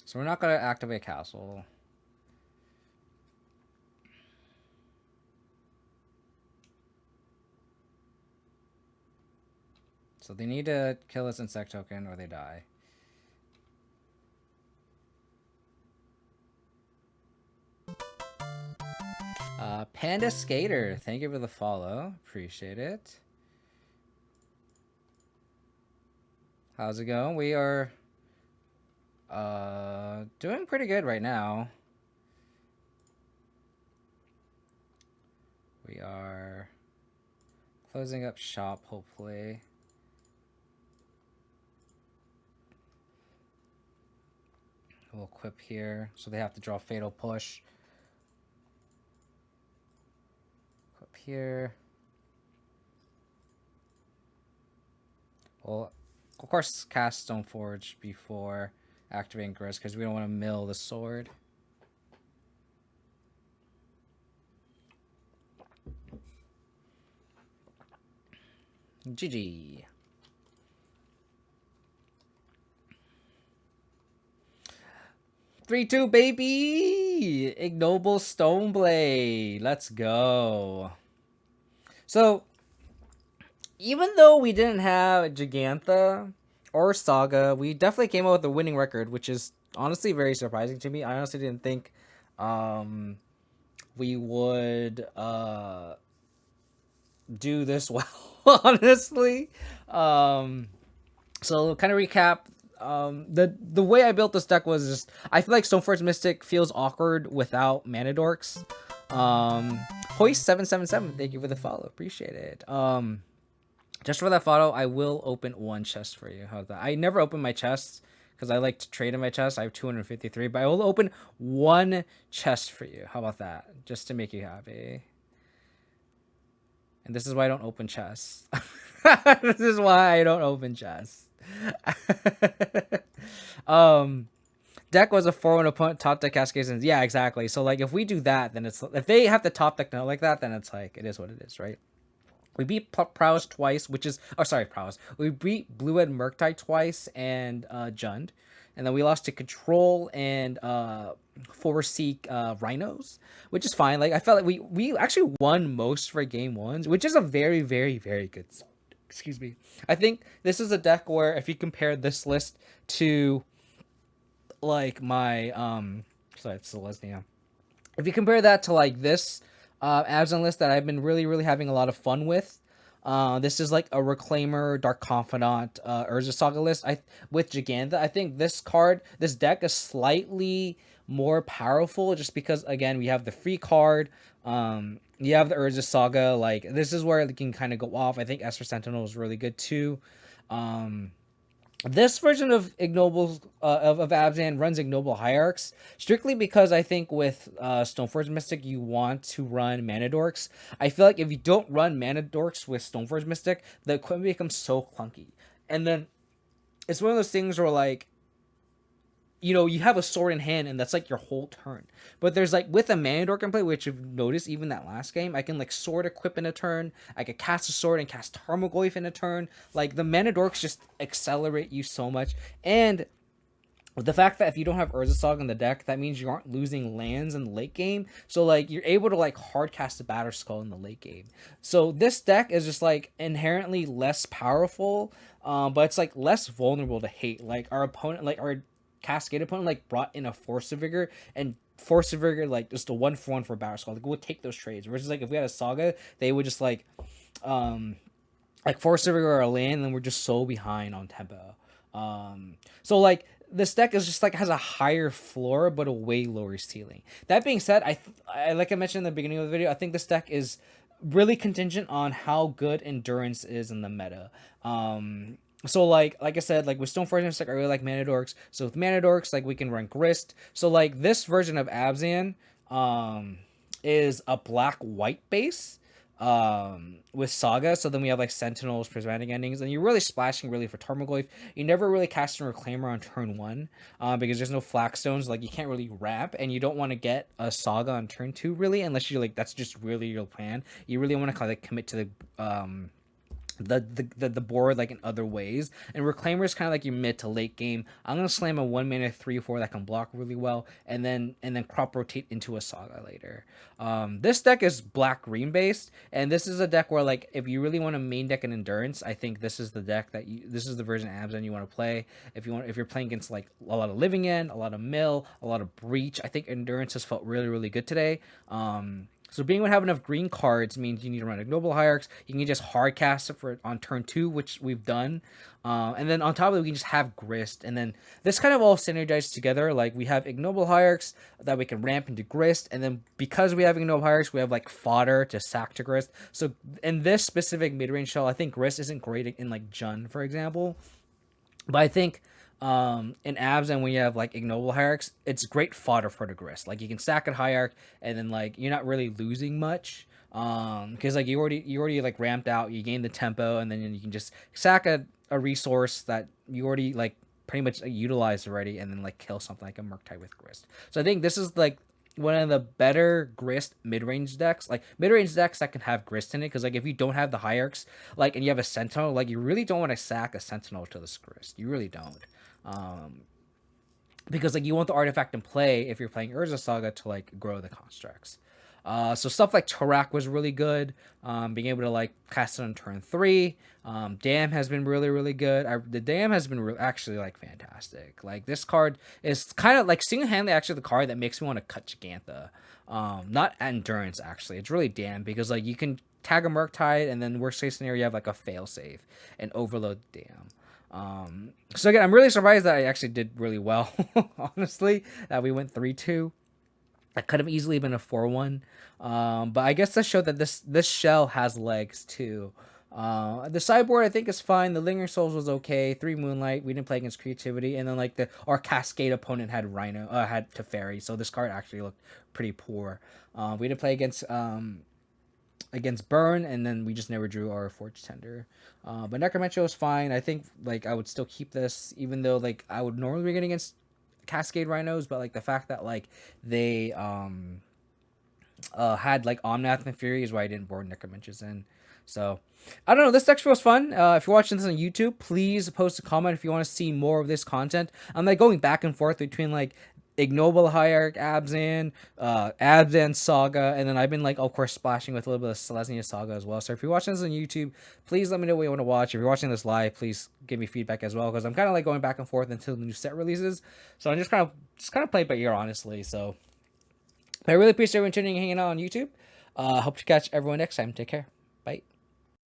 So we're not going to activate Castle. So they need to kill this insect token or they die. Panda Skater, thank you for the follow. Appreciate it. How's it going? We are doing pretty good right now. We are closing up shop, hopefully. We'll equip here, so they have to draw Fatal Push. Equip here. Well, of course, cast Stoneforge before activating Grist, because we don't want to mill the sword. GG. 3-2, baby! Ignoble Stoneblade. Let's go. So, even though we didn't have Gigantha or Saga, we definitely came out with a winning record, which is honestly very surprising to me. I honestly didn't think we would do this well, honestly. So kind of recap, the way I built this deck was just I feel like Stoneforge Mystic feels awkward without Mana Dorks. Hoist 777, thank you for the follow, appreciate it. Just for that follow, I will open one chest for you. How's that? I never open my chests because I like to trade in my chest. I have 253, but I will open one chest for you. How about that? Just to make you happy. And this is why I don't open chests. This is why I don't open chests. Deck was a 4-1 opponent, top deck Cascades. Yeah, exactly. So like if we do that, then it's if they have the top deck now like that, then it's like it is what it is, right? We beat Prowess twice, which is Prowess. We beat Blue Ed Murktide twice and Jund. And then we lost to Control and Foreseek Rhinos, which is fine. Like I felt like we actually won most for game ones, which is a very, very, very good. Excuse me. I think this is a deck where if you compare this list to like my sorry, it's Celestia. If you compare that to like this Abzan list that I've been really, really having a lot of fun with. This is like a Reclaimer, Dark Confidant, Urza Saga list. With Gigantha, I think this deck is slightly more powerful just because again we have the free card. You have the Urza Saga. Like this is where it can kind of go off. I think Esper Sentinel is really good too. This version of Ignoble of Abzan runs Ignoble Hierarchs strictly because I think with Stoneforge Mystic you want to run Mana Dorks. I feel like if you don't run Mana Dorks with Stoneforge Mystic, the equipment becomes so clunky. And then it's one of those things where like you have a sword in hand and that's like your whole turn. But there's like with a Mana Dork in play, which you've noticed even that last game, I can like sword equip in a turn. I could cast a sword and cast Tarmogoyf in a turn. Like the Mana Dorks just accelerate you so much. And the fact that if you don't have Urza Saga in the deck, that means you aren't losing lands in the late game. So like you're able to like hard cast a Batter Skull in the late game. So this deck is just like inherently less powerful, but it's like less vulnerable to hate. Like our opponent, like our Cascade opponent like brought in a Force of Vigor and Force of Vigor like just a 1-for-1 for Batter Skull. Like we'll take those trades. Versus like if we had a Saga, they would just like Force of Vigor or a land, and we're just so behind on tempo. So like this deck is just like has a higher floor but a way lower ceiling. That being said, I like I mentioned in the beginning of the video, I think this deck is really contingent on how good Endurance is in the meta. So like I said, like with Stoneforge Mystic, I really like Mana Dorks. So with Mana Dorks, like we can run Grist. So like this version of Abzan is a black-white base with Saga. So then we have like Sentinels, Prismatic Endings, and you're really splashing really for Tarmogoyf. You never really cast a Reclaimer on turn 1 because there's no Flagstones. Like you can't really ramp, and you don't want to get a Saga on turn 2 really, unless you're like that's just really your plan. You really want to kind of like commit to the board like in other ways, and Reclaimer is kind of like your mid to late game. I'm gonna slam a 1-mana 3/4 that can block really well, and then crop rotate into a Saga later. This deck is black-green based, and this is a deck where like if you really want to main deck an Endurance, I think this is the deck this is the version of Abzan you want to play. If you're playing against like a lot of Living End, a lot of Mill, a lot of Breach, I think Endurance has felt really, really good today. So being able to have enough green cards means you need to run Ignoble Hierarchs. You can just hard cast it for on turn 2, which we've done. And then on top of it, we can just have Grist. And then this kind of all synergizes together. Like we have Ignoble Hierarchs that we can ramp into Grist. And then because we have Ignoble Hierarchs, we have like fodder to sack to Grist. So in this specific mid-range shell, I think Grist isn't great in like Jund, for example. But I think in Abzan when you have like Ignoble Hierarchs, it's great fodder for the Grist. Like you can stack a Hierarch and then like you're not really losing much. Because like you already like ramped out, you gain the tempo, and then you can just sack a resource that you already like pretty much utilized already, and then like kill something like a Murktide with Grist. So I think this is like one of the better grist mid-range decks, like mid-range decks that can have grist in it, because like if you don't have the hierarchs, like, and you have a sentinel, like you really don't want to sack a sentinel to this grist, you really don't, um because like you want the artifact in play if you're playing Urza Saga to like grow the constructs. So stuff like Tarak was really good. Being able to like cast it on turn 3. Dam has been really really good. The Dam has been actually like fantastic. Like this card is kind of like single handedly actually the card that makes me want to cut Gigantha. Not Endurance actually. It's really Dam because like you can tag a Murktide and then worst case scenario you have like a fail safe and overload Dam. So again, I'm really surprised that I actually did really well. Honestly, that we went 3-2. That could have easily been a 4-1. But I guess that showed that this shell has legs too. The sideboard I think is fine. The Lingering Souls was okay. 3 Moonlight. We didn't play against Creativity, and then like our Cascade opponent had had Teferi, so this card actually looked pretty poor. We didn't play against Burn, and then we just never drew our Forge Tender. But Necromancer was fine. I think like I would still keep this, even though like I would normally be getting against Cascade Rhinos, but like the fact that like they had like Omnath and Fury is why I didn't board Necromancers in. So I don't know. This deck feels fun. If you're watching this on YouTube, please post a comment if you want to see more of this content. I'm like going back and forth between like Ignoble Hierarch, Abzan Saga, and then I've been like of course splashing with a little bit of Selesnya Saga as well. So if you're watching this on YouTube, please let me know what you want to watch. If you're watching this live, please give me feedback as well, because I'm kind of like going back and forth until the new set releases. So I'm just kind of play by ear, honestly. So I really appreciate everyone tuning and hanging out on YouTube. Hope to catch everyone next time. Take care. Bye.